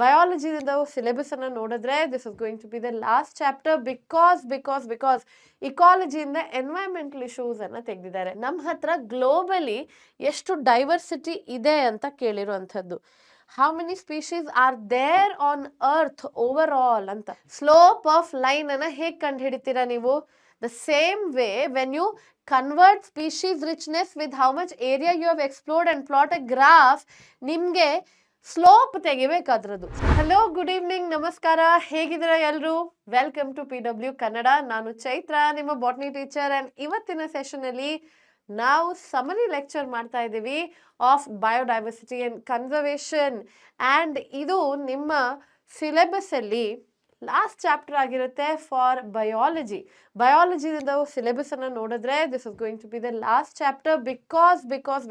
Biology syllabus ಅನ್ನ ನೋಡಿದ್ರೆ this is going to be the last chapter because ಇಕಾಲಜಿಯಿಂದ environmental issues ಅನ್ನ ತೆಗೆದಿದ್ದಾರೆ. ನಮ್ಮ ಹತ್ರ ಗ್ಲೋಬಲಿ ಎಷ್ಟು ಡೈವರ್ಸಿಟಿ ಇದೆ ಅಂತ ಕೇಳಿರುವಂಥದ್ದು. How many species are there on earth over all ಅಂತ. ಸ್ಲೋಪ್ ಆಫ್ ಲೈನ್ ಅನ್ನ ಹೇಗೆ ಕಂಡು ಹಿಡಿತೀರಾ ನೀವು? The same way when you convert species richness with how much area you have explored and plot a graph, ನಿಮಗೆ slope ತೆಗಿಬೇಕಾದ್ರದ್ದು. Hello, good evening, ನಮಸ್ಕಾರ, ಹೇಗಿದ್ದೀರಾ ಎಲ್ಲರೂ? Welcome to PW Kannada. ನಾನು ಚೈತ್ರ, ನಿಮ್ಮ ಬಾಟ್ನಿ ಟೀಚರ್. ಅಂಡ್ ಇವತ್ತಿನ ಸೆಷನ್ ಅಲ್ಲಿ ನಾವು ಸಮರಿ ಲೆಕ್ಚರ್ ಮಾಡ್ತಾ ಇದ್ದೀವಿ of biodiversity and conservation. And ಇದು ನಿಮ್ಮ ಸಿಲೆಬಸ್ ಅಲ್ಲಿ ಲಾಸ್ಟ್ ಚಾಪ್ಟರ್ ಆಗಿರುತ್ತೆ ಫಾರ್ ಬಯಾಲಜಿ ಸಿಲೆಬಸ್ ಅನ್ನ ನೋಡಿದ್ರೆ this is going to be the last chapter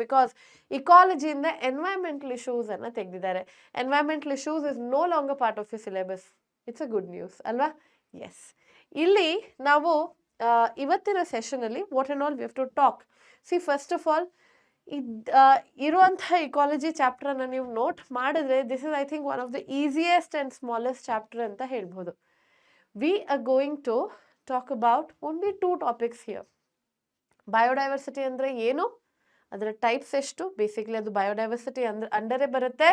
because ಇಕಾಲಜಿಯಿಂದ ಎನ್ವೈರನ್ಮೆಂಟಲ್ ಇಶ್ಯೂಸ್ ಅನ್ನ ತೆಗೆದಿದ್ದಾರೆ. Environmental issues is no longer part of the syllabus. It's a good news ಅಲ್ವಾ? ಎಸ್. ಇಲ್ಲಿ ನಾವು ಇವತ್ತಿನ ಸೆಷನ್ ಅಲ್ಲಿ what and all we have to talk. First of all ಇರುವಂತಹ ecology chapter ಅನ್ನ ನೀವು ನೋಟ್ ಮಾಡಿದ್ರೆ this is I think one of the easiest and smallest chapter ಅಂತ ಹೇಳ್ಬೋದು. We are going to talk about only 2 topics here. Biodiversity ಅಂದ್ರೆ ಏನು, ಅದರ types ಎಷ್ಟು, ಬೇಸಿಕ್ಲಿ ಅದು ಬಯೋಡೈವರ್ಸಿಟಿ ಅಂಡರೇ ಬರುತ್ತೆ.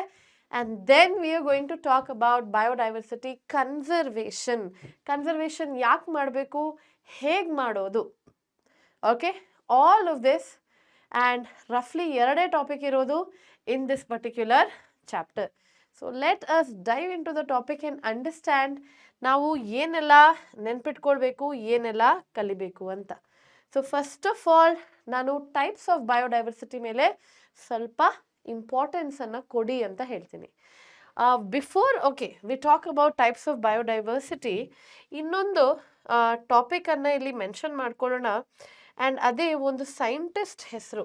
And then we are going to talk about biodiversity conservation ಯಾಕೆ ಮಾಡಬೇಕು, ಹೇಗೆ ಮಾಡೋದು, okay, all of this. And roughly 2 topic ಇರೋದು in this particular chapter. So let us dive into the topic and understand ನಾವು ಏನೆಲ್ಲ ನೆನ್ಪಿಟ್ಕೊಳ್ಬೇಕು, ಏನೆಲ್ಲ ಕಲಿಬೇಕು ಅಂತ. ಸೊ ಫಸ್ಟ್ ಆಫ್ ಆಲ್ ನಾನು ಟೈಪ್ಸ್ ಆಫ್ ಬಯೋಡೈವರ್ಸಿಟಿ ಮೇಲೆ ಸ್ವಲ್ಪ ಇಂಪಾರ್ಟೆನ್ಸ್ ಅನ್ನ ಕೊಡಿ ಅಂತ ಹೇಳ್ತೀನಿ. Before we talk about types of biodiversity, ಇನ್ನೊಂದು ಟಾಪಿಕ್ ಅನ್ನ ಇಲ್ಲಿ ಮೆನ್ಷನ್ ಮಾಡ್ಕೊಳ್ಳೋಣ. ಆ್ಯಂಡ್ ಅದೇ ಒಂದು ಸೈಂಟಿಸ್ಟ್ ಹೆಸರು.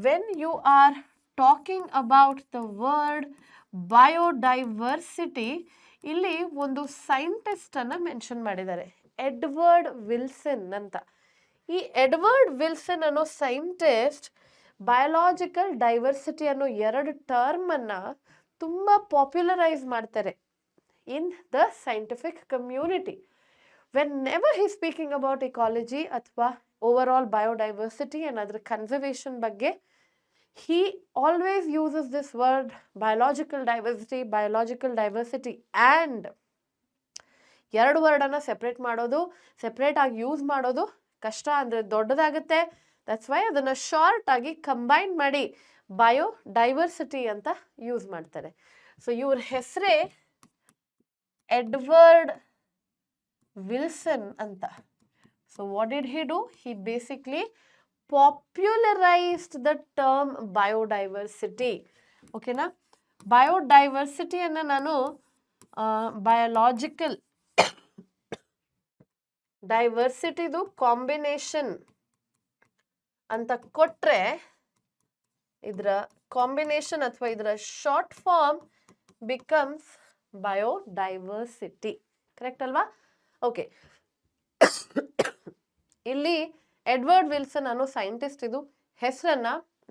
When you are talking about the word biodiversity, ಇಲ್ಲಿ ಒಂದು ಸೈಂಟಿಸ್ಟ್ ಅನ್ನ ಮೆನ್ಷನ್ ಮಾಡಿದ್ದಾರೆ, ಎಡ್ವರ್ಡ್ ವಿಲ್ಸನ್ ಅಂತ. ಈ ಎಡ್ವರ್ಡ್ ವಿಲ್ಸನ್ ಅನ್ನೋ ಸೈಂಟಿಸ್ಟ್ ಬಯೋಲಾಜಿಕಲ್ ಡೈವರ್ಸಿಟಿ ಅನ್ನೋ 2 ಟರ್ಮ್ ಅನ್ನ ತುಂಬಾ ಪಾಪ್ಯುಲರೈಸ್ ಮಾಡ್ತಾರೆ in the scientific community. Whenever he's speaking about ecology ಅಥವಾ overall biodiversity and other conservation ಬಗ್ಗೆ, he always uses this word biological diversity and 2 ವರ್ಡನ್ನ separate ಆಗಿ ಯೂಸ್ ಮಾಡೋದು ಕಷ್ಟ, ಅಂದರೆ ದೊಡ್ಡದಾಗುತ್ತೆ. ದಟ್ಸ್ ವೈ ಅದನ್ನು ಶಾರ್ಟ್ ಆಗಿ ಕಂಬೈನ್ ಮಾಡಿ ಬಯೋಡೈವರ್ಸಿಟಿ ಅಂತ ಯೂಸ್ ಮಾಡ್ತಾರೆ. ಸೊ ಇವ್ರ ಹೆಸರೇ ಎಡ್ವರ್ಡ್ ವಿಲ್ಸನ್ ಅಂತ. So what did he do? He basically popularized the term biodiversity. Okay na? Biodiversity ಅನ್ನ ನಾನು biological ಡೈವರ್ಸಿಟಿದು ಕಾಂಬಿನೇಷನ್ ಅಂತ ಕೊಟ್ರೆ, ಇದರ ಕಾಂಬಿನೇಷನ್ ಅಥವಾ ಇದರ short form becomes biodiversity. Correct ಅಲ್ವಾ? ಓಕೆ, ಇಲ್ಲಿ ಎಡ್ವರ್ಡ್ ವಿಲ್ಸನ್ ಅನ್ನೋ ಸೈಂಟಿಸ್ಟ್ ಇದು ಹೆಸರನ್ನ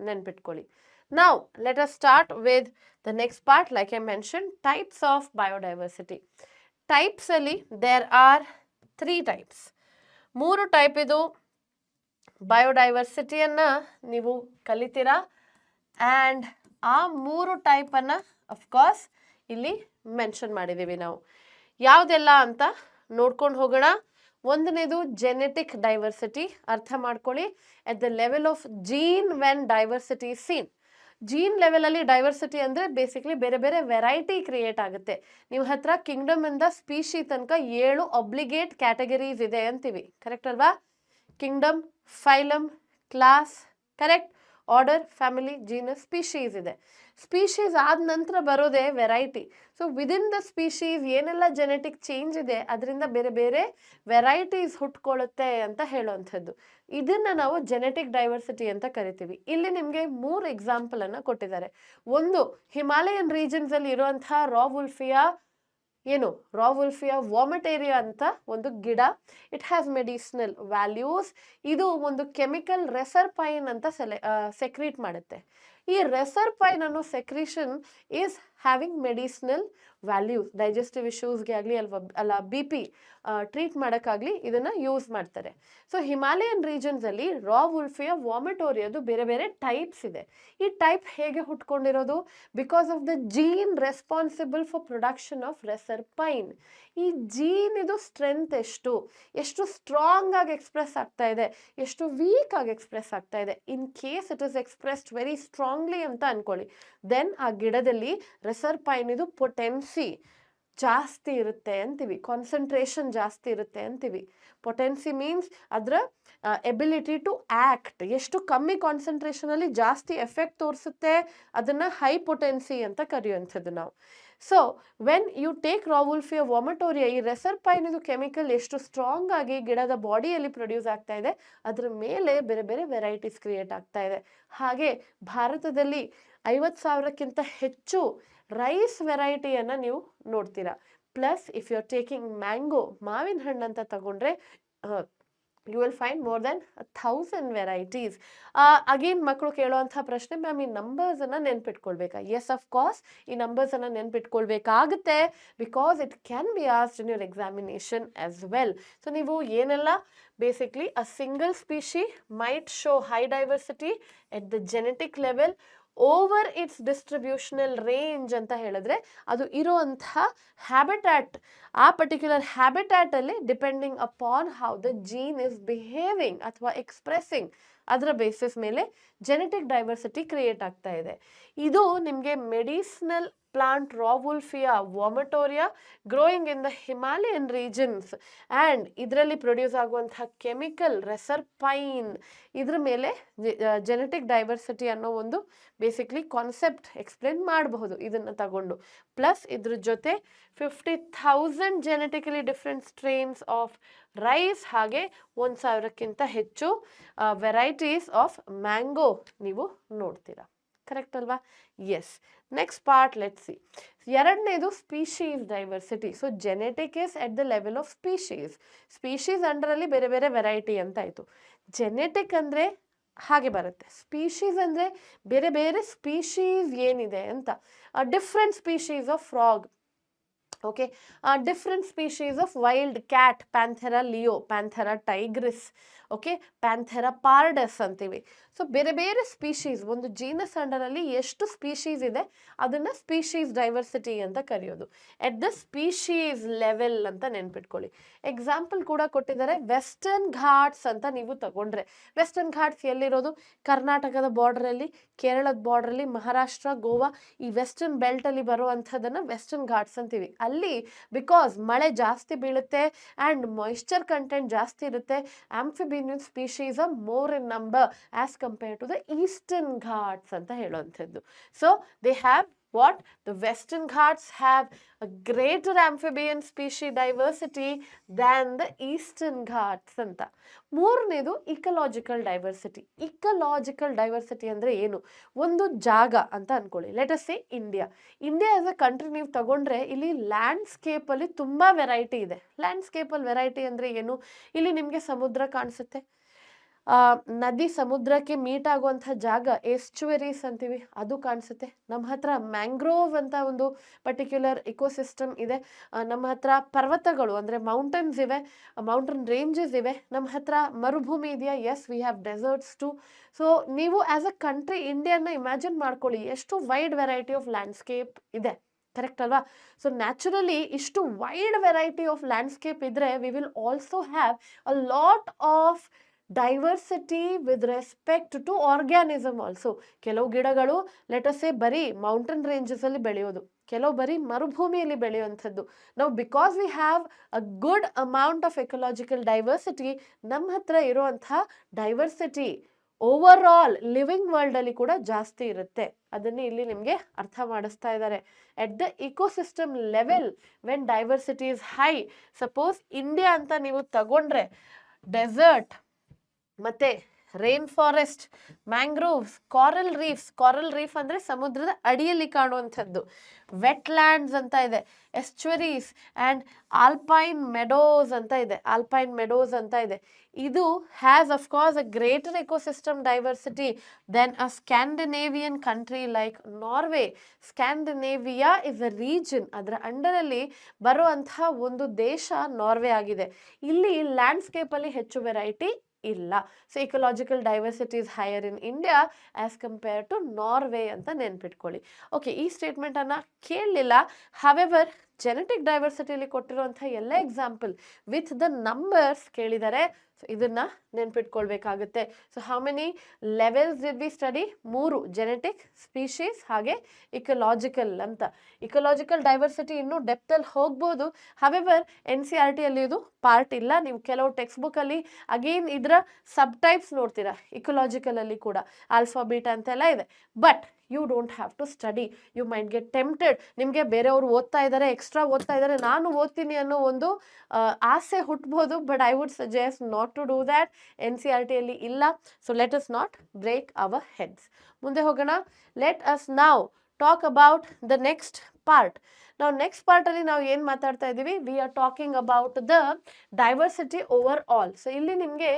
ನೆನ್ಪಿಟ್ಕೊಳ್ಳಿ. Now let us start with the next part. Like I mention, types of biodiversity. Types ಅಲ್ಲಿ ದೇರ್ ಆರ್ 3 ಟೈಪ್ಸ್. 3 ಟೈಪ್ ಇದು. ಬಯೋಡೈವರ್ಸಿಟಿಯನ್ನ ನೀವು ಕಲಿತೀರಾ. ಆ್ಯಂಡ್ ಆ 3 ಟೈಪನ್ನು ಅಫ್ಕೋರ್ಸ್ ಇಲ್ಲಿ ಮೆನ್ಷನ್ ಮಾಡಿದ್ದೀವಿ ನಾವು. ಯಾವುದೆಲ್ಲ ಅಂತ ನೋಡ್ಕೊಂಡು ಹೋಗೋಣ. ಒಂದನೇದು ಜೆನೆಟಿಕ್ ಡೈವರ್ಸಿಟಿ. ಅರ್ಥ ಮಾಡ್ಕೊಳ್ಳಿ, at the level of gene when diversity seen. Gene ಲೆವೆಲಲ್ಲಿ ಡೈವರ್ಸಿಟಿ ಅಂದರೆ ಬೇಸಿಕ್ಲಿ ಬೇರೆ ಬೇರೆ ವೆರೈಟಿ ಕ್ರಿಯೇಟ್ ಆಗುತ್ತೆ. ನಿಮ್ಮ ಹತ್ರ ಕಿಂಗ್ಡಮ್ ಇಂದ ಸ್ಪೀಶಿ ತನಕ 7 ಅಬ್ಲಿಗೇಟ್ ಕ್ಯಾಟಗರೀಸ್ ಇದೆ ಅಂತೀವಿ. ಕರೆಕ್ಟ್ ಅಲ್ವಾ? Kingdom, phylum, class, correct, order, family, genus, species ಇದೆ. ಸ್ಪೀಶೀಸ್ ಆದ ನಂತರ ಬರೋದೇ variety. So within the species ಏನೆಲ್ಲ ಜೆನೆಟಿಕ್ ಚೇಂಜ್ ಇದೆ ಅದರಿಂದ ಬೇರೆ ಬೇರೆ ವೆರೈಟೀಸ್ ಹುಟ್ಕೊಳ್ಳುತ್ತೆ ಅಂತ ಹೇಳುವಂಥದ್ದು. ಇದನ್ನ ನಾವು ಜೆನೆಟಿಕ್ ಡೈವರ್ಸಿಟಿ ಅಂತ ಕರಿತೀವಿ. ಇಲ್ಲಿ ನಿಮಗೆ 3 ಎಕ್ಸಾಂಪಲ್ ಅನ್ನ ಕೊಟ್ಟಿದ್ದಾರೆ. ಒಂದು, ಹಿಮಾಲಯನ್ ರೀಜನ್ಸ್ ಅಲ್ಲಿ ಇರುವಂತಹ ರಾವುಲ್ಫಿಯಾ ವಾಮಟೇರಿಯಾ ಅಂತ ಒಂದು ಗಿಡ. It has medicinal values. ಇದು ಒಂದು ಕೆಮಿಕಲ್ ರೆಸರ್ಪೈನ್ ಅಂತ ಸೆಕ್ರೀಟ್ ಮಾಡುತ್ತೆ. ಈ ರೆಸರ್ಪೈನ್ ಅನ್ನೋ secretion is having medicinal values, digestive ಇಶ್ಯೂಸ್ಗೆ ಆಗಲಿ ಅಲ್ಲ BP ಟ್ರೀಟ್ ಮಾಡೋಕ್ಕಾಗಲಿ ಇದನ್ನು ಯೂಸ್ ಮಾಡ್ತಾರೆ. ಸೊ ಹಿಮಾಲಯನ್ ರೀಜನ್ಸಲ್ಲಿ ರಾ ವುಲ್ಫಿಯ ವಾಮಿಟೋರಿಯದು ಬೇರೆ ಬೇರೆ ಟೈಪ್ಸ್ ಇದೆ. ಈ ಟೈಪ್ ಹೇಗೆ ಹುಟ್ಕೊಂಡಿರೋದು? Because of the gene responsible for production of reserpine. ಈ ಜೀನ್ ಇದು ಸ್ಟ್ರೆಂತ್ ಎಷ್ಟು ಸ್ಟ್ರಾಂಗ್ ಆಗಿ ಎಕ್ಸ್ಪ್ರೆಸ್ ಆಗ್ತಾ ಇದೆ, ಎಷ್ಟು ವೀಕ್ ಆಗಿ ಎಕ್ಸ್ಪ್ರೆಸ್ ಆಗ್ತಾ ಇದೆ. In case it is expressed very strongly ಅಂತ ಅನ್ಕೊಳ್ಳಿ, ದೆನ್ ಆ ಗಿಡದಲ್ಲಿ ರೆಸರ್ಪೈನ್ ಇದು ಪೊಟೆನ್ಸಿ ಜಾಸ್ತಿ ಇರುತ್ತೆ ಅಂತೀವಿ, ಕಾನ್ಸಂಟ್ರೇಷನ್ ಜಾಸ್ತಿ ಇರುತ್ತೆ ಅಂತೀವಿ. ಪೊಟೆನ್ಸಿ ಮೀನ್ಸ್ ಅದರ ಎಬಿಲಿಟಿ ಟು ಆ್ಯಕ್ಟ್ ಎಷ್ಟು ಕಮ್ಮಿ ಕಾನ್ಸಂಟ್ರೇಷನಲ್ಲಿ ಜಾಸ್ತಿ ಎಫೆಕ್ಟ್ ತೋರಿಸುತ್ತೆ, ಅದನ್ನು ಹೈ ಪೊಟೆನ್ಸಿ ಅಂತ ಕರೆಯುವಂಥದ್ದು ನಾವು. ಸೊ ವೆನ್ ಯು ಟೇಕ್ ರಾ ವುಲ್ಫಿಯ ವಾಮಿಟೋರಿಯಾ, ಈ ರೆಸರ್ಪೈನ್ ಇದು ಕೆಮಿಕಲ್ ಎಷ್ಟು ಸ್ಟ್ರಾಂಗ್ ಆಗಿ ಗಿಡದ ಬಾಡಿಯಲ್ಲಿ ಪ್ರೊಡ್ಯೂಸ್ ಆಗ್ತಾ ಇದೆ, ಅದರ ಮೇಲೆ ಬೇರೆ ಬೇರೆ ವೆರೈಟೀಸ್ ಕ್ರಿಯೇಟ್ ಆಗ್ತಾ ಇದೆ. ಹಾಗೆ ಭಾರತದಲ್ಲಿ 50,000ಕ್ಕಿಂತ ಹೆಚ್ಚು ರೈಸ್ ವೆರೈಟಿಯನ್ನು ನೀವು ನೋಡ್ತೀರಾ. Plus if you are taking mango, ಮಾವಿನ ಹಣ್ಣು ಅಂತ ತಗೊಂಡ್ರೆ you will find more than 1,000 varieties. Again ಮಕ್ಕಳು ಕೇಳುವಂಥ ಪ್ರಶ್ನೆ, ಮ್ಯಾಮ್ ಈ ನಂಬರ್ಸನ್ನು ನೆನ್ಪಿಟ್ಕೊಳ್ಬೇಕಾ? ಎಸ್ ಆಫ್ ಕೋರ್ಸ್, ಈ ನಂಬರ್ಸನ್ನು ನೆನ್ಪಿಟ್ಕೊಳ್ಬೇಕಾಗುತ್ತೆ, because it can be asked in your examination as well. So ನೀವು ಏನೆಲ್ಲ basically a single species might show high diversity at the genetic level over its distributional range ಅಂತ ಹೇಳಿದ್ರೆ ಅದು ಇರುವಂತಹ ಹ್ಯಾಬಿಟ್ಯಾಟ್, ಆ ಪರ್ಟಿಕ್ಯುಲರ್ ಹ್ಯಾಬಿಟ್ಯಾಟಲ್ಲಿ depending upon how the gene is behaving ಅಥವಾ expressing, ಅದರ ಬೇಸಿಸ್ ಮೇಲೆ ಜೆನೆಟಿಕ್ ಡೈವರ್ಸಿಟಿ ಕ್ರಿಯೇಟ್ ಆಗ್ತಾ ಇದೆ. ಇದು ನಿಮಗೆ medicinal plant Rauwolfia vomitoria growing in the Himalayan regions and ಇದರಲ್ಲಿ ಪ್ರೊಡ್ಯೂಸ್ ಆಗುವಂತಹ ಕೆಮಿಕಲ್ ರೆಸರ್ಪೈನ್, ಇದ್ರ ಮೇಲೆ ಜೆನೆಟಿಕ್ ಡೈವರ್ಸಿಟಿ ಅನ್ನೋ ಒಂದು ಬೇಸಿಕ್ಲಿ ಕಾನ್ಸೆಪ್ಟ್ ಎಕ್ಸ್ಪ್ಲೇನ್ ಮಾಡಬಹುದು ಇದನ್ನು ತಗೊಂಡು. ಪ್ಲಸ್ ಇದ್ರ ಜೊತೆ 50,000 genetically different strains of rice, ಹಾಗೆ 1,000ಕ್ಕಿಂತ ಹೆಚ್ಚು ವೆರೈಟೀಸ್ ಆಫ್ ಮ್ಯಾಂಗೋ ನೀವು ನೋಡ್ತೀರಾ. ಕರೆಕ್ಟ್ ಅಲ್ವಾ? Yes. Next part let's see. ಎರಡನೇದು species diversity. So genetic is at the level of species. Species ಅಂಡರಲ್ಲಿ ಬೇರೆ ಬೇರೆ ವೆರೈಟಿ ಅಂತ ಆಯಿತು. ಜೆನೆಟಿಕ್ ಅಂದರೆ ಹಾಗೆ ಬರುತ್ತೆ, ಸ್ಪೀಶೀಸ್ ಅಂದರೆ ಬೇರೆ ಬೇರೆ ಸ್ಪೀಶೀಸ್ ಏನಿದೆ ಅಂತ. Different species of frog, okay, different species of wild cat, Panthera leo, Panthera tigris, okay, Panthera pardus ಅಂತೀವಿ. ಸೊ ಬೇರೆ ಬೇರೆ ಸ್ಪೀಶೀಸ್, ಒಂದು ಜೀನಸ್ ಅಂಡರಲ್ಲಿ ಎಷ್ಟು ಸ್ಪೀಶೀಸ್ ಇದೆ ಅದನ್ನು ಸ್ಪೀಶೀಸ್ ಡೈವರ್ಸಿಟಿ ಅಂತ ಕರೆಯೋದು. ಎಟ್ ದ ಸ್ಪೀಶೀಸ್ ಲೆವೆಲ್ ಅಂತ ನೆನ್ಪಿಟ್ಕೊಳ್ಳಿ. ಎಕ್ಸಾಂಪಲ್ ಕೂಡ ಕೊಟ್ಟಿದ್ದಾರೆ, ವೆಸ್ಟರ್ನ್ ಘಾಟ್ಸ್ ಅಂತ ನೀವು ತಗೊಂಡ್ರೆ, ವೆಸ್ಟರ್ನ್ ಘಾಟ್ಸ್ ಎಲ್ಲಿರೋದು? ಕರ್ನಾಟಕದ ಬಾರ್ಡ್ರಲ್ಲಿ, ಕೇರಳದ ಬಾರ್ಡ್ರಲ್ಲಿ, ಮಹಾರಾಷ್ಟ್ರ, ಗೋವಾ, ಈ ವೆಸ್ಟರ್ನ್ ಬೆಲ್ಟಲ್ಲಿ ಬರುವಂಥದ್ದನ್ನು ವೆಸ್ಟರ್ನ್ ಘಾಟ್ಸ್ ಅಂತೀವಿ. ಅಲ್ಲಿ ಬಿಕಾಸ್ ಮಳೆ ಜಾಸ್ತಿ ಬೀಳುತ್ತೆ ಆ್ಯಂಡ್ ಮಾಯಿಶ್ಚರ್ ಕಂಟೆಂಟ್ ಜಾಸ್ತಿ ಇರುತ್ತೆ, amphibian species are more in number as compare to the Eastern Ghats ಅಂತ ಹೇಳುವಂಥದ್ದು. So they have what? The Western Ghats have a greater amphibian species diversity than the Eastern Ghats ಅಂತ. ಮೂರನೇದು ecological diversity. Ecological diversity ಅಂದರೆ ಏನು? ಒಂದು ಜಾಗ ಅಂತ ಅಂದ್ಕೊಳ್ಳಿ. Let us say India. India as a country ನೀವು ತಗೊಂಡ್ರೆ ಇಲ್ಲಿ ಲ್ಯಾಂಡ್ಸ್ಕೇಪಲ್ಲಿ ತುಂಬ ವೆರೈಟಿ ಇದೆ. ಲ್ಯಾಂಡ್ಸ್ಕೇಪಲ್ಲಿ ವೆರೈಟಿ ಅಂದರೆ ಏನು? ಇಲ್ಲಿ ನಿಮಗೆ ಸಮುದ್ರ ಕಾಣಿಸುತ್ತೆ, ನದಿ ಸಮುದ್ರಕ್ಕೆ ಮೀಟ್ ಆಗುವಂಥ ಜಾಗ ಎಸ್ಚುವೆರೀಸ್ ಅಂತೀವಿ, ಅದು ಕಾಣಿಸುತ್ತೆ. ನಮ್ಮ ಹತ್ರ ಮ್ಯಾಂಗ್ರೋವ್ ಅಂತ ಒಂದು ಪರ್ಟಿಕ್ಯುಲರ್ ಇಕೋಸಿಸ್ಟಮ್ ಇದೆ. ನಮ್ಮ ಹತ್ರ ಪರ್ವತಗಳು ಅಂದರೆ ಮೌಂಟನ್ಸ್ ಇವೆ, ಮೌಂಟನ್ ರೇಂಜಸ್ ಇವೆ. ನಮ್ಮ ಹತ್ರ ಮರುಭೂಮಿ ಇದೆಯಾ? Yes, we have deserts too. So ನೀವು ಆ್ಯಸ್ ಅ ಕಂಟ್ರಿ ಇಂಡಿಯಾನ ಇಮ್ಯಾಜಿನ್ ಮಾಡ್ಕೊಳ್ಳಿ, ಎಷ್ಟು ವೈಡ್ ವೆರೈಟಿ ಆಫ್ ಲ್ಯಾಂಡ್ಸ್ಕೇಪ್ ಇದೆ. ಕರೆಕ್ಟ್ ಅಲ್ವಾ? ಸೊ ನ್ಯಾಚುರಲಿ ಇಷ್ಟು ವೈಡ್ ವೆರೈಟಿ ಆಫ್ ಲ್ಯಾಂಡ್ಸ್ಕೇಪ್ ಇದ್ದರೆ we will also have a lot of diversity with respect to organism also. ಕೆಲವು ಗಿಡಗಳು ಲೆಟಸ್ ಸೇ ಬರೀ ಮೌಂಟನ್ ರೇಂಜಸಲ್ಲಿ ಬೆಳೆಯೋದು, ಕೆಲವು ಬರೀ ಮರುಭೂಮಿಯಲ್ಲಿ ಬೆಳೆಯುವಂಥದ್ದು. ನಾವು because we have a good amount of ecological diversity, ನಮ್ಮ ಹತ್ರ ಇರುವಂಥ ಡೈವರ್ಸಿಟಿ ಓವರ್ ಆಲ್ ಲಿವಿಂಗ್ ವರ್ಲ್ಡಲ್ಲಿ ಕೂಡ ಜಾಸ್ತಿ ಇರುತ್ತೆ. ಅದನ್ನೇ ಇಲ್ಲಿ ನಿಮಗೆ ಅರ್ಥ ಮಾಡಿಸ್ತಾ ಇದ್ದಾರೆ. At the ecosystem level when diversity is high, suppose India ಅಂತ ನೀವು ತಗೊಂಡ್ರೆ ಡೆಸರ್ಟ್ ಮತ್ತು rain forest, mangroves, coral reef ಅಂದ್ರೆ ಸಮುದ್ರದ ಅಡಿಯಲ್ಲಿ ಕಾಣುವಂಥದ್ದು, ವೆಟ್ಲ್ಯಾಂಡ್ಸ್ ಅಂತ ಇದೆ, ಎಸ್ಚುರೀಸ್ ಅಂಡ್ ಆಲ್ಪೈನ್ ಮೆಡೋಸ್ ಅಂತ ಇದೆ. ಇದು has of course a greater ecosystem diversity than a Scandinavian country like Norway. Scandinavia is a region, ಅದರ ಅಂಡರಲ್ಲಿ ಬರುವಂತಹ ಒಂದು ದೇಶ ನಾರ್ವೆ ಆಗಿದೆ. ಇಲ್ಲಿ ಲ್ಯಾಂಡ್ಸ್ಕೇಪ್ ಅಲ್ಲಿ ಹೆಚ್ಚು ವೆರೈಟಿ ಇಲ್ಲ. So ecological diversity is higher in India as compare to Norway ಅಂತ ನೆನ್ಪಿಟ್ಕೊಳ್ಳಿ. ಓಕೆ, ಈ ಸ್ಟೇಟ್ಮೆಂಟ್ ಅನ್ನ ಕೇಳಲಿಲ್ಲ. ಹವೆವರ್ ಜೆನೆಟಿಕ್ ಡೈವರ್ಸಿಟಿಯಲ್ಲಿ ಕೊಟ್ಟಿರುವಂತಹ ಎಲ್ಲ ಎಕ್ಸಾಂಪಲ್ ವಿತ್ ದ ನಂಬರ್ಸ್ ಕೇಳಿದ್ದಾರೆ. ಸೊ ಇದನ್ನ ನೆನ್ಪಿಟ್ಕೊಳ್ಬೇಕಾಗುತ್ತೆ. So how many levels did we study? 3, genetic, species ಹಾಗೆ ಇಕಲಾಜಿಕಲ್ ಅಂತ. ಇಕಲಾಜಿಕಲ್ ಡೈವರ್ಸಿಟಿ ಇನ್ನೂ ಡೆಪ್ತ್ ಅಲ್ಲಿ ಹೋಗ್ಬೋದು. ಹವೆವರ್ NCERT ಅಲ್ಲಿ ಇದು ಪಾರ್ಟ್ ಇಲ್ಲ. ನೀವು ಕೆಲವು ಟೆಕ್ಸ್ಟ್ ಬುಕ್ ಅಲ್ಲಿ ಅಗೇನ್ ಇದರ ಸಬ್ ಟೈಪ್ಸ್ ನೋಡ್ತೀರಾ. ಇಕಲಾಜಿಕಲ್ ಅಲ್ಲಿ ಕೂಡ ಆಲ್ಫಾ ಬೀಟಾ ಅಂತೆಲ್ಲ ಇದೆ. But you don't have to study, you might get tempted. ನಿಮಗೆ ಬೇರೆಯವರು ಓದ್ತಾ ಇದ್ದಾರೆ, ಎಕ್ಸ್ಟ್ರಾ ಓದ್ತಾ ಇದ್ದಾರೆ, ನಾನು ಓದ್ತೀನಿ ಅನ್ನೋ ಒಂದು ಆಸೆ ಹುಟ್ಟಬಹುದು. But I would suggest not to do that. NCERT ಅಲ್ಲಿ ಇಲ್ಲ. So let us not break our heads. ಮುಂದೆ ಹೋಗೋಣ. ಲೆಟ್ ಅಸ್ ನಾವ್ talk about the next part. ನಾವು ನೆಕ್ಸ್ಟ್ ಪಾರ್ಟ್ ಅಲ್ಲಿ ನಾವು ಏನು ಮಾತಾಡ್ತಾ ಇದ್ದೀವಿ? We are talking about the diversity over all. So ಇಲ್ಲಿ ನಿಮಗೆ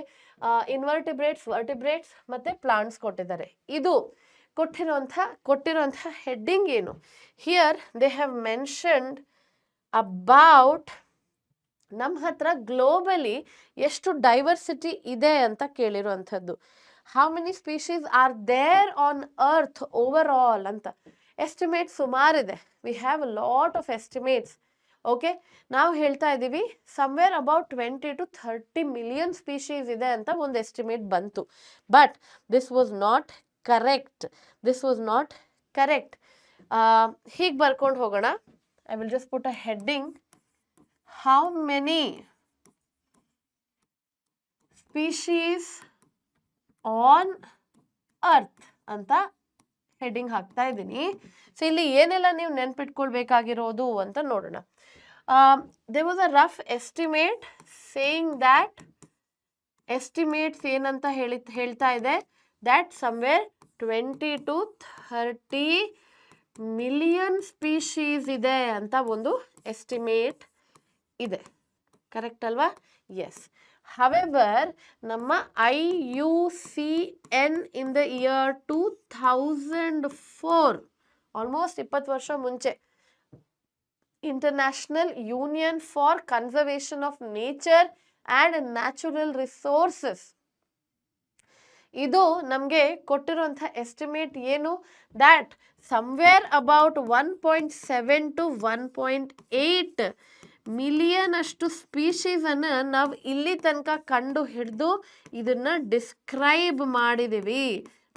ಇನ್ವರ್ಟಿಬ್ರೇಟ್ಸ್, ವರ್ಟಿಬ್ರೇಟ್ಸ್ ಮತ್ತೆ ಪ್ಲಾಂಟ್ಸ್ ಕೊಟ್ಟಿದ್ದಾರೆ. ಇದು ಕೊಟ್ಟಿರುವಂಥ ಹೆಡ್ಡಿಂಗ್ ಏನು? Here they have mentioned about ನಮ್ಮ ಹತ್ರ ಗ್ಲೋಬಲಿ ಎಷ್ಟು ಡೈವರ್ಸಿಟಿ ಇದೆ ಅಂತ ಕೇಳಿರುವಂಥದ್ದು. How many species are there on earth over all ಅಂತ ಎಸ್ಟಿಮೇಟ್ ಸುಮಾರಿದೆ. We have a lot of estimates. Okay, ನಾವು ಹೇಳ್ತಾ ಇದ್ದೀವಿ somewhere about 20 to 30 million species ಇದೆ ಅಂತ ಒಂದು ಎಸ್ಟಿಮೇಟ್ ಬಂತು. But this was not correct. ಹೀಗೆ ಬರ್ಕೊಂಡು ಹೋಗೋಣ. I will just put a heading. How many species on earth ಅಂತ ಹೆಡ್ಡಿಂಗ್ ಹಾಕ್ತಾ ಇದ್ದೀನಿ. ಸೊ ಇಲ್ಲಿ ಏನೆಲ್ಲ ನೀವು ನೆನ್ಪಿಟ್ಕೊಳ್ಬೇಕಾಗಿರೋದು ಅಂತ ನೋಡೋಣ. there was a rough estimate saying that estimates ಏನಂತ ಹೇಳ್ತಾ ಇದೆ that somewhere 20 to 30 million species ಇದೆ ಅಂತ ಒಂದು ಎಸ್ಟಿಮೇಟ್ ಇದೆ. ಕರೆಕ್ಟ್ ಅಲ್ವಾ? ಎಸ್. ಹವೆವರ್ ನಮ್ಮ IUCN in the year 2004, almost 20 ವರ್ಷ ಮುಂಚೆ, international union for conservation of nature and natural resources, ಇದು ನಮಗೆ ಕೊಟ್ಟಿರುವಂಥ ಎಸ್ಟಿಮೇಟ್ ಏನು? That somewhere about 1.7 to 1.8 million ಅಷ್ಟು ಸ್ಪೀಶೀಸನ್ನು ನಾವು ಇಲ್ಲಿ ತನಕ ಕಂಡು ಹಿಡಿದು ಇದನ್ನ ಡಿಸ್ಕ್ರೈಬ್ ಮಾಡಿದ್ದೀವಿ.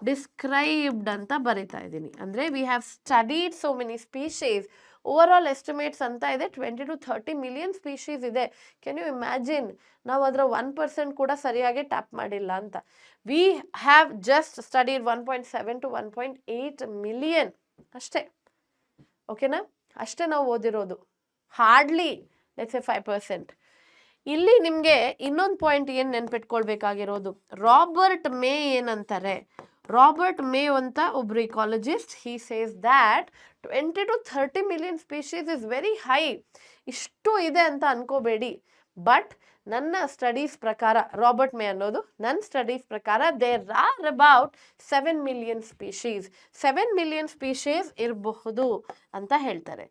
ಡಿಸ್ಕ್ರೈಬ್ಡ್ ಅಂತ ಬರಿತಾ ಇದ್ದೀನಿ. ಅಂದರೆ we have studied so many species. Overall estimates ಅಂತ ಇದೆ 20 to 30 ಮಿಲಿಯನ್ ಸ್ಪೀಶೀಸ್ ಇದೆ. Can you imagine? ನಾವು ಅದರ 1% ಕೂಡ ಸರಿಯಾಗಿ ಟ್ಯಾಪ್ ಮಾಡಿಲ್ಲ ಅಂತ. We have just studied 1.7 to 1.8 million ಅಷ್ಟೇ. ಓಕೆನಾ? ಅಷ್ಟೇ ನಾವು ಓದಿರೋದು. Hardly let's say 5%. ಇಲ್ಲಿ ನಿಮಗೆ ಇನ್ನೊಂದು ಪಾಯಿಂಟ್ ಏನು ನೆನ್ಪಿಟ್ಕೊಳ್ಬೇಕಾಗಿರೋದು, ರಾಬರ್ಟ್ ಮೇ ಏನಂತಾರೆ? ರಾಬರ್ಟ್ ಮೇ ಅಂತ ಒಬ್ರು ecologist, he says that 20 to 30 million species is very high. ಇಷ್ಟು ಇದೆ ಅಂತ ಅನ್ಕೋಬೇಡಿ. ಬಟ್ ನನ್ನ ಸ್ಟಡೀಸ್ ಪ್ರಕಾರ, ರಾಬರ್ಟ್ ಮೇ ಅನ್ನೋದು ನನ್ನ ಸ್ಟಡೀಸ್ ಪ್ರಕಾರ, there are about 7 million species. 7 million species ಇರಬಹುದು ಅಂತ ಹೇಳ್ತಾರೆ.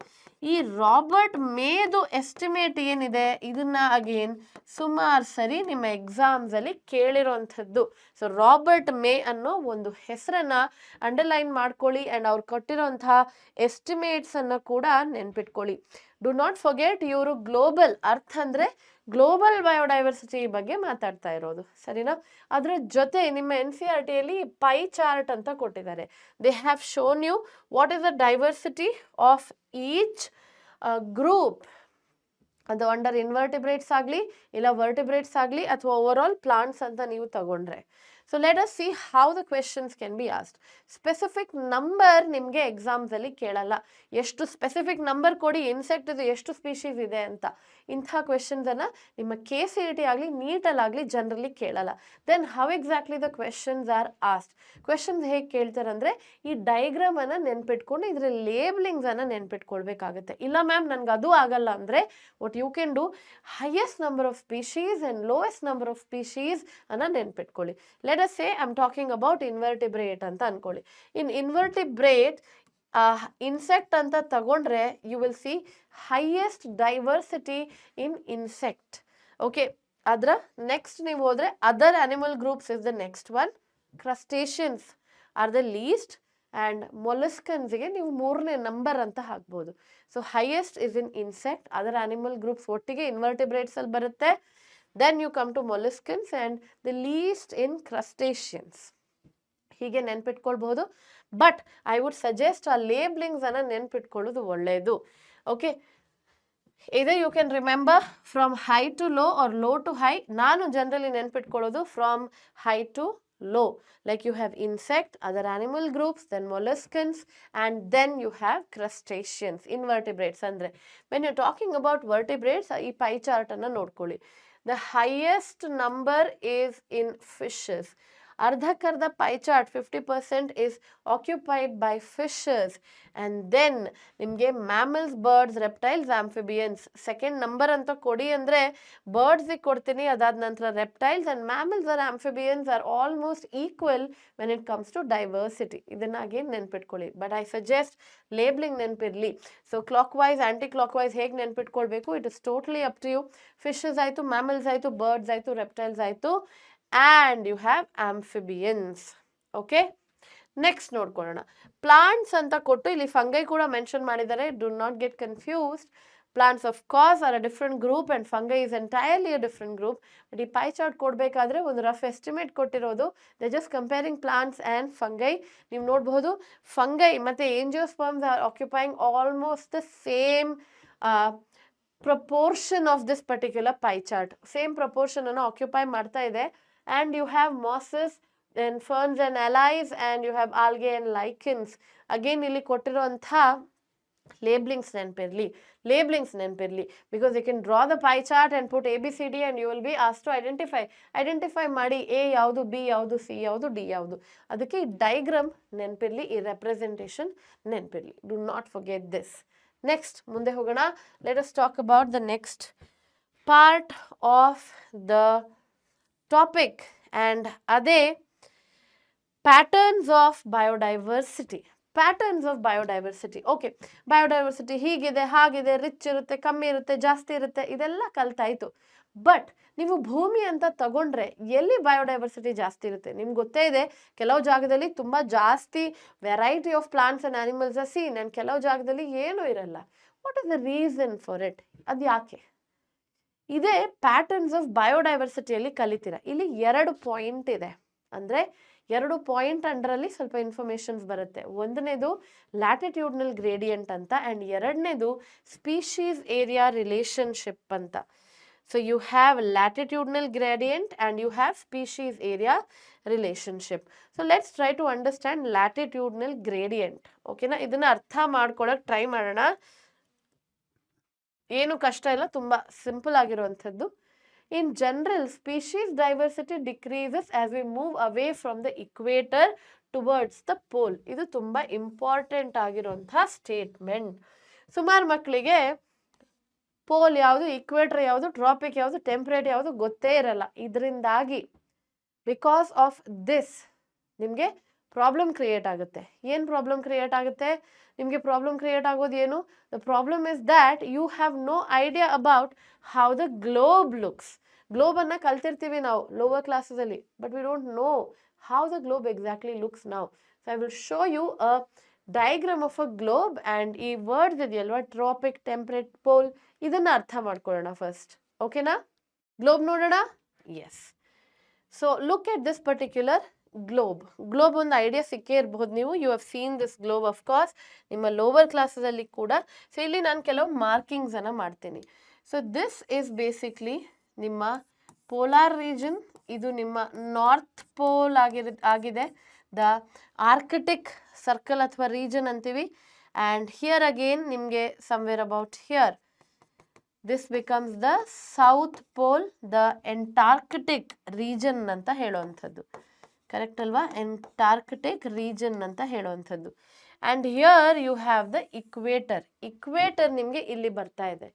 ಈ ರಾಬರ್ಟ್ ಮೇದು ಎಸ್ಟಿಮೇಟ್ ಏನಿದೆ, ಇದನ್ನ ಅಗೇನ್ ಸುಮಾರು ಸರಿ ನಿಮ್ಮ ಎಕ್ಸಾಮ್ಸ್ ಅಲ್ಲಿ ಕೇಳಿರೋಂಥದ್ದು. ಸೊ ರಾಬರ್ಟ್ ಮೇ ಅನ್ನೋ ಒಂದು ಹೆಸರನ್ನ ಅಂಡರ್ಲೈನ್ ಮಾಡ್ಕೊಳ್ಳಿ ಅಂಡ್ ಅವ್ರು ಕೊಟ್ಟಿರೋಂತಹ ಎಸ್ಟಿಮೇಟ್ಸ್ ಅನ್ನ ಕೂಡ ನೆನ್ಪಿಟ್ಕೊಳ್ಳಿ. ಡು ನಾಟ್ ಫರ್ಗೆಟ್, ಇವರು ಗ್ಲೋಬಲ್, ಅರ್ಥ ಅಂದ್ರೆ ಗ್ಲೋಬಲ್ ಬಯೋಡೈವರ್ಸಿಟಿ ಬಗ್ಗೆ ಮಾತಾಡ್ತಾ ಇರೋದು, ಸರಿನಾ? ಅದರ ಜೊತೆ ನಿಮ್ಮ NCERT ಯಲ್ಲಿ ಪೈ ಚಾರ್ಟ್ ಅಂತ ಕೊಟ್ಟಿದ್ದಾರೆ. They have shown you what is the diversity of each group. ಅದು ಅಂಡರ್ ಇನ್ವರ್ಟಿಬ್ರೇಟ್ಸ್ ಆಗಲಿ ಇಲ್ಲ ವರ್ಟಿಬ್ರೇಟ್ಸ್ ಆಗಲಿ ಅಥವಾ ಓವರ್ ಆಲ್ ಪ್ಲಾಂಟ್ಸ್ ಅಂತ ನೀವು ತಗೊಂಡ್ರೆ. So let us see how the questions can be asked. Specific number ನಿಮಗೆ ಎಕ್ಸಾಮ್ಸಲ್ಲಿ ಕೇಳಲ್ಲ. ಎಷ್ಟು ಸ್ಪೆಸಿಫಿಕ್ ನಂಬರ್ ಕೊಡಿ ಇನ್ಸೆಕ್ಟ್ ಇದು ಎಷ್ಟು ಸ್ಪೀಶೀಸ್ ಇದೆ ಅಂತ. ಇಂಥ ಕ್ವೆಶನ್ಸನ್ನು ನಿಮ್ಮ KCET ಆಗಲಿ ನೀಟಲ್ಲಾಗಲಿ ಜನರಲಿ ಕೇಳಲ್ಲ. Then how exactly the questions are asked. Questions ಹೇಗೆ ಕೇಳ್ತಾರೆ ಅಂದರೆ, ಈ ಡೈಗ್ರಾಮನ್ನು ನೆನ್ಪಿಟ್ಕೊಂಡು ಇದರ ಲೇಬಲಿಂಗ್ಸನ್ನು ನೆನ್ಪಿಟ್ಕೊಳ್ಬೇಕಾಗುತ್ತೆ. ಇಲ್ಲ ಮ್ಯಾಮ್ ನನಗೆ ಅದು ಆಗಲ್ಲ ಅಂದರೆ what you can do, highest number of species and lowest number of species ಅನ್ನು ನೆನ್ಪಿಟ್ಕೊಳ್ಳಿ. Let us say I am talking about invertebrate ಅಂತ ಅನ್ಕೊಳ್ಳಿ. ಇನ್ ಇನ್ವರ್ಟಿಬ್ರೇಟ್ ಇನ್ಸೆಕ್ಟ್ ಅಂತ ತಗೊಂಡ್ರೆ you will see highest diversity in insect. Okay, ಅದರ next ನೀವು ಹೋದರೆ other animal groups is the next one. Crustaceans are the least and ಮೊಲಸ್ಕನ್ಸ್ಗೆ ನೀವು 3ನೇ ನಂಬರ್ ಅಂತ ಹಾಕ್ಬೋದು. So highest is in insect, other animal groups ಒಟ್ಟಿಗೆ ಇನ್ವರ್ಟಿಬ್ರೇಟ್ಸ್ ಅಲ್ಲಿ ಬರುತ್ತೆ. Then you come to molluscans and the least in crustaceans. ಹೀಗೆ ನೆನ್ಪಿಟ್ಕೊಳ್ಬಹುದು. ಬಟ್ ಐ ವುಡ್ ಸಜೆಸ್ಟ್ ಆ ಲೇಬ್ಲಿಂಗ್ಸ್ ಅನ್ನ ನೆನ್ಪಿಟ್ಕೊಳ್ಳೋದು ಒಳ್ಳೆಯದು. Okay, either you can remember from high to low or low to high. ನಾನು generally ನೆನ್ಪಿಟ್ಕೊಳ್ಳೋದು from high to low. Like you have insect, other animal groups, then molluscans, and then you have crustaceans, invertebrates. ಅಂದ್ರೆ when you're talking about vertebrates, ಈ pie chart ಅನ್ನ ನೋಡ್ಕೊಳ್ಳಿ. The highest number is in fishes. ಅರ್ಧಕ್ಕರ್ಧ pie chart 50% is occupied by fishes. And then ನಿಮಗೆ mammals, birds, reptiles, amphibians. Second number ಅಂತ ಕೊಡಿ ಅಂದರೆ ಬರ್ಡ್ಸಿಗೆ ಕೊಡ್ತೀನಿ, ಅದಾದ ನಂತರ reptiles and mammals are amphibians are almost equal when it comes to diversity. ಇದನ್ನಾಗಿ ನೆನ್ಪಿಟ್ಕೊಳ್ಳಿ. ಬಟ್ ಐ ಸಜೆಸ್ಟ್ ಲೇಬ್ಲಿಂಗ್ ನೆನಪಿರಲಿ. So clockwise anticlockwise ಹೇಗೆ ನೆನ್ಪಿಟ್ಕೊಳ್ಬೇಕು, it is totally up to you. Fishes ಆಯಿತು, ಮ್ಯಾಮಲ್ಸ್ ಆಯಿತು, birds ಆಯಿತು, reptiles ಆಯಿತು, and you have amphibians. Okay, next ನೋಡ್ಕೊಳ್ಳೋಣ. ಪ್ಲಾಂಟ್ಸ್ ಅಂತ ಕೊಟ್ಟು ಇಲ್ಲಿ ಫಂಗೈ ಕೂಡ ಮೆನ್ಷನ್ ಮಾಡಿದ್ದಾರೆ. Do not get confused. Plants of course are a different group and fungi is entirely a different group. But ಈ ಪೈ ಚಾರ್ಟ್ ಕೊಡಬೇಕಾದ್ರೆ ಒಂದು ರಫ್ ಎಸ್ಟಿಮೇಟ್ ಕೊಟ್ಟಿರೋದು. They just comparing plants and fungi. ನೀವು ನೋಡಬಹುದು fungi ಮತ್ತು angiosperms are occupying almost the same proportion of this particular pie chart. Same proportion ಅನ್ನು occupy ಮಾಡ್ತಾ ಇದೆ. And you have mosses, then ferns and allies, and you have algae and lichens. Again ಇಲ್ಲಿ ಕೊಟ್ಟಿರುವಂಥ ಲೇಬ್ಲಿಂಗ್ಸ್ ನೆನಪಿರಲಿ, because you can draw the pie chart and put ABCD and you will be asked to identify ಮಾಡಿ A ಯಾವುದು, B ಯಾವುದು, C ಯಾವುದು, D ಯಾವುದು. ಅದಕ್ಕೆ ಈ ಡೈಗ್ರಾಮ್ ನೆನಪಿರಲಿ, ಈ ರೆಪ್ರೆಸೆಂಟೇಷನ್ ನೆನಪಿರಲಿ. Do not forget this. Next ಮುಂದೆ ಹೋಗೋಣ. Let us talk about the next part of the topic, and ಅದೇ patterns of biodiversity. Patterns of biodiversity. Okay, biodiversity ಹೀಗಿದೆ, ಹಾಗಿದೆ, ರಿಚ್ ಇರುತ್ತೆ, ಕಮ್ಮಿ ಇರುತ್ತೆ, ಜಾಸ್ತಿ ಇರುತ್ತೆ, ಇದೆಲ್ಲ ಕಲ್ತಾಯಿತು. ಬಟ್ ನೀವು ಭೂಮಿ ಅಂತ ತಗೊಂಡ್ರೆ ಎಲ್ಲಿ ಬಯೋಡೈವರ್ಸಿಟಿ ಜಾಸ್ತಿ ಇರುತ್ತೆ? ನಿಮ್ಗೆ ಗೊತ್ತೇ ಇದೆ, ಕೆಲವು ಜಾಗದಲ್ಲಿ ತುಂಬ ಜಾಸ್ತಿ variety of plants and animals are seen, and ಕೆಲವು ಜಾಗದಲ್ಲಿ ಏನೂ ಇರಲ್ಲ. What is the reason for it? ಅದು ಯಾಕೆ? ಇದೇ ಪ್ಯಾಟರ್ನ್ಸ್ ಆಫ್ ಬಯೋಡೈವರ್ಸಿಟಿಯಲ್ಲಿ ಕಲಿತೀರ. ಇಲ್ಲಿ 2 ಪಾಯಿಂಟ್ ಇದೆ. ಅಂದರೆ 2 ಪಾಯಿಂಟ್ ಅಂಡರಲ್ಲಿ ಸ್ವಲ್ಪ ಇನ್ಫಾರ್ಮೇಷನ್ಸ್ ಬರುತ್ತೆ. ಒಂದನೇದು ಲ್ಯಾಟಿಟ್ಯೂಡ್ನಲ್ ಗ್ರೇಡಿಯಂಟ್ ಅಂತ, ಆ್ಯಂಡ್ ಎರಡನೇದು ಸ್ಪೀಶೀಸ್ ಏರಿಯಾ ರಿಲೇಷನ್ಶಿಪ್ ಅಂತ. So you have latitudinal gradient and you have species area relationship. So let's try to understand latitudinal gradient. ಓಕೆನಾ? ಇದನ್ನು ಅರ್ಥ ಮಾಡ್ಕೊಳ್ಳೋಕೆ ಟ್ರೈ ಮಾಡೋಣ. ಏನು ಕಷ್ಟ ಇಲ್ಲ, ತುಂಬ ಸಿಂಪಲ್ ಆಗಿರುವಂಥದ್ದು. In general, species diversity decreases as we move away from the equator towards the pole. ಇದು ತುಂಬ ಇಂಪಾರ್ಟೆಂಟ್ ಆಗಿರುವಂಥ ಸ್ಟೇಟ್ಮೆಂಟ್. ಸುಮಾರು ಮಕ್ಕಳಿಗೆ ಪೋಲ್ ಯಾವುದು, ಇಕ್ವೇಟರ್ ಯಾವುದು, ಟ್ರಾಪಿಕ್ ಯಾವುದು, ಟೆಂಪ್ರೇಟ್ ಯಾವುದು ಗೊತ್ತೇ ಇರಲ್ಲ. ಇದರಿಂದಾಗಿ ಬಿಕಾಸ್ ಆಫ್ ದಿಸ್ ನಿಮಗೆ ಪ್ರಾಬ್ಲಮ್ ಕ್ರಿಯೇಟ್ ಆಗುತ್ತೆ. ಏನು ಪ್ರಾಬ್ಲಮ್ ಕ್ರಿಯೇಟ್ ಆಗುತ್ತೆ? ನಿಮಗೆ ಪ್ರಾಬ್ಲಮ್ ಕ್ರಿಯೇಟ್ ಆಗೋದು ಏನು? The problem is that you have no idea about how the globe looks. ಗ್ಲೋಬನ್ನು ಕಲ್ತಿರ್ತೀವಿ ನಾವು ಲೋವರ್ ಕ್ಲಾಸಲ್ಲಿ, but we don't know how the globe exactly looks now. So I will show you a diagram of a globe, and ಈ words ಇದೆಯಲ್ವಾ, tropic, temperate, pole, ಇದನ್ನು ಅರ್ಥ ಮಾಡ್ಕೊಳ್ಳೋಣ first. ಓಕೆನಾ? ಗ್ಲೋಬ್ ನೋಡೋಣ. Yes. So look at this particular globe ಒಂದು idea ಸಿಕ್ಕೇ ಇರಬಹುದು. ನೀವು you have seen this globe of course ನಿಮ್ಮ ಲೋವರ್ ಕ್ಲಾಸಲ್ಲಿ ಕೂಡ. ಸೊ ಇಲ್ಲಿ ನಾನು ಕೆಲವು ಮಾರ್ಕಿಂಗ್ಸನ್ನು ಮಾಡ್ತೀನಿ. ಸೊ ದಿಸ್ ಈಸ್ ಬೇಸಿಕ್ಲಿ ನಿಮ್ಮ ಪೋಲಾರ್ ರೀಜನ್, ಇದು ನಿಮ್ಮ ನಾರ್ತ್ ಪೋಲ್ ಆಗಿದೆ. ದ ಆರ್ಕಿಟಿಕ್ ಸರ್ಕಲ್ ಅಥವಾ ರೀಜನ್ ಅಂತೀವಿ. ಆ್ಯಂಡ್ ಹಿಯರ್ ಅಗೇನ್ ನಿಮಗೆ somewhere about here this becomes the South Pole, the Antarctic region ಅಂತ ಹೇಳುವಂಥದ್ದು. ಕರೆಕ್ಟ್ ಅಲ್ವಾ? ಎಂಟಾರ್ಕಿಟಿಕ್ ರೀಜನ್ ಅಂತ ಹೇಳುವಂಥದ್ದು. And here you have the equator. Equator ನಿಮಗೆ ಇಲ್ಲಿ ಬರ್ತಾ ಇದೆ.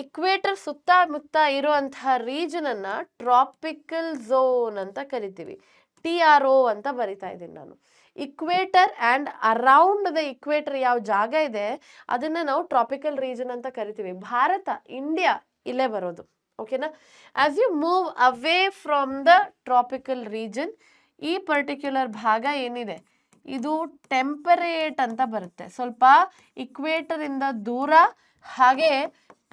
ಇಕ್ವೇಟರ್ ಸುತ್ತಮುತ್ತ ಇರುವಂತಹ ರೀಜನ್ ಅನ್ನ ಟ್ರಾಪಿಕಲ್ ಝೋನ್ ಅಂತ ಕರಿತೀವಿ. TRO ಅಂತ ಬರಿತಾ ಇದ್ದೀನಿ ನಾನು. Equator and around the equator ಯಾವ ಜಾಗ ಇದೆ ಅದನ್ನ ನಾವು ಟ್ರಾಪಿಕಲ್ ರೀಜನ್ ಅಂತ ಕರಿತೀವಿ. ಭಾರತ, ಇಂಡಿಯಾ ಇಲ್ಲೇ ಬರೋದು. ಓಕೆನಾ? As you move away from the tropical region, ಈ ಪರ್ಟಿಕ್ಯುಲರ್ ಭಾಗ ಏನಿದೆ ಇದು ಟೆಂಪರೇಟ್ ಅಂತ ಬರುತ್ತೆ. ಸ್ವಲ್ಪ ಇಕ್ವೇಟರ್ ಇಂದ ದೂರ ಹಾಗೆ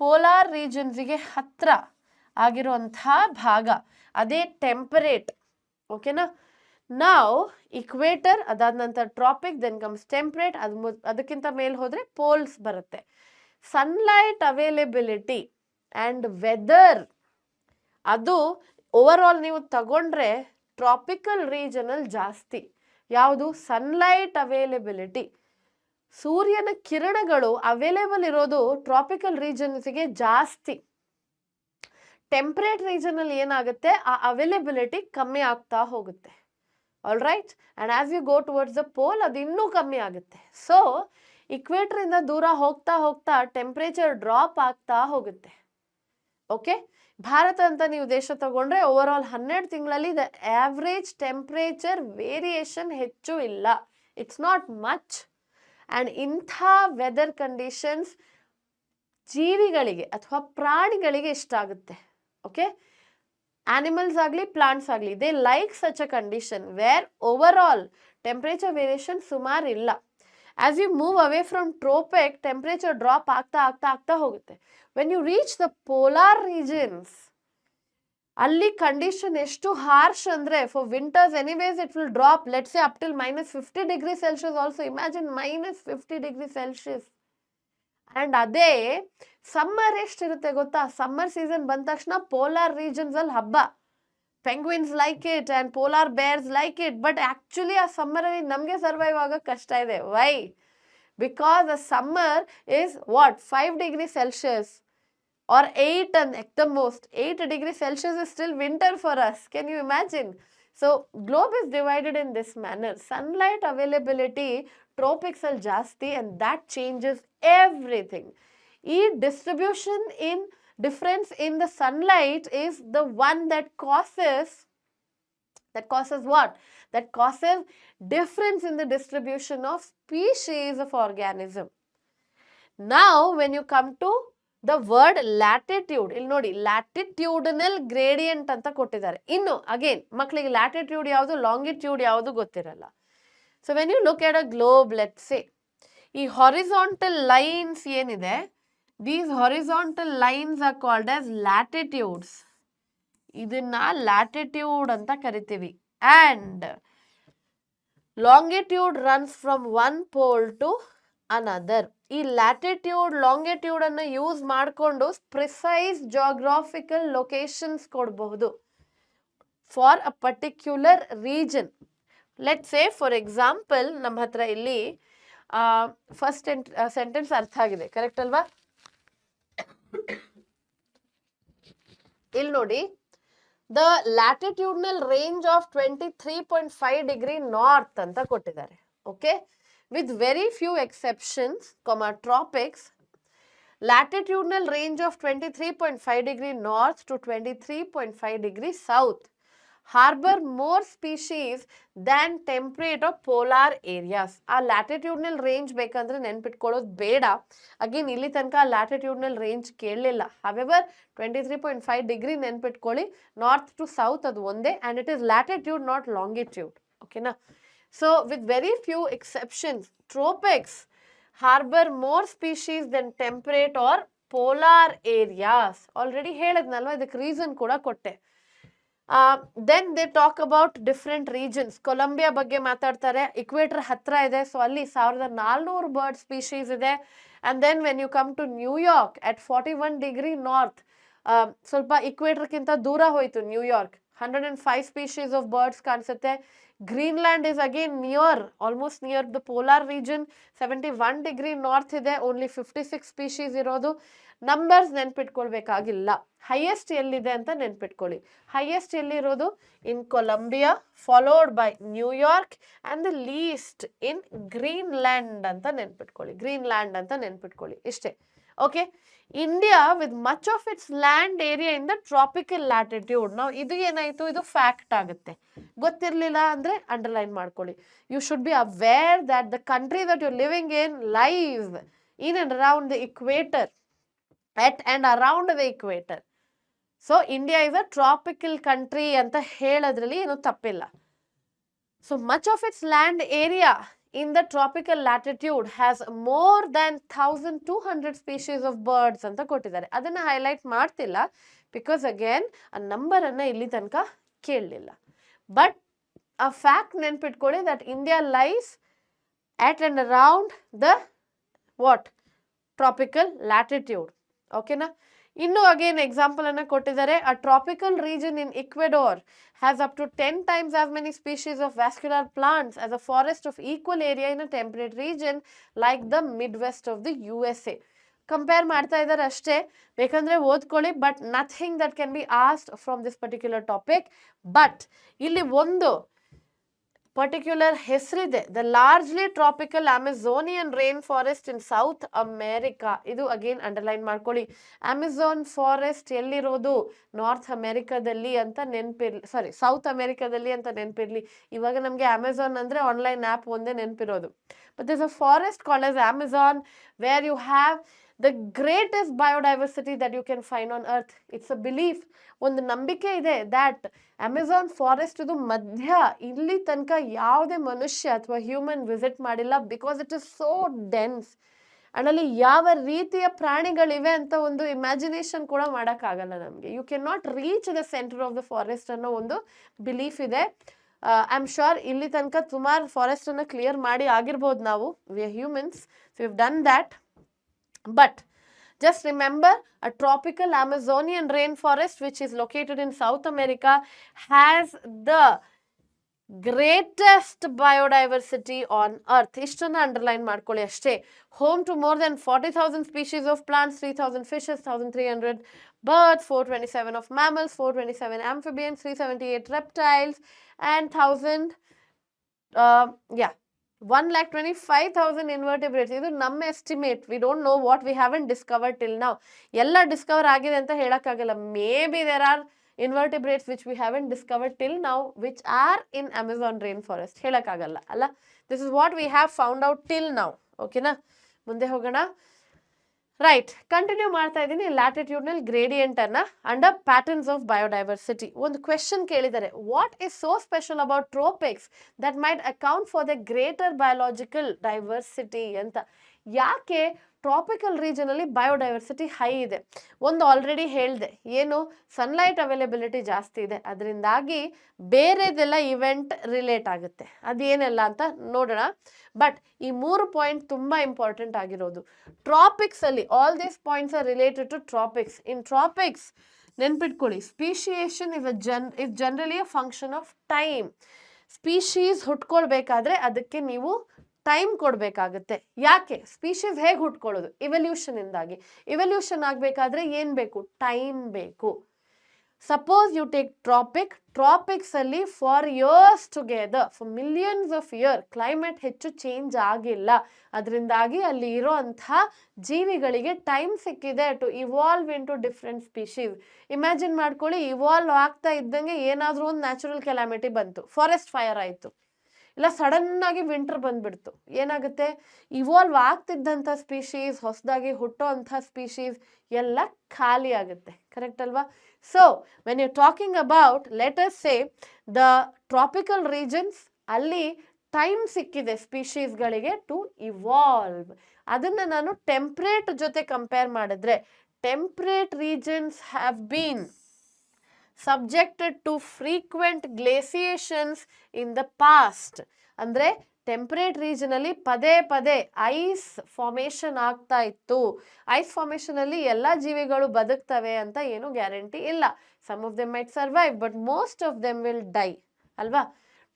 ಪೋಲಾರ್ ರೀಜನ್ಸ್ಗೆ ಹತ್ರ ಆಗಿರುವಂತಹ ಭಾಗ, ಅದೇ ಟೆಂಪರೇಟ್. ಓಕೆನಾ? ನಾವು ಇಕ್ವೇಟರ್, ಅದಾದ ನಂತರ ಟ್ರಾಪಿಕ್, ದೆನ್ ಕಮ್ಸ್ ಟೆಂಪರೇಟ್, ಅದಕ್ಕಿಂತ ಮೇಲೆ ಹೋದ್ರೆ ಪೋಲ್ಸ್ ಬರುತ್ತೆ. ಸನ್ಲೈಟ್ ಅವೈಲೇಬಿಲಿಟಿ ಆ್ಯಂಡ್ ವೆದರ್, ಅದು ಓವರ್ ಆಲ್ ನೀವು ತಗೊಂಡ್ರೆ ಟ್ರಾಪಿಕಲ್ ರೀಜನಲ್ಲಿ ಜಾಸ್ತಿ. ಯಾವುದು? ಸನ್ಲೈಟ್ ಅವೈಲೇಬಿಲಿಟಿ, ಸೂರ್ಯನ ಕಿರಣಗಳು ಅವೈಲೇಬಲ್ ಇರೋದು ಟ್ರಾಪಿಕಲ್ ರೀಜನ್ಸ್ಗೆ ಜಾಸ್ತಿ. ಟೆಂಪರೇಟ್ ರೀಜನಲ್ಲಿ ಏನಾಗುತ್ತೆ, ಆ ಅವೈಲೇಬಿಲಿಟಿ ಕಮ್ಮಿ ಆಗ್ತಾ ಹೋಗುತ್ತೆ. All right? And as you go towards the pole ಅದು ಇನ್ನೂ ಕಮ್ಮಿ ಆಗುತ್ತೆ. ಸೊ ಇಕ್ವೇಟರ್ ಇಂದ ದೂರ ಹೋಗ್ತಾ ಹೋಗ್ತಾ ಟೆಂಪರೇಚರ್ ಡ್ರಾಪ್ ಆಗ್ತಾ ಹೋಗುತ್ತೆ. ಓಕೆ? ಭಾರತ ಅಂತ ನೀವು ದೇಶ ತಗೊಂಡ್ರೆ ಓವರ್ ಆಲ್ 12 ತಿಂಗಳಲ್ಲಿ ದ ಆವ್ರೇಜ್ ಟೆಂಪರೇಚರ್ ವೇರಿಯೇಷನ್ ಹೆಚ್ಚು ಇಲ್ಲ. It's not much. ಆ್ಯಂಡ್ ಇಂಥ ವೆದರ್ ಕಂಡೀಷನ್ಸ್ ಜೀವಿಗಳಿಗೆ ಅಥವಾ ಪ್ರಾಣಿಗಳಿಗೆ ಇಷ್ಟ ಆಗುತ್ತೆ. ಓಕೆ? ಆನಿಮಲ್ಸ್ ಆಗಲಿ ಪ್ಲಾಂಟ್ಸ್ ಆಗಲಿ, they like such a condition where overall temperature variation ಸುಮಾರು ಇಲ್ಲ. As you move away from tropic, temperature drop ಆಗ್ತಾ ಆಗ್ತಾ ಆಗ್ತಾ ಹೋಗುತ್ತೆ. When you reach the polar regions, ಅಲ್ಲಿ ಕಂಡೀಷನ್ ಎಷ್ಟು ಹಾರ್ಶ್ ಅಂದ್ರೆ for winters anyways it will drop, let's say up till -50 degree Celsius also. Imagine -50 degree Celsius. And ಅದೇ summer ಎಷ್ಟಿರುತ್ತೆ ಗೊತ್ತಾ? ಸಮ್ಮರ್ ಸೀಸನ್ ಬಂದ ತಕ್ಷಣ ಪೋಲಾರ್ ರೀಜನ್ಸ್ ಅಲ್ಲಿ ಹಬ್ಬ. Penguins like it and polar bears like it. But actually ಆ summer ಅಲ್ಲಿ ನಮಗೆ ಸರ್ವೈವ್ ಆಗೋ ಕಷ್ಟ ಇದೆ. Why? Because the summer is what 5 degree Celsius or 8, and at the most 8 degrees Celsius is still winter for us. Can you imagine? So globe is divided in this manner. Sunlight availability tropics al jasti, and that changes everything. E distribution in difference in the sunlight is the one that causes what? That causes difference in the distribution of species of organism. Now when you come to the word latitude, ಇಲ್ಲಿ ನೋಡಿ ಲ್ಯಾಟಿಟ್ಯೂಡನಲ್ gradient ಅಂತ ಕೊಟ್ಟಿದ್ದಾರೆ. ಇನ್ನು again ಮಕ್ಕಳಿಗೆ latitude ಯಾವುದು, longitude ಯಾವುದು ಗೊತ್ತಿರಲ್ಲ. So when you look at a globe, let's say ಈ ಹಾರಿಜಾಂಟಲ್ ಲೈನ್ಸ್ ಏನಿದೆ, these horizontal lines are called as latitudes. ಇದನ್ನ ಲ್ಯಾಟಿಟ್ಯೂಡ್ ಅಂತ ಕರಿತೀವಿ. And longitude runs from one pole to another. ಈ ಲ್ಯಾಟಿಟ್ಯೂಡ್ ಲಾಂಗಿಟ್ಯೂಡ್ ಅನ್ನು ಯೂಸ್ ಮಾಡಿಕೊಂಡು ಪ್ರಿಸೈಸ್ ಜಾಗ್ರಾಫಿಕಲ್ ಲೊಕೇಶನ್ಸ್ ಕೊಡಬಹುದು for a particular region. Let say for example, ನಮ್ಮ ಹತ್ರ ಇಲ್ಲಿ ಫಸ್ಟ್ ಸೆಂಟೆನ್ಸ್ ಅರ್ಥ ಆಗಿದೆ, ಕರೆಕ್ಟ್ ಅಲ್ವಾ? ಇಲ್ಲಿ ನೋಡಿ, the latitudinal range of 23.5 degree north ಅಂತ ಕೊಟ್ಟಿದ್ದಾರೆ. Okay? With very few exceptions, tropics, latitudinal range of 23.5 degree north to 23.5 degree south harbor more species than temperate or polar areas. ಆ ಲ್ಯಾಟಿಟ್ಯೂಡ್ನಲ್ range ಬೇಕಂದ್ರೆ ನೆನ್ಪಿಟ್ಕೊಳ್ಳೋದು ಬೇಡ. ಅಗೇನ್ ಇಲ್ಲಿ ತನಕ ಲ್ಯಾಟಿಟ್ಯೂಡ್ನಲ್ ರೇಂಜ್ ಕೇಳಲಿಲ್ಲ. However 23.5 degree ನೆನ್ಪಿಟ್ಕೊಳ್ಳಿ, north to south ಅದು ಒಂದೇ, and it is latitude not longitude. ಓಕೆನಾ? So with very few exceptions, tropics harbor more species than temperate or polar areas. Already ಹೇಳಿದ್ನಲ್ವಾ, ಇದಕ್ಕೆ ರೀಸನ್ ಕೂಡ ಕೊಟ್ಟೆ. Then they talk about different regions. Colombia ಬಗ್ಗೆ ಮಾತಾಡ್ತಾರೆ, equator ಹತ್ರ ಇದೆ, ಸೊ ಅಲ್ಲಿ 1400 ಬರ್ಡ್ ಸ್ಪೀಶೀಸ್ ಇದೆ. And then when you come to New York at 41 degree north, ಸ್ವಲ್ಪ ಇಕ್ವೇಟರ್ಗಿಂತ ದೂರ ಹೋಯ್ತು ನ್ಯೂಯಾರ್ಕ್, 105 ಸ್ಪೀಶೀಸ್ ಆಫ್ ಬರ್ಡ್ಸ್ ಕಾಣಿಸುತ್ತೆ. Greenland is again near, almost near the polar region, 71 degree north ಇದೆ, ಓನ್ಲಿ 56 ಸ್ಪೀಶೀಸ್ ಇರೋದು. ನಂಬರ್ಸ್ ನೆನ್ಪಿಟ್ಕೊಳ್ಬೇಕಾಗಿಲ್ಲ. Highest ಎಲ್ಲಿದೆ ಅಂತ ನೆನ್ಪಿಟ್ಕೊಳ್ಳಿ. ಹೈಯೆಸ್ಟ್ ಎಲ್ಲಿರೋದು? In Colombia, followed by New York, and the least in Greenland ಅಂತ ನೆನ್ಪಿಟ್ಕೊಳ್ಳಿ. ಗ್ರೀನ್ಲ್ಯಾಂಡ್ ಅಂತ ನೆನ್ಪಿಟ್ಕೊಳ್ಳಿ, ಇಷ್ಟೇ. Okay, India with much of its land area in the tropical latitude. ನಾವು ಇದು ಏನಾಯ್ತು, ಇದು ಫ್ಯಾಕ್ಟ್ ಆಗುತ್ತೆ. ಗೊತ್ತಿರಲಿಲ್ಲ ಅಂದ್ರೆ ಅಂಡರ್ಲೈನ್ ಮಾಡ್ಕೊಳ್ಳಿ. You should be aware that the country that you living in lies in and around the equator, at and around the equator. So India is a tropical country ಅಂತ ಹೇಳೋದ್ರಲ್ಲಿ ಏನು ತಪ್ಪಿಲ್ಲ. So much of its land area in the tropical latitude has more than 1200 species of birds ಅಂತ ಕೊಟ್ಟಿದ್ದಾರೆ. ಅದನ್ನ highlight ಮಾಡ್ತಿಲ್ಲ because again ಆ number ಅನ್ನ ಇಲ್ಲಿ ತನಕ ಕೇಳಲಿಲ್ಲ. ಬಟ್ ಆ ಫ್ಯಾಕ್ಟ್ ನೆನ್ಪಿಟ್ಕೊಳ್ಳಿ that India lies at and around the what? Tropical latitude. ಓಕೆನಾ? ಇನ್ನು ಅಗೇನ್ ಎಕ್ಸಾಂಪಲ್ ಅನ್ನ ಕೊಟ್ಟಿದ್ದಾರೆ. A tropical region in Ecuador has up to 10 times as many species of vascular plants as a forest of equal area in a temperate region like the Midwest of the USA. Compare ಮಾಡ್ತಾ ಇದ್ದಾರೆ ಅಷ್ಟೇ, ಬೇಕಂದ್ರೆ ಓದ್ಕೊಳ್ಳಿ. But nothing that can be asked from this particular topic. But ಇಲ್ಲಿ ಒಂದು particular ಹೆಸರಿದೆ, the largely tropical Amazonian rain forest in South America. ಇದು again underline ಮಾಡ್ಕೊಳ್ಳಿ. ಅಮೆಝಾನ್ ಫಾರೆಸ್ಟ್ ಎಲ್ಲಿರೋದು? ನಾರ್ತ್ ಅಮೆರಿಕಾದಲ್ಲಿ ಅಂತ ನೆನಪಿರ್ಲಿ, ಸಾರಿ ಸೌತ್ ಅಮೆರಿಕಾದಲ್ಲಿ ಅಂತ ನೆನಪಿರ್ಲಿ. ಇವಾಗ ನಮಗೆ ಅಮೆಝಾನ್ ಅಂದ್ರೆ ಆನ್ಲೈನ್ ಆ್ಯಪ್ ಒಂದೇ ನೆನಪಿರೋದು. But this a forest called as Amazon where you have the greatest biodiversity that you can find on earth. It's a belief, ಒಂದು ನಂಬಿಕೆ ಇದೆ that ಅಮೆಝಾನ್ ಫಾರೆಸ್ಟ್ ಇದು ಮಧ್ಯ ಇಲ್ಲಿ ತನಕ ಯಾವುದೇ ಮನುಷ್ಯ ಅಥವಾ ಹ್ಯೂಮನ್ ವಿಸಿಟ್ ಮಾಡಿಲ್ಲ because it is so dense. And ಅಲ್ಲಿ ಯಾವ ರೀತಿಯ ಪ್ರಾಣಿಗಳಿವೆ ಅಂತ ಒಂದು ಇಮ್ಯಾಜಿನೇಷನ್ ಕೂಡ ಮಾಡೋಕ್ಕಾಗಲ್ಲ ನಮಗೆ. You can not reach the centre of the forest ಅನ್ನೋ ಒಂದು ಬಿಲೀಫ್ ಇದೆ. ಐ ಆಮ್ ಶೋರ್ ಇಲ್ಲಿ ತನಕ ಸುಮಾರು ಫಾರೆಸ್ಟ್ ಅನ್ನ ಕ್ಲಿಯರ್ ಮಾಡಿ ಆಗಿರ್ಬೋದು ನಾವು, we are humans, so we have done that. But just remember, a tropical Amazonian rainforest which is located in South America has the greatest biodiversity on earth. Ishtana underline ಮಾಡ್ಕೊಳ್ಳಿ ಅಷ್ಟೇ. Home to more than 40,000 species of plants, 3,000 fishes, 1,300 birds, 427 of mammals, 427 amphibians, 378 reptiles, and 1,25,000 invertebrates. ಇದು ನಮ್ಮ estimate. We don't know what we haven't discovered till now. ಎಲ್ಲ discover ಆಗಿದೆ ಅಂತ ಹೇಳಕ್ಕಾಗಲ್ಲ. Maybe there are invertebrates which we haven't discovered till now which are in Amazon rainforest. ಹೇಳಕ್ಕಾಗಲ್ಲ ಅಲ್ಲ. This is what we have found out till now. ಓಕೆನಾ? ಮುಂದೆ ಹೋಗೋಣ. Right, continue ಮಾಡ್ತಾ ಇದ್ದೀನಿ ಲ್ಯಾಟಿಟ್ಯೂಡ್ನಲ್ ಗ್ರೇಡಿಯಂಟ್ ಅನ್ನ ಅಂಡರ್ ಪ್ಯಾಟರ್ನ್ಸ್ ಆಫ್ ಬಯೋಡೈವರ್ಸಿಟಿ. ಒಂದು question ಕೇಳಿದ್ದಾರೆ, what is so special about tropics that might account for the greater biological diversity ಅಂತ. ಯಾಕೆ ಟ್ರಾಪಿಕಲ್ ರೀಜನ್ ಅಲ್ಲಿ ಬಯೋಡೈವರ್ಸಿಟಿ ಹೈ ಇದೆ? ಒಂದು ಆಲ್ರೆಡಿ ಹೇಳಿದೆ, ಏನು, ಸನ್ಲೈಟ್ ಅವೈಲೇಬಿಲಿಟಿ ಜಾಸ್ತಿ ಇದೆ, ಅದರಿಂದಾಗಿ ಬೇರೆದೆಲ್ಲ ಇವೆಂಟ್ ರಿಲೇಟ್ ಆಗುತ್ತೆ. ಅದೇನೆಲ್ಲ ಅಂತ ನೋಡೋಣ. ಬಟ್ ಈ 3 ಪಾಯಿಂಟ್ ತುಂಬಾ ಇಂಪಾರ್ಟೆಂಟ್ ಆಗಿರೋದು. ಟ್ರಾಪಿಕ್ಸ್ ಅಲ್ಲಿ all these points are related to tropics. In tropics ನೆನ್ಪಿಟ್ಕೊಳ್ಳಿ, speciation is generally a function of time. Species ಹುಟ್ಕೊಳ್ಬೇಕಾದ್ರೆ ಅದಕ್ಕೆ ನೀವು ಟೈಮ್ ಕೊಡಬೇಕಾಗುತ್ತೆ. ಯಾಕೆ? ಸ್ಪೀಶೀಸ್ ಹೇಗೆ ಹುಟ್ಕೊಳ್ಳೋದು? ಇವಲ್ಯೂಷನ್ ಇಂದಾಗಿ. ಇವಲ್ಯೂಷನ್ ಆಗಬೇಕಾದ್ರೆ ಏನು ಬೇಕು? ಟೈಮ್ ಬೇಕು. ಸಪೋಸ್ ಯು ಟೇಕ್ ಟ್ರಾಪಿಕ್ಸ್ ಅಲ್ಲಿ for years together, for millions of year climate ಹೆಚ್ಚು ಚೇಂಜ್ ಆಗಿಲ್ಲ. ಅದರಿಂದಾಗಿ ಅಲ್ಲಿ ಇರೋಂತಹ ಜೀವಿಗಳಿಗೆ ಟೈಮ್ ಸಿಕ್ಕಿದೆ to evolve into different species. Imagine ಮಾಡ್ಕೊಳ್ಳಿ, ಇವಾಲ್ವ್ ಆಗ್ತಾ ಇದ್ದಂಗೆ ಏನಾದರೂ ಒಂದು ನ್ಯಾಚುರಲ್ ಕೆಲಾಮಿಟಿ ಬಂತು, ಫಾರೆಸ್ಟ್ ಫೈರ್ ಆಯಿತು, ಇಲ್ಲ ಸಡನ್ ಆಗಿ ವಿಂಟರ್ ಬಂದ್ಬಿಡ್ತು, ಏನಾಗುತ್ತೆ? ಇವಾಲ್ವ್ ಆಗ್ತಿದ್ದಂಥ ಸ್ಪೀಶೀಸ್, ಹೊಸದಾಗಿ ಹುಟ್ಟೋ ಅಂಥ ಸ್ಪೀಶೀಸ್ ಎಲ್ಲ ಖಾಲಿ ಆಗುತ್ತೆ. ಕರೆಕ್ಟ್ ಅಲ್ವಾ? So when you talking about, let us say the tropical regions, ಅಲ್ಲಿ ಟೈಮ್ ಸಿಕ್ಕಿದೆ ಸ್ಪೀಶೀಸ್ಗಳಿಗೆ ಟು ಇವಾಲ್ವ್. ಅದನ್ನು ನಾನು ಟೆಂಪ್ರೇಟ್ ಜೊತೆ ಕಂಪೇರ್ ಮಾಡಿದ್ರೆ, temperate regions have been subjected to frequent glaciations in the past. ಅಂದ್ರೆ ಟೆಂಪರೇಟ್ ರೀಜನ್ ಅಲ್ಲಿ ಪದೇ ಪದೇ ಐಸ್ ಫಾರ್ಮೇಶನ್ ಆಗ್ತಾ ಇತ್ತು. ಐಸ್ ಫಾರ್ಮೇಶನ್ ಅಲ್ಲಿ ಎಲ್ಲಾ ಜೀವಿಗಳು ಬದುಕ್ತವೆ ಅಂತ ಏನು ಗ್ಯಾರಂಟಿ ಇಲ್ಲ. Some of them might survive but most of them will die ಅಲ್ವಾ.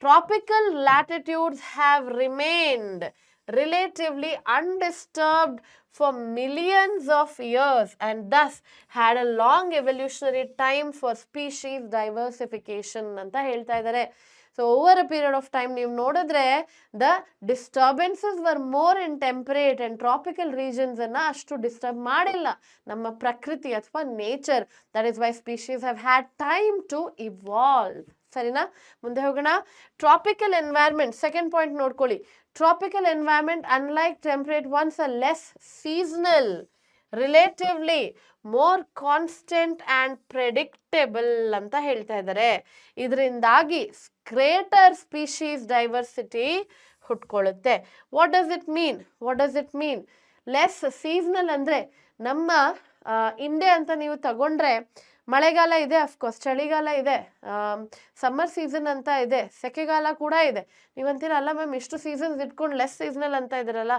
Tropical latitudes have remained relatively undisturbed for millions of years and thus had a long evolutionary time for species diversification ಅಂತ ಹೇಳ್ತಾ ಇದ್ದಾರೆ. So over a period of time ನೀವು ನೋಡಿದ್ರೆ the disturbances were more in temperate and tropical regions ಅನ್ನ ಅಷ್ಟು disturb ಮಾಡಿಲ್ಲ ನಮ್ಮ ಪ್ರಕೃತಿ ಅಥವಾ nature. That is why species have had time to evolve. ಸರಿನಾ, ಮುಂದೆ ಹೋಗೋಣ. ಟ್ರಾಪಿಕಲ್ ಎನ್ವೈರ್ಮೆಂಟ್ ಸೆಕೆಂಡ್ ಪಾಯಿಂಟ್ ನೋಡ್ಕೊಳ್ಳಿ. Tropical environment, unlike temperate ones, are less seasonal, relatively more constant and predictable ಅಂತ ಹೇಳ್ತಾ ಇದ್ದಾರೆ. ಇದರಿಂದಾಗಿ ಗ್ರೇಟರ್ ಸ್ಪೀಶೀಸ್ ಡೈವರ್ಸಿಟಿ ಹುಟ್ಕೊಳ್ಳುತ್ತೆ. What does it mean? Less seasonal ಅಂದರೆ ನಮ್ಮ ಇಂಡಿಯಾ ಅಂತ ನೀವು ತಗೊಂಡ್ರೆ ಮಳೆಗಾಲ ಇದೆ, ಅಫ್ಕೋರ್ಸ್ ಚಳಿಗಾಲ ಇದೆ, ಸಮ್ಮರ್ ಸೀಸನ್ ಅಂತ ಇದೆ, ಸೆಕೆಗಾಲ ಕೂಡ ಇದೆ. ನೀವಂತೀರ ಅಲ್ಲ ಮ್ಯಾಮ್ ಇಷ್ಟು ಸೀಸನ್ಸ್ ಇಟ್ಕೊಂಡು ಲೆಸ್ ಸೀಸನಲ್ ಅಂತ ಇದ್ದೀರಲ್ಲ.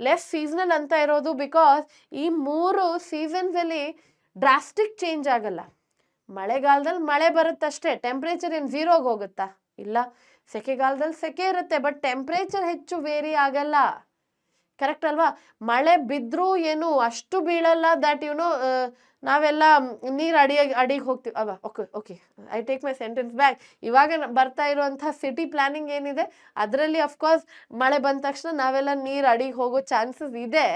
ಲೆಸ್ ಸೀಸನಲ್ ಅಂತ ಇರೋದು ಬಿಕಾಸ್ ಈ 3 ಸೀಸನ್ಸಲ್ಲಿ ಡ್ರಾಸ್ಟಿಕ್ ಚೇಂಜ್ ಆಗಲ್ಲ. ಮಳೆಗಾಲದಲ್ಲಿ ಮಳೆ ಬರುತ್ತಷ್ಟೇ, ಟೆಂಪ್ರೇಚರ್ ಏನು ಝೀರೋಗೆ ಹೋಗುತ್ತಾ? ಇಲ್ಲ. ಸೆಕೆಗಾಲದಲ್ಲಿ ಸೆಕೆ ಇರುತ್ತೆ ಬಟ್ ಟೆಂಪ್ರೇಚರ್ ಹೆಚ್ಚು ವೇರಿ ಆಗಲ್ಲ. ಕರೆಕ್ಟ್ ಅಲ್ವಾ? ಮಳೆ ಬಿದ್ದರೂ ಏನು ಅಷ್ಟು ಬೀಳಲ್ಲ ದಟ್ ನಾವೆಲ್ಲ ನೀರು ಅಡಿಗೆ ಹೋಗ್ತೀವಿ ಅವ. Okay I take my sentence back. ಇವಾಗ ಬರ್ತಾ ಇರುವಂಥ ಸಿಟಿ ಪ್ಲಾನಿಂಗ್ ಏನಿದೆ ಅದರಲ್ಲಿ ಅಫ್ಕೋರ್ಸ್ ಮಳೆ ಬಂದ ತಕ್ಷಣ ನಾವೆಲ್ಲ ನೀರು ಅಡಿಗೆ ಹೋಗೋ ಚಾನ್ಸಸ್ ಇದೆ.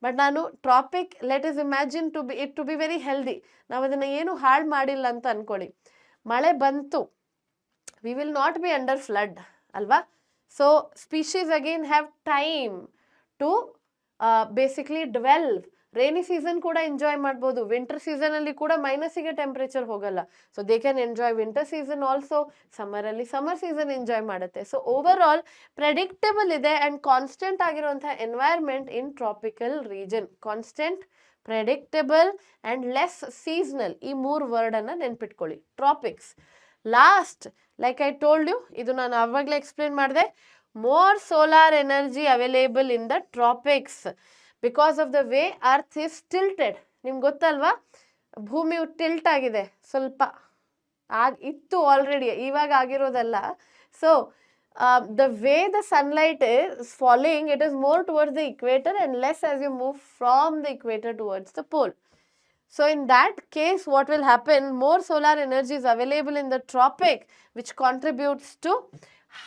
ಬಟ್ ನಾನು tropic let us imagine to be very healthy. ನಾವು ಅದನ್ನು ಏನು ಹಾಳು ಮಾಡಿಲ್ಲ ಅಂತ ಅನ್ಕೊಳ್ಳಿ. ಮಳೆ ಬಂತು, we will not be under flood ಅಲ್ವಾ. So species again have time to basically develop. Rainy season ಕೂಡ ಎಂಜಾಯ್ ಮಾಡ್ಬೋದು. ವಿಂಟರ್ ಸೀಸನಲ್ಲಿ ಕೂಡ ಮೈನಸ್ಸಿಗೆ ಟೆಂಪ್ರೇಚರ್ ಹೋಗಲ್ಲ. So they can enjoy winter season also. ಸಮ್ಮರಲ್ಲಿ ಸಮ್ಮರ್ ಸೀಸನ್ ಎಂಜಾಯ್ ಮಾಡುತ್ತೆ. ಸೊ ಓವರ್ ಆಲ್ ಪ್ರೆಡಿಕ್ಟಬಲ್ ಇದೆ ಆ್ಯಂಡ್ ಕಾನ್ಸ್ಟೆಂಟ್ ಆಗಿರುವಂಥ environment in tropical region. Constant, predictable and less seasonal, ಈ 3 ವರ್ಡನ್ನು ನೆನ್ಪಿಟ್ಕೊಳ್ಳಿ. Tropics. Last, like I told you, ಇದು ನಾನು ಆವಾಗಲೇ ಎಕ್ಸ್ಪ್ಲೇನ್ ಮಾಡಿದೆ. More solar energy available in the tropics because of the way earth is tilted. ನಿಮ್ಗೆ ಗೊತ್ತಲ್ವಾ, ಭೂಮಿಯು ಟಿಲ್ಟ್ ಆಗಿದೆ ಸ್ವಲ್ಪ. ಇತ್ತು ಆಲ್ರೆಡಿ, ಇವಾಗ ಆಗಿರೋದಲ್ಲ. So the way the sunlight is falling, it is more towards the equator and less as you move from the equator towards the pole. So in that case, what will happen? More solar energy is available in the tropic, which contributes to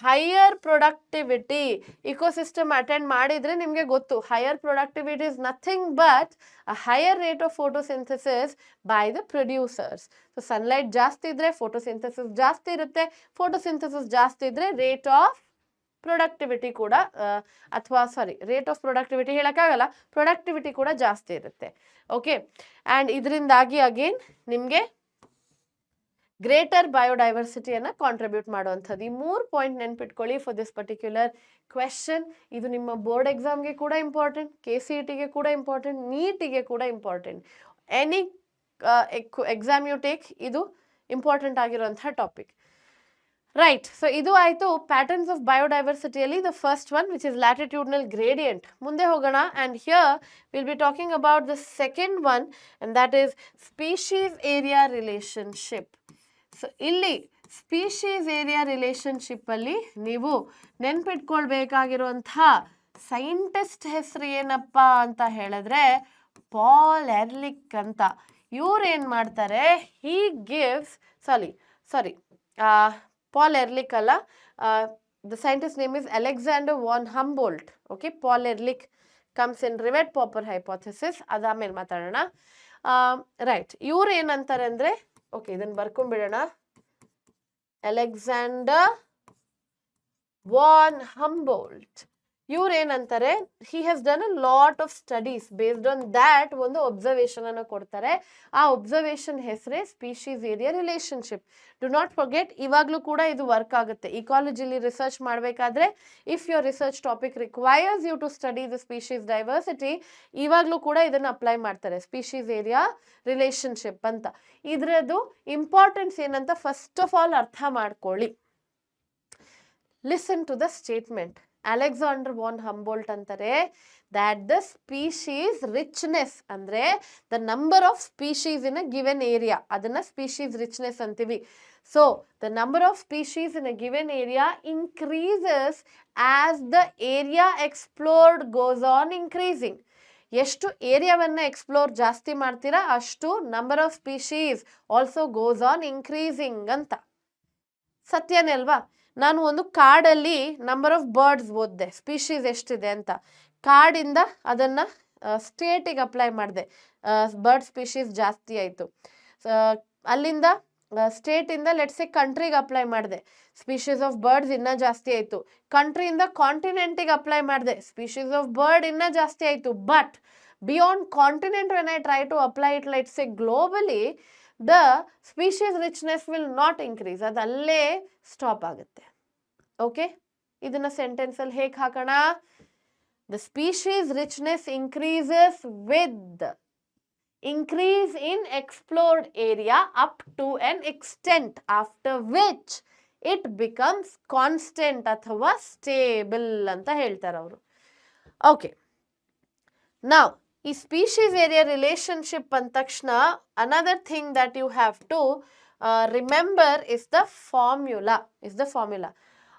higher productivity. Ecosystem attend ಮಾಡಿದ್ರೆ ನಿಮಗೆ ಗೊತ್ತು, higher productivity is nothing but a higher rate of photosynthesis by the producers. So sunlight ಜಾಸ್ತಿ ಇದ್ರೆ photosynthesis ಜಾಸ್ತಿ ಇರುತ್ತೆ, photosynthesis ಜಾಸ್ತಿ ಇದ್ರೆ rate of productivity ಕೂಡ ರೇಟ್ ಆಫ್ ಪ್ರೊಡಕ್ಟಿವಿಟಿ ಹೇಳೋಕ್ಕಾಗಲ್ಲ, ಪ್ರೊಡಕ್ಟಿವಿಟಿ ಕೂಡ ಜಾಸ್ತಿ ಇರುತ್ತೆ. ಓಕೆ, ಆ್ಯಂಡ್ ಇದರಿಂದಾಗಿ ಅಗೇನ್ ನಿಮಗೆ ಗ್ರೇಟರ್ ಬಯೋಡೈವರ್ಸಿಟಿಯನ್ನು ಕಾಂಟ್ರಿಬ್ಯೂಟ್ ಮಾಡುವಂಥದ್ದು. ಈ 3 ಪಾಯಿಂಟ್ ನೆನ್ಪಿಟ್ಕೊಳ್ಳಿ ಫಾರ್ ದಿಸ್ ಪರ್ಟಿಕ್ಯುಲರ್ ಕ್ವೆಶನ್. ಇದು ನಿಮ್ಮ ಬೋರ್ಡ್ ಎಕ್ಸಾಮ್ಗೆ ಕೂಡ ಇಂಪಾರ್ಟೆಂಟ್, KCETಗೆ ಕೂಡ ಇಂಪಾರ್ಟೆಂಟ್, ನೀಟಿಗೆ ಕೂಡ important. Any exam you take, ಇದು ಇಂಪಾರ್ಟೆಂಟ್ ಆಗಿರುವಂಥ ಟಾಪಿಕ್. ರೈಟ್, ಸೊ ಇದು ಆಯಿತು ಪ್ಯಾಟರ್ನ್ಸ್ ಆಫ್ ಬಯೋಡೈವರ್ಸಿಟಿಯಲ್ಲಿ the first one which is latitudinal gradient. ಮುಂದೆ ಹೋಗೋಣ and here will be talking about the second one and that is species area relationship. So ಇಲ್ಲಿ species area ರಿಲೇಷನ್ಶಿಪ್ಪಲ್ಲಿ ನೀವು ನೆನ್ಪಿಟ್ಕೊಳ್ಬೇಕಾಗಿರುವಂಥ ಸೈಂಟಿಸ್ಟ್ ಹೆಸರು ಏನಪ್ಪ ಅಂತ ಹೇಳಿದ್ರೆ ಪಾಲ್ ಎರ್ಲಿಕ್ ಅಂತ. ಇವ್ರು ಏನು ಮಾಡ್ತಾರೆ, ಹೀ ಗಿವ್ಸ್ Paul Ehrlich ಅಲ್ಲ, the scientist name is Alexander von Humboldt. Okay, Paul Ehrlich comes in Rivette-Popper hypothesis. ಅದಾದ್ಮೇಲೆ ಮಾತಾಡೋಣ. ರೈಟ್, ಇವ್ರು ಏನಂತಾರೆ ಅಂದರೆ, ಓಕೆ ಇದನ್ನು ಬರ್ಕೊಂಡ್ಬಿಡೋಣ. ಅಲೆಕ್ಸಾಂಡರ್ ವಾನ್ ಹಂಬೋಲ್ಟ್ ಇವ್ರು ಏನಂತಾರೆ, he has done a lot of studies based on that. ಒಂದು ಒಬ್ಸರ್ವೇಷನ್ ಅನ್ನು ಕೊಡ್ತಾರೆ, ಆ ಒಬ್ಸರ್ವೇಷನ್ ಹೆಸರೇ species area relationship. Do not forget, ಇವಾಗಲೂ ಕೂಡ ಇದು ವರ್ಕ್ ಆಗುತ್ತೆ. ಇಕಾಲಜಿಲಿ ರಿಸರ್ಚ್ ಮಾಡಬೇಕಾದ್ರೆ if your research topic requires you to study the species diversity, ಇವಾಗಲೂ ಕೂಡ ಇದನ್ನು ಅಪ್ಲೈ ಮಾಡ್ತಾರೆ, ಸ್ಪೀಶೀಸ್ ಏರಿಯಾ ರಿಲೇಷನ್ಶಿಪ್ ಅಂತ. ಇದರದ್ದು ಇಂಪಾರ್ಟೆನ್ಸ್ ಏನಂತ ಫಸ್ಟ್ ಆಫ್ ಆಲ್ ಅರ್ಥ ಮಾಡ್ಕೊಳ್ಳಿ. Listen to the statement. Alexander von Humboldt ಅಂತಾರೆ that the species richness ಅಂದ್ರೆ the number of species in a given area ಅದನ್ನ species richness ಅಂತೀವಿ. So the number of species in a given area increases as the area explored goes on increasing. ಎಷ್ಟು ಏರಿಯಾವನ್ನ explore ಜಾಸ್ತಿ ಮಾಡ್ತೀರಾ ಅಷ್ಟು number of species also goes on increasing ಅಂತ. ಸತ್ಯನೇ ಅಲ್ವಾ? ನಾನು ಒಂದು ಕಾಡಲ್ಲಿ ನಂಬರ್ ಆಫ್ ಬರ್ಡ್ಸ್ ಓದಿದೆ, ಸ್ಪೀಶೀಸ್ ಎಷ್ಟಿದೆ ಅಂತ. ಕಾಡಿಂದ ಅದನ್ನು ಸ್ಟೇಟಿಗೆ ಅಪ್ಲೈ ಮಾಡಿದೆ, ಬರ್ಡ್ ಸ್ಪೀಶೀಸ್ ಜಾಸ್ತಿ ಆಯಿತು. ಅಲ್ಲಿಂದ ಸ್ಟೇಟಿಂದ ಲೆಟ್ಸ್ ಎ ಕಂಟ್ರಿಗೆ ಅಪ್ಲೈ ಮಾಡಿದೆ, ಸ್ಪೀಶೀಸ್ ಆಫ್ ಬರ್ಡ್ಸ್ ಇನ್ನೂ ಜಾಸ್ತಿ ಆಯಿತು. ಕಂಟ್ರಿಯಿಂದ ಕಾಂಟಿನೆಂಟಿಗೆ ಅಪ್ಲೈ ಮಾಡಿದೆ, ಸ್ಪೀಶೀಸ್ ಆಫ್ ಬರ್ಡ್ ಇನ್ನೂ ಜಾಸ್ತಿ ಆಯಿತು. But beyond continent when I try to apply it let's a globally the species richness will not increase, ಅದು ಅಲ್ಲೇ ಸ್ಟಾಪ್ ಆಗುತ್ತೆ. ಓಕೆ, ಇದನ್ನ ಸೆಂಟೆನ್ಸಲ್ಲಿ ಹೇಗೆ ಹಾಕೋಣ? The species richness increases with increase in explored area up to an extent after which it becomes constant ಅಥವಾ stable ಅಂತ ಹೇಳ್ತಾರೆ ಅವರು. ಓಕೆ, ನಾವು ಈ ಸ್ಪೀಶೀಸ್ ಏರಿಯಾ ರಿಲೇಶನ್ಶಿಪ್ ಅಂದ ತಕ್ಷಣ another thing that you have to remember is the formula.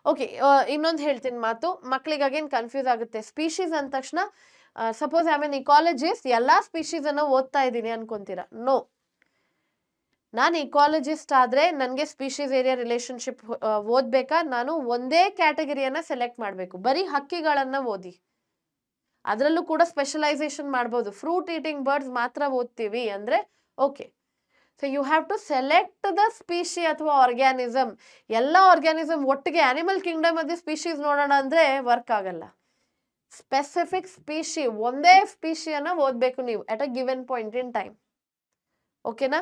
Okay, ಇನ್ನೊಂದು ಹೇಳ್ತೀನಿ ಮಾತು, ಮಕ್ಳಿಗೆ ಅಗೇನ್ ಕನ್ಫ್ಯೂಸ್ ಆಗುತ್ತೆ. ಸ್ಪೀಶೀಸ್ ಅಂದ ತಕ್ಷಣ ಸಪೋಸ್ ಐ ಮೀನ್ ಇಕಾಲಜಿಸ್ಟ್, ಎಲ್ಲ ಸ್ಪೀಶೀಸನ್ನು ಓದ್ತಾ ಇದ್ದೀನಿ ಅನ್ಕೊಂತೀರಾ. ನೋ, ನಾನು ಇಕಾಲಜಿಸ್ಟ್ ಆದರೆ ನನಗೆ ಸ್ಪೀಶೀಸ್ ಏರಿಯಾ ರಿಲೇಶನ್ಶಿಪ್ ಓದಬೇಕಾ? ನಾನು ಒಂದೇ ಕ್ಯಾಟಗರಿಯನ್ನು ಸೆಲೆಕ್ಟ್ ಮಾಡಬೇಕು. ಬರೀ ಹಕ್ಕಿಗಳನ್ನು ಓದಿ, ಅದರಲ್ಲೂ ಕೂಡ ಸ್ಪೆಷಲೈಸೇಷನ್ ಮಾಡ್ಬೋದು. ಫ್ರೂಟ್ ಈಟಿಂಗ್ ಬರ್ಡ್ಸ್ ಮಾತ್ರ ಓದ್ತೀವಿ ಅಂದರೆ okay. So you have to select the specie ಅಥವಾ ಆರ್ಗ್ಯಾನಿಸಮ್. ಎಲ್ಲ ಆರ್ಗ್ಯಾನಿಸಮ್ ಒಟ್ಟಿಗೆ ಆನಿಮಲ್ ಕಿಂಗ್ಡಮ್ ಅದೇ ಸ್ಪೀಶೀಸ್ ನೋಡೋಣ ಅಂದರೆ ವರ್ಕ್ ಆಗಲ್ಲ. ಸ್ಪೆಸಿಫಿಕ್ ಸ್ಪೀಶಿ, ಒಂದೇ ಸ್ಪೀಶಿಯನ್ನು ಓದಬೇಕು ನೀವು at a given point in time. ಓಕೆನಾ?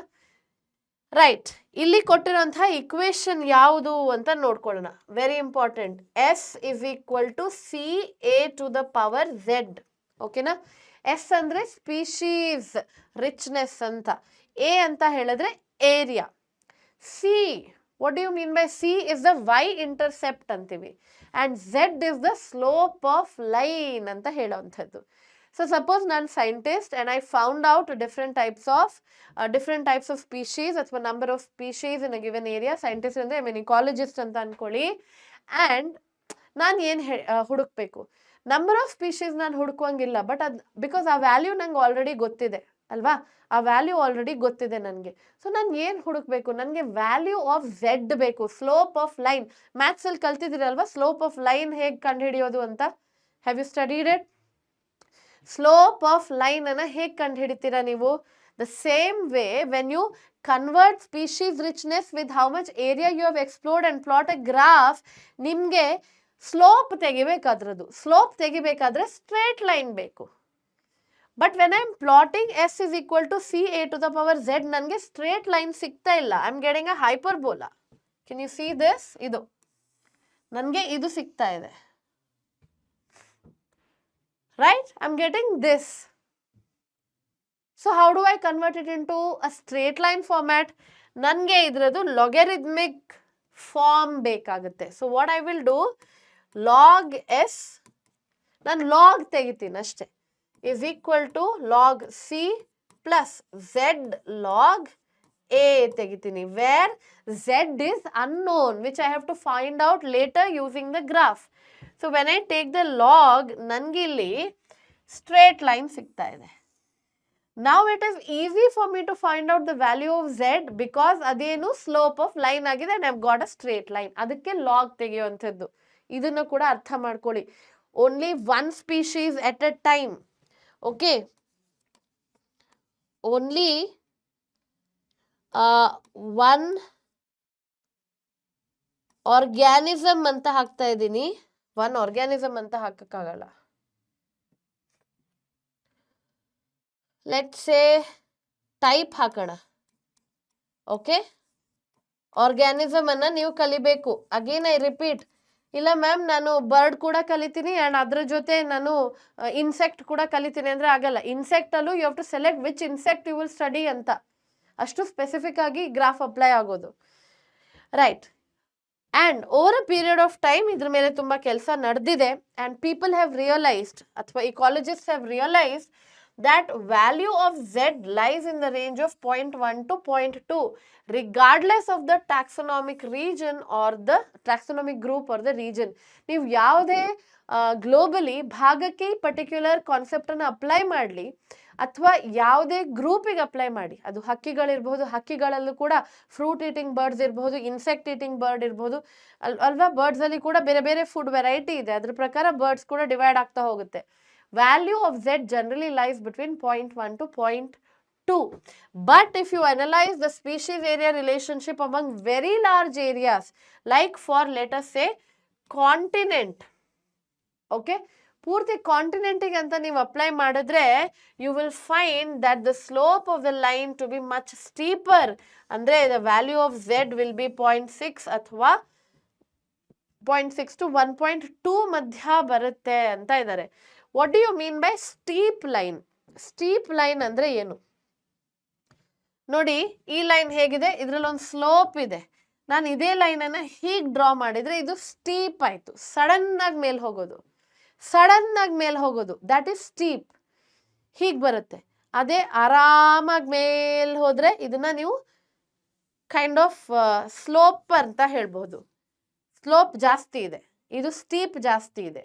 ರೈಟ್, ಇಲ್ಲಿ ಕೊಟ್ಟಿರೋಂತಹ ಇಕ್ವೇಶನ್ ಯಾವುದು ಅಂತ ನೋಡ್ಕೊಳ್ಳೋಣ. Very important. S is equal to C A to the power Z. ಓಕೆನಾ? ಎಸ್ ಅಂದರೆ ಸ್ಪೀಶೀಸ್ ರಿಚ್ನೆಸ್ ಅಂತ, ಎ ಅಂತ ಹೇಳಿದ್ರೆ area. C, what do you mean by C? Is the Y intercept ಅಂತೀವಿ, and Z is the slope of line ಅಂತ ಹೇಳೋವಂಥದ್ದು. So suppose ನಾನು scientist and I found out different types of species ಅಥವಾ number of species in a given area. Scientist ಅಂದರೆ I mean ಇಕಾಲಜಿಸ್ಟ್ ಅಂತ ಅಂದ್ಕೊಳ್ಳಿ. And ನಾನು ಏನು ಹುಡುಕ್ಬೇಕು? ನಂಬರ್ ಆಫ್ ಸ್ಪೀಶೀಸ್ ನಾನು ಹುಡುಕುವಂಗಿಲ್ಲ, ಬಟ್ ಅದು ಬಿಕಾಸ್ ಆ ವ್ಯಾಲ್ಯೂ ನಂಗೆ ಆಲ್ರೆಡಿ ಗೊತ್ತಿದೆ ಅಲ್ವಾ? ಆ ವ್ಯಾಲ್ಯೂ ಆಲ್ರೆಡಿ ಗೊತ್ತಿದೆ ನನಗೆ. ಸೊ ನಾನು ಏನು ಹುಡುಕ್ಬೇಕು? ನನಗೆ ವ್ಯಾಲ್ಯೂ ಆಫ್ ಝೆಡ್ ಬೇಕು, ಸ್ಲೋಪ್ ಆಫ್ ಲೈನ್. ಮ್ಯಾಥ್ಸಲ್ಲಿ ಕಲ್ತಿದ್ದೀರಲ್ವಾ ಸ್ಲೋಪ್ ಆಫ್ ಲೈನ್ ಹೇಗೆ ಕಂಡುಹಿಡಿಯೋದು ಅಂತ? Have you studied it? Slope of line ಅನ್ನು ಹೇಗೆ ಕಂಡುಹಿಡಿತೀರಾ ನೀವು? The same way when you convert species richness with how much area you have explored and plot a graph, ನಿಮಗೆ ಸ್ಲೋಪ್ ತೆಗಿಬೇಕಾದ್ರದ್ದು. ಸ್ಲೋಪ್ ತೆಗಿಬೇಕಾದ್ರೆ ಸ್ಟ್ರೇಟ್ ಲೈನ್ ಬೇಕು. But when I am plotting S is equal to C A to the power Z, ನನಗೆ straight line ಸಿಗ್ತಾ ಇಲ್ಲ. I am getting a hyperbola. Can U see this? ಇದು ನನಗೆ ಇದು ಸಿಗ್ತಾ ಇದೆ, right? I'm getting this. So how do I convert it into a straight line format? ನನಗೆ ಇದರದು logarithmic form ಬೇಕಾಗುತ್ತೆ. So what I will do, log s, ನಾನು log ತೆಗಿತೀನಿ ಅಷ್ಟೇ, is equal to log c plus z log a ತೆಗಿತೀನಿ, where z is unknown, which I have to find out later using the graph. So when I take the log, ನನಗಿಲ್ಲಿ straight line ಸಿಗ್ತಾ ಇದೆ. Now it is easy for me to find out the value of z because ಅದೇನು slope of line ಆಗಿದೆ and I've got a straight line. ಅದಕ್ಕೆ log ತೆಗೆಯುವಂಥದ್ದು. ಇದನ್ನು ಕೂಡ ಅರ್ಥ ಮಾಡ್ಕೊಳ್ಳಿ. Only one species at a time. Okay? Only one organism ಅಂತ ಹಾಕ್ತಾ ಇದ್ದೀನಿ. ಒನ್ ಆರ್ಗ್ಯಾನಿಸಮ್ ಅಂತ ಹಾಕಕ್ಕಾಗಲ್ಲ. ಲೆಟ್ಸ್ ಸೇ ಟೈಪ್ ಹಾಕೋಣ. ಓಕೆ, ಆರ್ಗ್ಯಾನಿಸಮ್ ಅನ್ನ ನೀವು ಕಲಿಬೇಕು. ಅಗೇನ್ ಐ ರಿಪೀಟ್, ಇಲ್ಲ ಮ್ಯಾಮ್ ನಾನು ಬರ್ಡ್ ಕೂಡ ಕಲಿತೀನಿ ಆ್ಯಂಡ್ ಅದ್ರ ಜೊತೆ ನಾನು ಇನ್ಸೆಕ್ಟ್ ಕೂಡ ಕಲಿತೀನಿ ಅಂದರೆ ಆಗಲ್ಲ. ಇನ್ಸೆಕ್ಟಲ್ಲೂ you have to select which insect you will study ಅಂತ, ಅಷ್ಟು ಸ್ಪೆಸಿಫಿಕ್ ಆಗಿ ಗ್ರಾಫ್ ಅಪ್ಲೈ ಆಗೋದು. Right. And over a period of time ಇದ್ರ ಮೇಲೆ ತುಂಬ ಕೆಲಸ ನಡೆದಿದೆ ಆ್ಯಂಡ್ ಪೀಪಲ್ ಹ್ಯಾವ್ ರಿಯಲೈಸ್ಡ್ ಅಥವಾ ecologist have realized that value of z lies in the range of 0.1 to 0.2 regardless of the taxonomic region or the taxonomic group or the region. ನೀವು ಯಾವುದೇ globally ಭಾಗಕ್ಕೆ particular ಕಾನ್ಸೆಪ್ಟನ್ನು apply ಮಾಡಲಿ ಅಥವಾ ಯಾವುದೇ ಗ್ರೂಪಿಗೆ apply ಮಾಡಿ, ಅದು ಹಕ್ಕಿಗಳಿರ್ಬೋದು, ಹಕ್ಕಿಗಳಲ್ಲೂ ಕೂಡ ಫ್ರೂಟ್ ಈಟಿಂಗ್ ಬರ್ಡ್ಸ್ ಇರ್ಬೋದು, ಇನ್ಸೆಕ್ಟ್ ಈಟಿಂಗ್ ಬರ್ಡ್ ಇರ್ಬೋದು ಅಲ್ವಾ. ಬರ್ಡ್ಸಲ್ಲಿ ಕೂಡ ಬೇರೆ ಬೇರೆ ಫುಡ್ ವೆರೈಟಿ ಇದೆ, ಅದ್ರ ಪ್ರಕಾರ ಬರ್ಡ್ಸ್ ಕೂಡ ಡಿವೈಡ್ ಆಗ್ತಾ ಹೋಗುತ್ತೆ. Value of z generally lies between 0.1 to 0.2. But if you analyze the species area relationship among very large areas, like for let us say continent, okay, ಪೂರ್ತಿ ಕಾಂಟಿನೆಂಟಿಗೆ ಅಂತ ನೀವು ಅಪ್ಲೈ ಮಾಡಿದ್ರೆ you will find that the slope of the line to be much steeper. ಅಂದರೆ the value of Z will be 0.6 ಅಥವಾ 0.6 to 1.2 ಮಧ್ಯ ಬರುತ್ತೆ ಅಂತ ಇದ್ದಾರೆ. What do you mean by steep line? Steep line ಅಂದರೆ ಏನು ನೋಡಿ, ಈ ಲೈನ್ ಹೇಗಿದೆ, ಇದರಲ್ಲಿ ಒಂದು ಸ್ಲೋಪ್ ಇದೆ. ನಾನು ಇದೇ ಲೈನನ್ನು ಹೀಗೆ ಡ್ರಾ ಮಾಡಿದರೆ ಇದು ಸ್ಟೀಪ್ ಆಯಿತು. ಸಡನ್ನಾಗಿ ಮೇಲೆ ಹೋಗೋದು, ಸಡನ್ನಾಗಿ ಮೇಲೆ ಹೋಗೋದು, ದ್ಯಾಟ್ ಈಸ್ ಸ್ಟೀಪ್. ಹೀಗೆ ಬರುತ್ತೆ. ಅದೇ ಆರಾಮಾಗಿ ಮೇಲೆ ಹೋದರೆ ಇದನ್ನು ನೀವು ಕೈಂಡ್ ಆಫ್ ಸ್ಲೋಪ್ ಅಂತ ಹೇಳ್ಬೋದು. ಸ್ಲೋಪ್ ಜಾಸ್ತಿ ಇದೆ, ಇದು ಸ್ಟೀಪ್ ಜಾಸ್ತಿ ಇದೆ.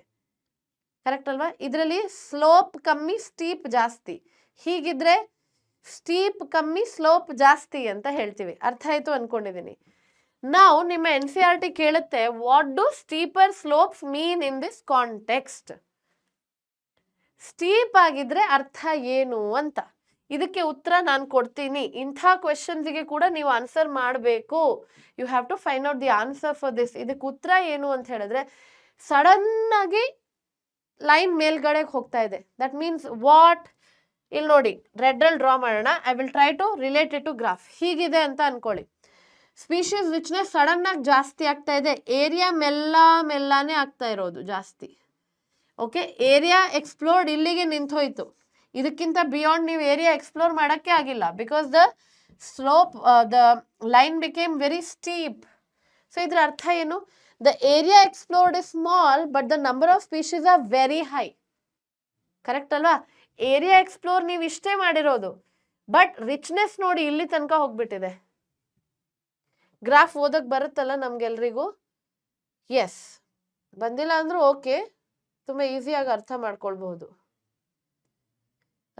ಕರೆಕ್ಟ್ ಅಲ್ವಾ? ಇದರಲ್ಲಿ ಸ್ಲೋಪ್ ಕಮ್ಮಿ, ಸ್ಟೀಪ್ ಜಾಸ್ತಿ. ಹೀಗಿದ್ರೆ ಸ್ಟೀಪ್ ಕಮ್ಮಿ, ಸ್ಲೋಪ್ ಜಾಸ್ತಿ ಅಂತ ಹೇಳ್ತೀವಿ. ಅರ್ಥ ಆಯ್ತು ಅನ್ಕೊಂಡಿದ್ದೀನಿ. ನಾವು ನಿಮ್ಮ NCERT ಕೇಳುತ್ತೆ, what do steeper slopes mean in this context? Steep ಆಗಿದ್ರೆ ಅರ್ಥ ಏನು ಅಂತ. ಇದಕ್ಕೆ ಉತ್ತರ ನಾನು ಕೊಡ್ತೀನಿ. ಇಂಥ ಕ್ವೆಶನ್ಸ್ಗೆ ಕೂಡ ನೀವು ಆನ್ಸರ್ ಮಾಡಬೇಕು. You have to find out the answer for this. ಇದಕ್ಕೆ ಉತ್ತರ ಏನು ಅಂತ ಹೇಳಿದ್ರೆ, ಸಡನ್ ಆಗಿ ಲೈನ್ ಮೇಲ್ಗಡೆಗೆ ಹೋಗ್ತಾ ಇದೆ. That means what? ಇಲ್ಲಿ ನೋಡಿ, ರೆಡ್ಡಲ್ಲಿ ಡ್ರಾ ಮಾಡೋಣ. I will try to relate it to graph. ಹೀಗಿದೆ ಅಂತ ಅನ್ಕೊಳ್ಳಿ. ಸ್ಪೀಷೀಸ್ ರಿಚ್ನೆಸ್ ಸಡನ್ ಆಗಿ ಜಾಸ್ತಿ ಆಗ್ತಾ ಇದೆ, ಏರಿಯಾ ಮೆಲ್ಲನೆ ಆಗ್ತಾ ಇರೋದು ಜಾಸ್ತಿ. ಓಕೆ, ಏರಿಯಾ ಎಕ್ಸ್ಪ್ಲೋರ್ಡ್ ಇಲ್ಲಿಗೆ ನಿಂತೋಯ್ತು. ಇದಕ್ಕಿಂತ ಬಿಯಾಂಡ್ ನೀವು ಏರಿಯಾ ಎಕ್ಸ್ಪ್ಲೋರ್ ಮಾಡೋಕ್ಕೆ ಆಗಿಲ್ಲ. Because the slope the line became very steep. So ಇದರ ಅರ್ಥ ಏನು? The area explored is small, but the number of species are very high. Correct ಅಲ್ವಾ? ಏರಿಯಾ ಎಕ್ಸ್ಪ್ಲೋರ್ ನೀವು ಇಷ್ಟೇ ಮಾಡಿರೋದು, ಬಟ್ ರಿಚ್ನೆಸ್ ನೋಡಿ ಇಲ್ಲಿ ತನಕ ಹೋಗ್ಬಿಟ್ಟಿದೆ. ಗ್ರಾಫ್ ಓದಕ್ಕೆ ಬರುತ್ತಲ್ಲ ನಮ್ಗೆಲ್ರಿಗೂ? ಎಸ್, ಬಂದಿಲ್ಲ ಅಂದ್ರೂ ಓಕೆ, ತುಂಬ ಈಸಿಯಾಗಿ ಅರ್ಥ ಮಾಡ್ಕೊಳ್ಬಹುದು.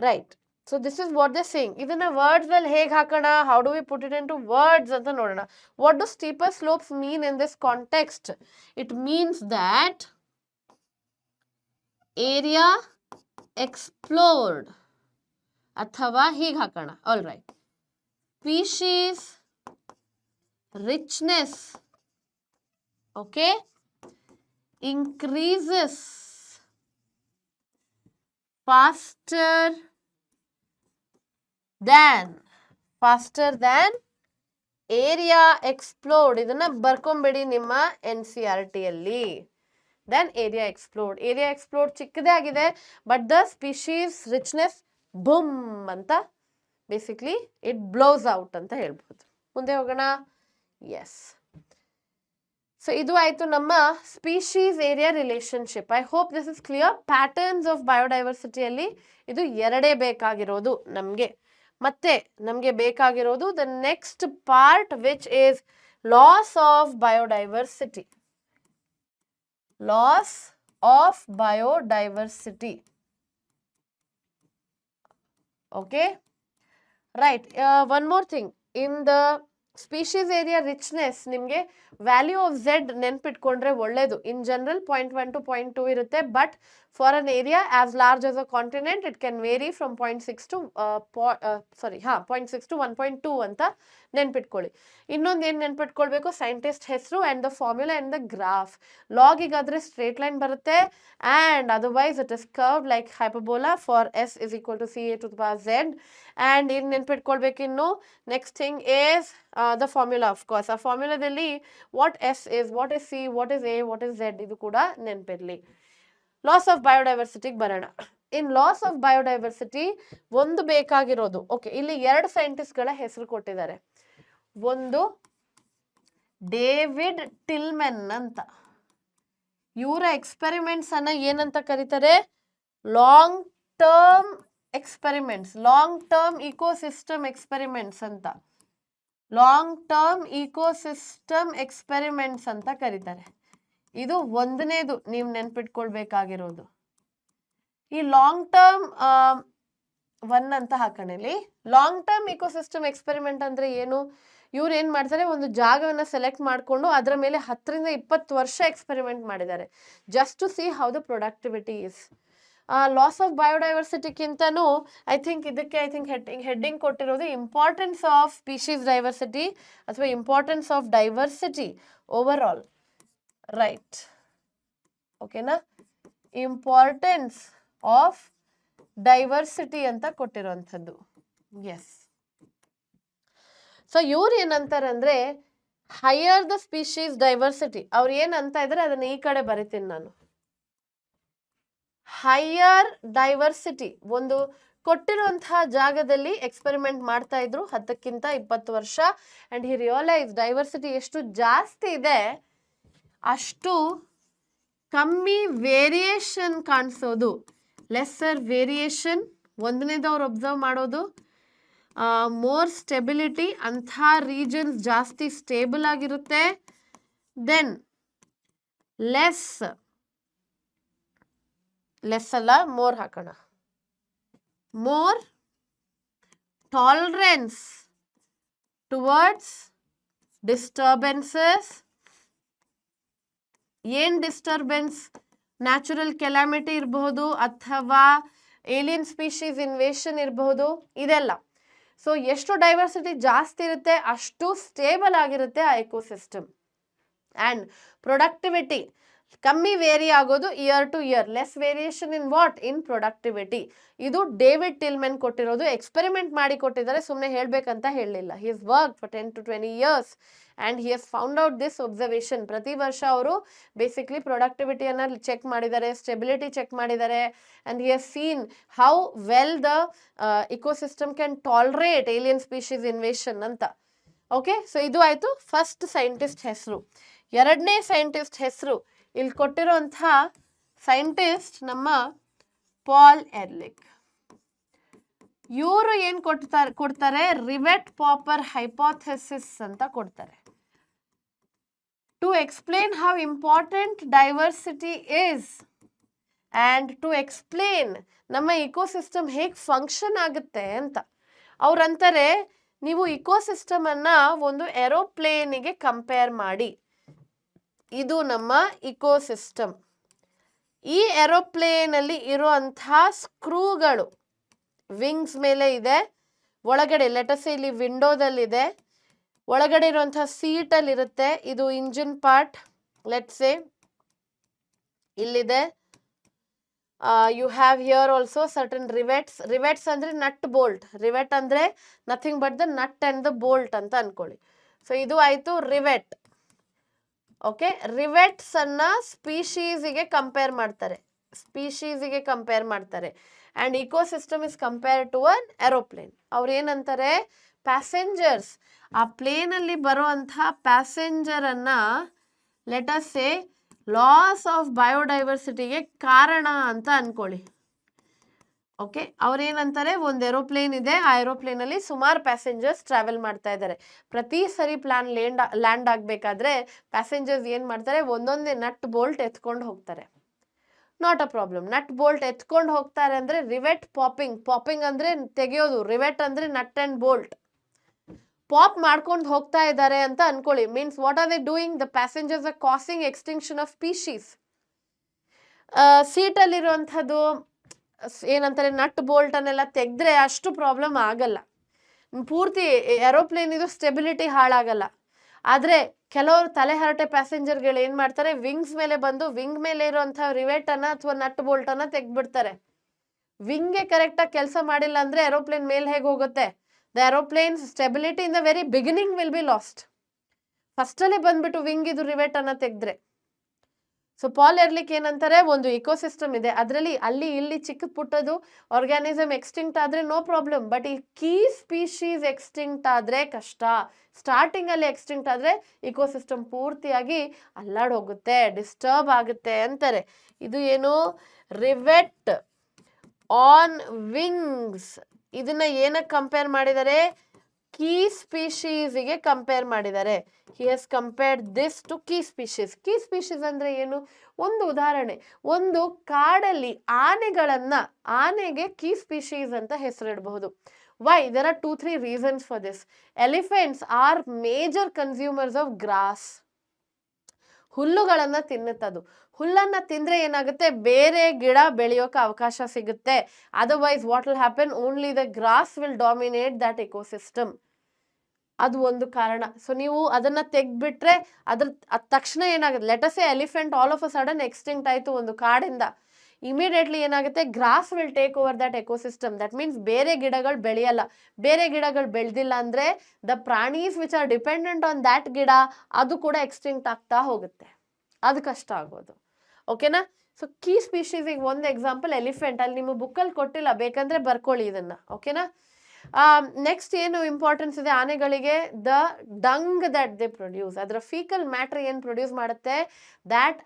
Right. So this is what they saying. ಇದನ್ನ ವರ್ಡ್ಸ್ ಅಲ್ಲಿ ಹೇಗೆ ಹಾಕೋಣ, how do we put it into words ಅಂತ ನೋಡೋಣ. What do steeper slopes mean in this context? It means that area explored, ಅಥವಾ ಹೀಗೆ ಹಾಕೋಣ. All right, species richness, okay, increases faster than area explored. ಇದನ್ನ ಬರ್ಕೊಂಬಿಡಿ ನಿಮ್ಮ NCERT ಅಲ್ಲಿ. Then area explored. Area explored ಚಿಕ್ಕದೇ ಆಗಿದೆ, but the species richness boom ಅಂತ basically it blows out ಅಂತ ಹೇಳ್ಬೋದು. ಮುಂದೆ ಹೋಗೋಣ. ಎಸ್, ಸೊ ಇದು ಆಯಿತು ನಮ್ಮ species area relationship. I hope this is clear. Patterns of ಬಯೋಡೈವರ್ಸಿಟಿಯಲ್ಲಿ ಇದು ಎರಡೇ ಬೇಕಾಗಿರೋದು ನಮಗೆ. ಮತ್ತೆ ನಮಗೆ ಬೇಕಾಗಿರೋದು the next part, which is loss of biodiversity. Loss of biodiversity. Okay, right. One more thing, in the species area richness ನಿಮಗೆ value of Z ನೆನ್ಪಿಟ್ಕೊಂಡ್ರೆ ಒಳ್ಳೇದು. ಇನ್ ಜನರಲ್ 0.1 to 0.2 ಇರುತ್ತೆ, but for an area as large as a continent it can vary from 0.6 to 1.2 ಅಂತ ನೆನ್ಪಿಟ್ಕೊಳ್ಳಿ. ಇನ್ನೊಂದು ಏನು ನೆನ್ಪಿಟ್ಕೊಳ್ಬೇಕು, scientist ಹೆಸರು and the formula and the graph. ಲಾಗಿಗಾದರೆ ಸ್ಟ್ರೇಟ್ ಲೈನ್ ಬರುತ್ತೆ, and otherwise it is curve like hyperbola for S is equal to CA to the power Z. And ಏನು ನೆನ್ಪಿಟ್ಕೊಳ್ಬೇಕು ಇನ್ನು, next thing is the formula. Of course ಆ ಫಾರ್ಮ್ಯುಲಾದಲ್ಲಿ what S is, what is C, what is A, what is Z, ಇದು ಕೂಡ ನೆನಪಿರಲಿ. Loss of ಬಯೋಡೈವರ್ಸಿಟಿಗೆ ಬರೋಣ. ಇನ್ loss of biodiversity ಒಂದು ಬೇಕಾಗಿರೋದು, ಓಕೆ, ಇಲ್ಲಿ ಎರಡು ಸೈಂಟಿಸ್ಟ್ಗಳ ಹೆಸರು ಕೊಟ್ಟಿದ್ದಾರೆ. ಒಂದು ಡೇವಿಡ್ ಟಿಲ್ಮೆನ್ ಅಂತ. ಇವರ ಎಕ್ಸ್ಪೆರಿಮೆಂಟ್ಸ್ ಅನ್ನ ಏನಂತ ಕರೀತಾರೆ? Long term experiments, long term ecosystem experiments ಅಂತ, ಲಾಂಗ್ ಟರ್ಮ್ ಇಕೋಸಿಸ್ಟಮ್ ಎಕ್ಸ್ಪೆರಿಮೆಂಟ್ಸ್ ಅಂತ ಕರೀತಾರೆ. ಇದು ಒಂದನೇದು ನೀವು ನೆನ್ಪಿಟ್ಕೊಳ್ಬೇಕಾಗಿರೋದು. ಈ ಲಾಂಗ್ ಟರ್ಮ್ ಒನ್ ಅಂತ ಹಾಕೋಣ ಇಲ್ಲಿ. ಲಾಂಗ್ ಟರ್ಮ್ ಇಕೋಸಿಸ್ಟಮ್ ಎಕ್ಸ್ಪೆರಿಮೆಂಟ್ ಅಂದ್ರೆ ಏನು? ಇವ್ರು ಏನ್ ಮಾಡ್ತಾರೆ, ಒಂದು ಜಾಗವನ್ನ ಸೆಲೆಕ್ಟ್ ಮಾಡಿಕೊಂಡು ಅದರ ಮೇಲೆ 10 ರಿಂದ 20 ವರ್ಷ ಎಕ್ಸ್ಪೆರಿಮೆಂಟ್ ಮಾಡಿದ್ದಾರೆ, just to see how the productivity is. Loss of ಬಯೋಡೈವರ್ಸಿಟಿಗಿಂತನೂ ಇದಕ್ಕೆ ಹೆಡ್ಡಿಂಗ್ ಕೊಟ್ಟಿರೋದು ಇಂಪಾರ್ಟೆನ್ಸ್ ಆಫ್ ಸ್ಪೀಶೀಸ್ ಡೈವರ್ಸಿಟಿ ಅಥವಾ importance of diversity over all, right? ಓಕೆನಾ? ಇಂಪಾರ್ಟೆನ್ಸ್ ಆಫ್ ಡೈವರ್ಸಿಟಿ ಅಂತ ಕೊಟ್ಟಿರುವಂಥದ್ದು. ಎಸ್. ಸೊ ಇವ್ರು ಏನಂತಾರಂದ್ರೆ ಹೈಯರ್ ದ ಸ್ಪೀಶೀಸ್ ಡೈವರ್ಸಿಟಿ. ಅವ್ರು ಏನಂತ ಇದ್ರೆ ಅದನ್ನ ಈ ಕಡೆ ಬರಿತೀನಿ ನಾನು. ಹೈಯರ್ ಡೈವರ್ಸಿಟಿ, ಒಂದು ಕೊಟ್ಟಿರುವಂತಹ ಜಾಗದಲ್ಲಿ ಎಕ್ಸ್ಪೆರಿಮೆಂಟ್ ಮಾಡ್ತಾ ಇದ್ರು 10ಕ್ಕಿಂತ 20 ವರ್ಷ. ಅಂಡ್ ಹಿ ರಿಯಲೈಸ್ ಡೈವರ್ಸಿಟಿ ಎಷ್ಟು ಜಾಸ್ತಿ ಇದೆ ಅಷ್ಟು ಕಮ್ಮಿ ವೇರಿಯೇಷನ್ ಕಾಣಿಸೋದು, ಲೆಸ್ಸರ್ ವೇರಿಯೇಷನ್ ಒಂದನೇದು ಅವ್ರು ಒಬ್ಸರ್ವ್ ಮಾಡೋದು. ಮೋರ್ ಸ್ಟೆಬಿಲಿಟಿ, ಅಂಥ ರೀಜನ್ಸ್ ಜಾಸ್ತಿ ಸ್ಟೇಬಲ್ ಆಗಿರುತ್ತೆ. ದೆನ್ ಲೆಸ್ ಅಲ್ಲ, ಮೋರ್ ಹಾಕೋಣ, ಮೋರ್ ಟಾಲರೆನ್ಸ್ ಟುವರ್ಡ್ಸ್ ಡಿಸ್ಟರ್ಬೆನ್ಸಸ್. ಏನ್ ಡಿಸ್ಟರ್ಬೆನ್ಸ್? ನ್ಯಾಚುರಲ್ ಕೆಲಾಮಿಟಿ ಇರಬಹುದು ಅಥವಾ ಏಲಿಯನ್ ಸ್ಪೀಶೀಸ್ ಇನ್ವೇಷನ್ ಇರಬಹುದು, ಇದೆಲ್ಲ. ಸೊ ಎಷ್ಟು ಡೈವರ್ಸಿಟಿ ಜಾಸ್ತಿ ಇರುತ್ತೆ ಅಷ್ಟು ಸ್ಟೇಬಲ್ ಆಗಿರುತ್ತೆ ಆ ಎಕೋಸಿಸ್ಟಮ್. ಅಂಡ್ ಪ್ರೊಡಕ್ಟಿವಿಟಿ ಕಮ್ಮಿ ವೇರಿ ಆಗೋದು year to year, less variation in what? In productivity. ಇದು ಡೇವಿಡ್ ಟಿಲ್ಮೆನ್ ಕೊಟ್ಟಿರೋದು, ಎಕ್ಸ್ಪೆರಿಮೆಂಟ್ ಮಾಡಿ ಕೊಟ್ಟಿದ್ದಾರೆ, ಸುಮ್ಮನೆ ಹೇಳ್ಬೇಕಂತ ಹೇಳಲಿಲ್ಲ. He has work for 10 to 20 years and he has found out this observation. ಪ್ರತಿ ವರ್ಷ ಅವರು ಬೇಸಿಕ್ಲಿ ಪ್ರೊಡಕ್ಟಿವಿಟಿಯನ್ನು ಚೆಕ್ ಮಾಡಿದ್ದಾರೆ, ಸ್ಟೆಬಿಲಿಟಿ ಚೆಕ್ ಮಾಡಿದ್ದಾರೆ, and he has seen how well the ecosystem can tolerate alien species invasion ಅಂತ. ಓಕೆ, ಸೊ ಇದು ಆಯ್ತು first scientist ಹೆಸರು. ಎರಡನೇ ಸೈಂಟಿಸ್ಟ್ ಹೆಸರು ಇಲ್ಲಿ ಕೊಟ್ಟಿರುವಂತಹ ಸೈಂಟಿಸ್ಟ್ ನಮ್ಮ ಪಾಲ್ ಎರ್ಲಿಕ್. ಇವರು ಏನ್ ಕೊಡ್ತಾರೆ? ರಿವೆಟ್ ಪಾಪರ್ ಹೈಪೋಥೆಸಿಸ್ ಅಂತ ಕೊಡ್ತಾರೆ. To explain how important diversity is and to explain ನಮ್ಮ ಇಕೋಸಿಸ್ಟಮ್ ಹೇಗೆ ಫಂಕ್ಷನ್ ಆಗುತ್ತೆ ಅಂತ. ಅವ್ರಂತಾರೆ, ನೀವು ಇಕೋಸಿಸ್ಟಮ್ ಅನ್ನ ಒಂದು ಏರೋಪ್ಲೇನಿಗೆ ಕಂಪೇರ್ ಮಾಡಿ. ಇದು ನಮ್ಮ ಇಕೋಸಿಸ್ಟಮ್. ಈ ಏರೋಪ್ಲೇನ್ ಅಲ್ಲಿ ಇರುವಂತಹ ಸ್ಕ್ರೂಗಳು ವಿಂಗ್ಸ್ ಮೇಲೆ ಇದೆ, ಒಳಗಡೆ ಲೆಟಸ್ ಇಲ್ಲಿ ವಿಂಡೋದಲ್ಲಿದೆ, ಒಳಗಡೆ ಇರುವಂತಹ ಸೀಟಲ್ಲಿ ಇರುತ್ತೆ. ಇದು ಇಂಜಿನ್ ಪಾರ್ಟ್, ಲೆಟ್ಸೆ ಇಲ್ಲಿದೆ. You have here also certain rivets. Rivets ಅಂದ್ರೆ ನಟ್ ಬೋಲ್ಟ್. ರಿವೆಟ್ ಅಂದ್ರೆ nothing but the nut and the bolt ಅಂತ ಅನ್ಕೊಳ್ಳಿ. ಸೊ ಇದು ಆಯ್ತು ರಿವೆಟ್. ಓಕೆ, ರಿವೆಟ್ಸ್ ಅನ್ನ ಸ್ಪೀಶೀಸ್ಗೆ ಕಂಪೇರ್ ಮಾಡ್ತಾರೆ, ಸ್ಪೀಶೀಸ್ಗೆ ಕಂಪೇರ್ ಮಾಡ್ತಾರೆ. And ecosystem is compare to an aeroplane. ಅವ್ರು ಏನಂತಾರೆ? ಪ್ಯಾಸೆಂಜರ್ಸ್, ಆ ಪ್ಲೇನ್ ಅಲ್ಲಿ ಬರುವಂತಹ ಪ್ಯಾಸೆಂಜರ್ ಅನ್ನ ಲೆಟಸ್ ಸೇ ಲಾಸ್ ಆಫ್ ಬಯೋಡೈವರ್ಸಿಟಿಗೆ ಕಾರಣ ಅಂತ ಅನ್ಕೊಳ್ಳಿ. ಓಕೆ, ಅವ್ರೇನಂತಾರೆ? ಒಂದು ಏರೋಪ್ಲೇನ್ ಇದೆ, ಆ ಏರೋಪ್ಲೇನ್ ಅಲ್ಲಿ ಸುಮಾರು ಪ್ಯಾಸೆಂಜರ್ಸ್ ಟ್ರಾವೆಲ್ ಮಾಡ್ತಾ ಇದ್ದಾರೆ. ಪ್ರತಿ ಸರಿ ಲ್ಯಾಂಡ್ ಆಗ್ಬೇಕಾದ್ರೆ ಪ್ಯಾಸೆಂಜರ್ಸ್ ಏನ್ ಮಾಡ್ತಾರೆ? ಒಂದೊಂದೇ ನಟ್ ಬೋಲ್ಟ್ ಎತ್ಕೊಂಡು ಹೋಗ್ತಾರೆ. Not a problem. Nut bolt ಎತ್ಕೊಂಡು ಹೋಗ್ತಾರೆ ಅಂದ್ರೆ ರಿವೆಟ್ ಪಾಪಿಂಗ್. ಪಾಪಿಂಗ್ ಅಂದ್ರೆ ತೆಗೆಯೋದು, ರಿವೆಟ್ ಅಂದ್ರೆ ನಟ್ ಅಂಡ್ ಬೋಲ್ಟ್. ಪಾಪ್ ಮಾಡ್ಕೊಂಡು ಹೋಗ್ತಾ ಇದ್ದಾರೆ ಅಂತ ಅನ್ಕೊಳ್ಳಿ. Means what are they doing? The passengers are causing extinction of species. ಸೀಟಲ್ಲಿರುವಂಥದ್ದು ಏನಂತಾರೆ, ನಟ್ ಬೋಲ್ಟ್ ಅನ್ನೆಲ್ಲ ತೆಗೆದ್ರೆ ಅಷ್ಟು ಪ್ರಾಬ್ಲಮ್ ಆಗಲ್ಲ, ಪೂರ್ತಿ ಏರೋಪ್ಲೇನ್ ಇದು ಸ್ಟೆಬಿಲಿಟಿ ಹಾಳಾಗಲ್ಲ. ಆದ್ರೆ ಕೆಲವರು ತಲೆ ಹರಟೆ ಪ್ಯಾಸೆಂಜರ್ಗಳು ಏನ್ ಮಾಡ್ತಾರೆ? ವಿಂಗ್ಸ್ ಮೇಲೆ ಬಂದು ವಿಂಗ್ ಮೇಲೆ ಇರುವಂತಹ ರಿವೆಟ್ ಅನ್ನ ಅಥವಾ ನಟ್ ಬೋಲ್ಟ್ ಅನ್ನ ತೆಗ್ದ್ಬಿಡ್ತಾರೆ. ವಿಂಗ್ಗೆ ಕರೆಕ್ಟ್ ಆಗಿ ಕೆಲಸ ಮಾಡಿಲ್ಲ ಅಂದ್ರೆ ಏರೋಪ್ಲೇನ್ ಮೇಲೆ ಹೇಗೆ ಹೋಗುತ್ತೆ? The aeroplane stability in the very beginning will be last. First ಅಲ್ಲೇ ಬಂದ್ಬಿಟ್ಟು ವಿಂಗ್ ಇದು ರಿವೆಟ್ ಅನ್ನ ತೆಗೆದ್ರೆ. ಸೊ ಪಾಲ್ ಎರ್ಲಿಕ್ ಏನಂತಾರೆ, ಒಂದು ಇಕೋಸಿಸ್ಟಮ್ ಇದೆ, ಅದರಲ್ಲಿ ಅಲ್ಲಿ ಇಲ್ಲಿ ಚಿಕ್ಕ ಪುಟ್ಟದು ಆರ್ಗ್ಯಾನಿಸಮ್ ಎಕ್ಸ್ಟಿಂಕ್ಟ್ ಆದ್ರೆ ನೋ ಪ್ರಾಬ್ಲಮ್, ಬಟ್ ಈ ಕೀ ಸ್ಪೀಶೀಸ್ ಎಕ್ಸ್ಟಿಂಕ್ಟ್ ಆದ್ರೆ ಕಷ್ಟ. ಸ್ಟಾರ್ಟಿಂಗ್ ಅಲ್ಲಿ ಎಕ್ಸ್ಟಿಂಕ್ಟ್ ಆದ್ರೆ ಇಕೋಸಿಸ್ಟಮ್ ಪೂರ್ತಿಯಾಗಿ ಅಲ್ಲಾಡ್ ಹೋಗುತ್ತೆ, ಡಿಸ್ಟರ್ಬ್ ಆಗುತ್ತೆ ಅಂತಾರೆ. ಇದು ಏನು, ರಿವೆಟ್ ಆನ್ ವಿಂಗ್ಸ್, ಇದನ್ನ ಏನಕ್ಕೆ ಕಂಪೇರ್ ಮಾಡಿದ್ದಾರೆ, ಕೀ ಸ್ಪೀಶೀಸ್ಗೆ ಕಂಪೇರ್ ಮಾಡಿದ್ದಾರೆ. He has compared this to key species. Key species ಅಂದ್ರೆ ಏನು, ಒಂದು ಉದಾಹರಣೆ, ಒಂದು ಕಾಡಲ್ಲಿ ಆನೆಗೆ ಕೀ ಸ್ಪೀಶೀಸ್ ಅಂತ ಹೆಸರಿಡಬಹುದು. Why? There are 2-3 reasons for this. Elephants are major consumers of grass. ಹುಲ್ಲುಗಳನ್ನ ತಿನ್ನುತ್ತದು. ಹುಲ್ಲನ್ನ ತಿಂದ್ರೆ ಏನಾಗುತ್ತೆ, ಬೇರೆ ಗಿಡ ಬೆಳೆಯೋಕೆ ಅವಕಾಶ ಸಿಗುತ್ತೆ. Otherwise what will happen, only the grass will dominate that ecosystem. ಅದು ಒಂದು ಕಾರಣ. ಸೊ ನೀವು ಅದನ್ನ ತೆಗ್ದ್ಬಿಟ್ರೆ ಅದ್ ತಕ್ಷಣ ಏನಾಗುತ್ತೆ, let us say elephant all of a sudden extinct ಆಯ್ತು ಒಂದು ಕಾಡಿಂದ, ಇಮಿಡಿಯೇಟ್ಲಿ ಏನಾಗುತ್ತೆ, grass will take over that ecosystem. That means ಬೇರೆ ಗಿಡಗಳು ಬೆಳೆಯಲ್ಲ. ಬೇರೆ ಗಿಡಗಳು ಬೆಳೆದಿಲ್ಲ ಅಂದ್ರೆ ದ ಪ್ರಾಣೀಸ್ which are dependent on that ಗಿಡ, ಅದು ಕೂಡ ಎಕ್ಸ್ಟಿಂಕ್ಟ್ ಆಗ್ತಾ ಹೋಗುತ್ತೆ. ಅದು ಕಷ್ಟ ಆಗೋದು. ಓಕೆನಾ? ಸೊ ಕೀ ಸ್ಪೀಶೀಸಿಗೆ ಒಂದು ಎಕ್ಸಾಂಪಲ್ ಎಲಿಫೆಂಟ್. ಅಲ್ಲಿ ನಿಮ್ಮ ಬುಕ್ಕಲ್ಲಿ ಕೊಟ್ಟಿಲ್ಲ, ಬೇಕಂದ್ರೆ ಬರ್ಕೊಳ್ಳಿ ಇದನ್ನ. ಓಕೆನಾ? ನೆಕ್ಸ್ಟ್ ಏನು ಇಂಪಾರ್ಟೆನ್ಸ್ ಇದೆ ಆನೆಗಳಿಗೆ, the dung that they produce, ಅದರ ಫೀಕಲ್ ಮ್ಯಾಟರ್ ಏನು ಪ್ರೊಡ್ಯೂಸ್ ಮಾಡುತ್ತೆ, that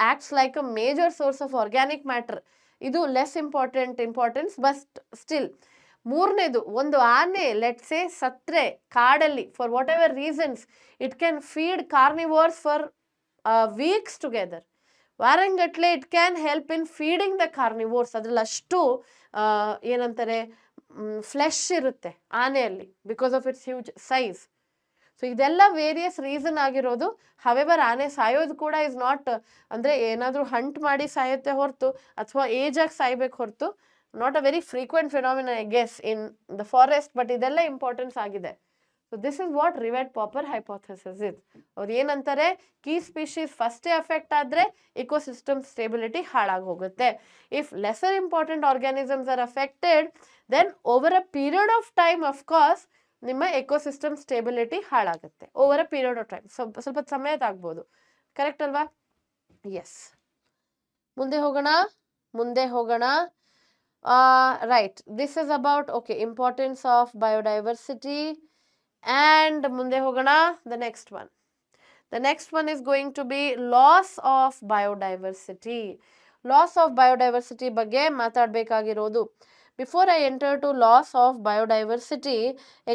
acts like a major source of organic matter. ಇದು ಲೆಸ್ ಇಂಪಾರ್ಟೆನ್ಸ್, ಬಟ್ ಸ್ಟಿಲ್. ಮೂರನೇದು, ಒಂದು ಆನೆ ಲೆಟ್ ಸೇ ಸತ್ರೆ ಕಾಡಲ್ಲಿ for whatever reasons, it can feed carnivores for weeks together. ವಾರಂಗಟ್ಲೆ it can help in feeding the carnivores. ಅದ್ರಲ್ಲಿ ಅಷ್ಟು ಏನಂತಾರೆ, ಫ್ಲೆಶ್ ಇರುತ್ತೆ ಆನೆಯಲ್ಲಿ, because of its huge size. So ಇದೆಲ್ಲ ವೇರಿಯಸ್ ರೀಸನ್ ಆಗಿರೋದು. ಹವೆವರ್ ಆನೆ ಸಾಯೋದು ಕೂಡ ಇಸ್ ನಾಟ್, ಅಂದ್ರೆ ಏನಾದ್ರೂ ಹಂಟ್ ಮಾಡಿ ಸಾಯುತ್ತೆ ಹೊರತು, ಅಥವಾ ಏಜ್ ಆಗಿ ಸಾಯ್ಬೇಕು ಹೊರತು, not a very frequent phenomena I guess in the forest. But ಇದೆಲ್ಲ ಇಂಪಾರ್ಟೆನ್ಸ್ ಆಗಿದೆ. So this is what rivet popper hypothesis is. ಅವ್ರು ಏನಂತಾರೆ, ಕೀ ಸ್ಪೀಶೀಸ್ ಫಸ್ಟೇ ಅಫೆಕ್ಟ್ ಆದ್ರೆ ಇಕೋಸಿಸ್ಟಮ್ ಸ್ಟೇಬಿಲಿಟಿ ಹಾಳಾಗಿ ಹೋಗುತ್ತೆ. If lesser important organisms are affected, then over a period of time of course ನಿಮ್ಮ ecosystem stability ಹಾಳಾಗುತ್ತೆ. Over a period of time, ಸ್ವಲ್ಪ ಸಮಯ ಆಗ್ಬೋದು. ಕರೆಕ್ಟ್ ಅಲ್ವಾ? ಎಸ್. ಮುಂದೆ ಹೋಗೋಣ. Right, this is about okay importance of biodiversity. And ಮುಂದೆ ಹೋಗೋಣ, the next one is going to be loss of biodiversity. Loss of biodiversity ಬಗ್ಗೆ ಮಾತಾಡಬೇಕಾಗಿರೋದು. Before I enter to loss of biodiversity,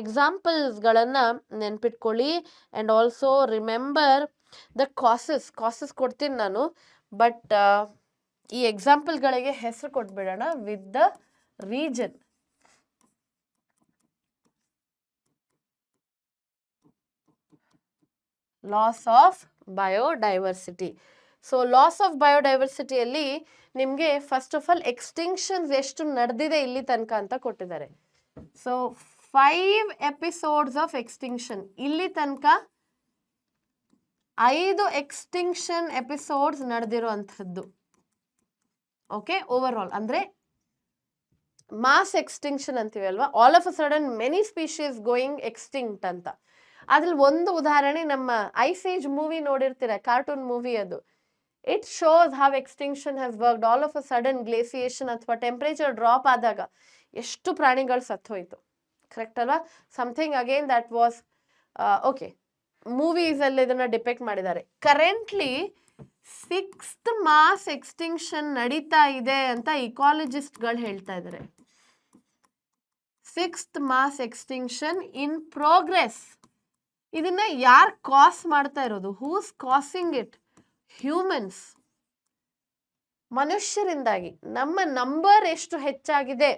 ಎಕ್ಸಾಂಪಲ್ಸ್ಗಳನ್ನು ನೆನ್ಪಿಟ್ಕೊಳ್ಳಿ. And also remember the causes ಕೊಡ್ತೀನಿ ನಾನು, but ಈ ಎಕ್ಸಾಂಪಲ್ಗಳಿಗೆ ಹೆಸರು ಕೊಟ್ಬಿಡೋಣ with the region. Loss of biodiversity. So loss of ಬಯೋಡೈವರ್ಸಿಟಿಯಲ್ಲಿ ನಿಮಗೆ ಫಸ್ಟ್ ಆಫ್ ಆಲ್ ಎಕ್ಸ್ಟಿಂಕ್ಷನ್ಸ್ ಎಷ್ಟು ನಡೆದಿದೆ ಇಲ್ಲಿ ತನಕ ಅಂತ ಕೊಟ್ಟಿದ್ದಾರೆ. ಸೊ 5 ಎಪಿಸೋಡ್ಸ್ ಆಫ್ ಎಕ್ಸ್ಟಿಂಕ್ಷನ್, ಇಲ್ಲಿ ತನಕ 5 ಎಕ್ಸ್ಟಿಂಕ್ಷನ್ ಎಪಿಸೋಡ್ಸ್ ನಡೆದಿರುವಂಥದ್ದು. ಓಕೆ, ಓವರ್ ಆಲ್ ಅಂದ್ರೆ ಮಾಸ್ ಎಕ್ಸ್ಟಿಂಕ್ಷನ್ ಅಂತೀವಿ ಅಲ್ವಾ, all of a sudden many species going extinct ಅಂತ. ಅದ್ರಲ್ಲಿ ಒಂದು ಉದಾಹರಣೆ, ನಮ್ಮ ಐಸ್ ಏಜ್ ಮೂವಿ ನೋಡಿರ್ತೀರ, ಕಾರ್ಟೂನ್ ಮೂವಿ ಅದು. It shows how extinction has worked. All of a sudden glaciation ಅಥವಾ ಟೆಂಪರೇಚರ್ ಡ್ರಾಪ್ ಆದಾಗ ಎಷ್ಟು ಪ್ರಾಣಿಗಳು ಸತ್ತೋಯ್ತು. ಕರೆಕ್ಟ್ ಅಲ್ವಾ? Something again that was okay, movies ಅಲ್ಲಿ ಇದನ್ನ ಡಿಪೆಕ್ಟ್ ಮಾಡಿದ್ದಾರೆ. ಕರೆಂಟ್ಲಿ 6th ಮಾಸ್ ಎಕ್ಸ್ಟಿಂಕ್ಷನ್ ನಡೀತಾ ಇದೆ ಅಂತ ಇಕಾಲಜಿಸ್ಟ್ಗಳು ಹೇಳ್ತಾ ಇದ್ದಾರೆ. 6th mass extinction in progress. ಇದನ್ನ ಯಾರು ಕಾಸ್ ಮಾಡ್ತಾ ಇರೋದು? Who's causing it? ಹ್ಯೂಮನ್ಸ್, ಮನುಷ್ಯರಿಂದಾಗಿ. ನಮ್ಮ ನಂಬರ್ ಎಷ್ಟು ಹೆಚ್ಚಾಗಿದೆ,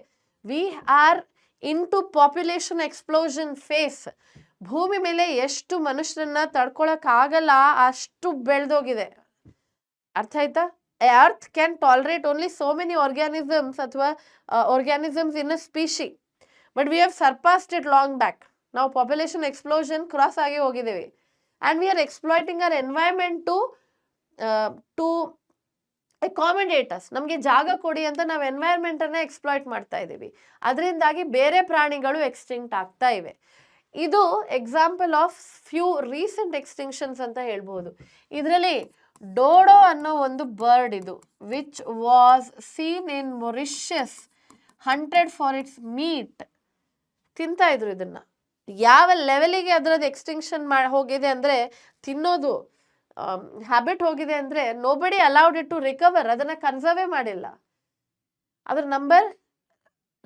we are into population explosion phase. ಭೂಮಿ ಮೇಲೆ ಎಷ್ಟು ಮನುಷ್ಯರನ್ನ ತಡ್ಕೊಳಕ್ ಆಗಲ್ಲ ಅಷ್ಟು ಬೆಳೆದೋಗಿದೆ. ಅರ್ಥ ಆಯ್ತಾ? Earth can tolerate only so many organisms ಅಥವಾ organisms in a species, but we have surpassed it long back. ನಾವು ಪಾಪ್ಯುಲೇಷನ್ ಎಕ್ಸ್ಪ್ಲೋಷನ್ ಕ್ರಾಸ್ ಆಗಿ ಹೋಗಿದ್ದೀವಿ. And we are exploiting our environment to accommodate us. ನಮಗೆ ಜಾಗ ಕೊಡಿ ಅಂತ ನಾವು ಎನ್ವೈರನ್ಮೆಂಟ್ ಅನ್ನ ಎಕ್ಸ್ಪ್ಲಾಯ್ಟ್ ಮಾಡ್ತಾ ಇದ್ದೀವಿ. ಅದರಿಂದಾಗಿ ಬೇರೆ ಪ್ರಾಣಿಗಳು ಎಕ್ಸ್ಟಿಂಕ್ಟ್ ಆಗ್ತಾ ಇವೆ. ಇದು ಎಕ್ಸಾಂಪಲ್ ಆಫ್ ಫ್ಯೂ ರೀಸೆಂಟ್ ಎಕ್ಸ್ಟಿಂಕ್ಷನ್ಸ್ ಅಂತ ಹೇಳ್ಬೋದು. ಇದರಲ್ಲಿ ಡೋಡೋ ಅನ್ನೋ ಒಂದು ಬರ್ಡ್ ಇದು, which was seen in Mauritius, hunted for it's meet. ತಿಂತಾ ಇದ್ರು ಇದನ್ನ. ಯಾವ ಲೆವೆಲಿಗೆ ಅದರದ್ದು ಎಕ್ಸ್ಟಿಂಕ್ಷನ್ ಹೋಗಿದೆ ಅಂದ್ರೆ, ತಿನ್ನೋದು ಹ್ಯಾಬಿಟ್ ಹೋಗಿದೆ ಅಂದ್ರೆ, nobody allowed it to recover. ಅದನ್ನ ಕನ್ಸರ್ವೇ ಮಾಡಿಲ್ಲ. ಅದ್ರ ನಂಬರ್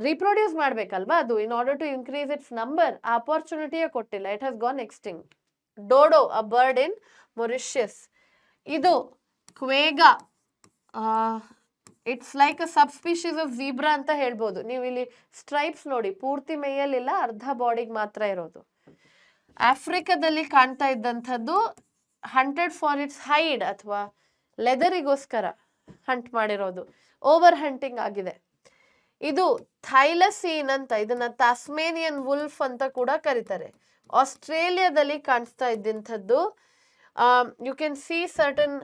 ರೀಪ್ರೊಡ್ಯೂಸ್ ಮಾಡ್ಬೇಕಲ್ವಾ ಅದು, in order to increase its number. ಆ ಅಪರ್ಚುನಿಟಿಯೇ ಕೊಟ್ಟಿಲ್ಲ. It has gone extinct. Dodo, a bird in Mauritius. ಇದು quagga, it's like a sub species of zebra ಅಂತ ಹೇಳ್ಬೋದು. ನೀವು ಇಲ್ಲಿ ಸ್ಟ್ರೈಪ್ಸ್ ನೋಡಿ, ಪೂರ್ತಿ ಮೈಯಲ್ಲಿಲ್ಲ, ಅರ್ಧ ಬಾಡಿಗೆ ಮಾತ್ರ ಇರೋದು. ಆಫ್ರಿಕಾದಲ್ಲಿ ಕಾಣ್ತಾ ಇದ್ದಂಥದ್ದು, ಹಂಟೆಡ್ ಫಾರ್ ಇಟ್ಸ್ ಹೈಡ್ ಅಥವಾ ಲೆದರಿಗೋಸ್ಕರ ಹಂಟ್ ಮಾಡಿರೋದು, ಓವರ್ ಹಂಟಿಂಗ್ ಆಗಿದೆ. ಇದು ಥೈಲಸೀನ್ ಅಂತ, ಇದನ್ನ ತಾಸ್ಮೇನಿಯನ್ ವುಲ್ಫ್ ಅಂತ ಕೂಡ ಕರೀತಾರೆ. ಆಸ್ಟ್ರೇಲಿಯಾದಲ್ಲಿ ಕಾಣಿಸ್ತಾ ಇದ್ದಂಥದ್ದು. You can see certain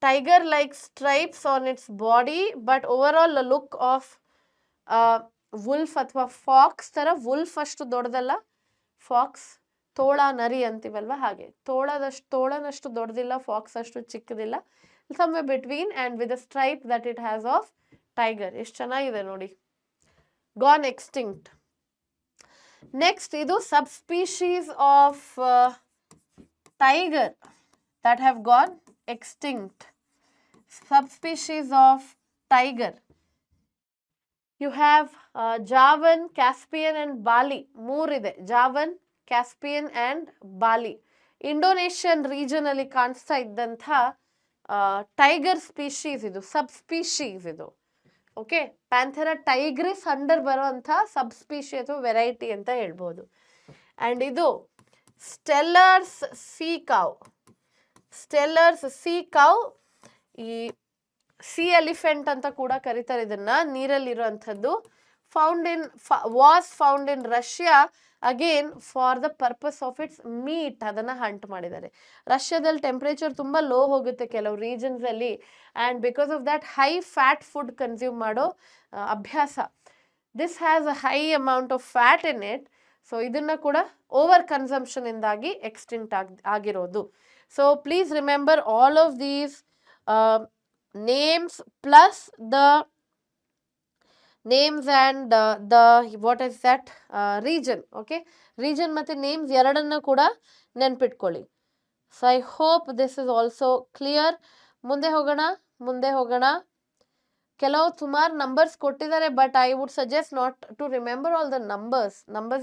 tiger like stripes on its body, but overall the look of wolf ಅಥವಾ ಫಾಕ್ಸ್ ತರ. wolf ಅಷ್ಟು ದೊಡ್ಡದಲ್ಲ, ಫಾಕ್ಸ್ ತೋಳ ನರಿ ಅಂತೀವಲ್ವಾ ಹಾಗೆ, ತೋಳನಷ್ಟು ದೊಡ್ಡದಿಲ್ಲ, ಫಾಕ್ಸ್ ಅಷ್ಟು ಚಿಕ್ಕದಿಲ್ಲ, somewhere between, and with a stripe that it has of tiger. ಎಷ್ಟು ಚೆನ್ನಾಗಿದೆ ನೋಡಿ. gone extinct. next ಇದು subspecies of tiger that have gone extinct. Subspecies of tiger. You have Javan, Caspian and Bali. ಮೂರ್ ಇದೆ, Javan, Caspian and Bali. Indonesian region ಅಲ್ಲಿ ಕಾಣಿಸ್ತಾ ಇದ್ದಂಥ tiger species ಇದು, ಸಬ್ ಸ್ಪೀಶೀಸ್ ಇದು. ಓಕೆ, ಪ್ಯಾಂಥೆರಾ ಟೈಗ್ರಿಸ್ ಅಂಡರ್ ಬರುವಂಥ sub species ಅಥವಾ variety ಅಂತ ಹೇಳ್ಬೋದು. ಅಂಡ್ ಇದು Steller's sea cow. Steller's sea cow, ಈ ಸಿ ಎಲಿಫೆಂಟ್ ಅಂತ ಕೂಡ ಕರೀತಾರೆ ಇದನ್ನ, ನೀರಲ್ಲಿರುವಂಥದ್ದು. Was found in Russia, again for the purpose of its meat. ಅದನ್ನ ಹಂಟ್ ಮಾಡಿದ್ದಾರೆ. ರಷ್ಯಾದಲ್ಲಿ ಟೆಂಪರೇಚರ್ ತುಂಬಾ ಲೋ ಹೋಗುತ್ತೆ ಕೆಲವು ರೀಜನ್ಸ್ ಅಲ್ಲಿ, and because of that high fat food consume ಮಾಡೋ ಅಭ್ಯಾಸ. This has a high amount of fat in it. So ಇದನ್ನ ಕೂಡ ಓವರ್ ಕನ್ಸಂಪ್ಷನ್ ಇಂದಾಗಿ ಎಕ್ಸ್ಟಿಂಕ್ಟ್ ಆಗಿರೋದು. So please remember all of these names plus the names and the what is that region. okay, region ಮತ್ತೆ names ಎರಡನ್ನ ಕೂಡ ನೆನ್ಪಿಟ್ಕೊಳ್ಳಿ. so I hope this is also clear. ಮುಂದೆ ಹೋಗೋಣ. ಕೆಲವು ಸುಮಾರು ನಂಬರ್ಸ್ ಕೊಟ್ಟಿದ್ದಾರೆ, but I would suggest not to remember all the numbers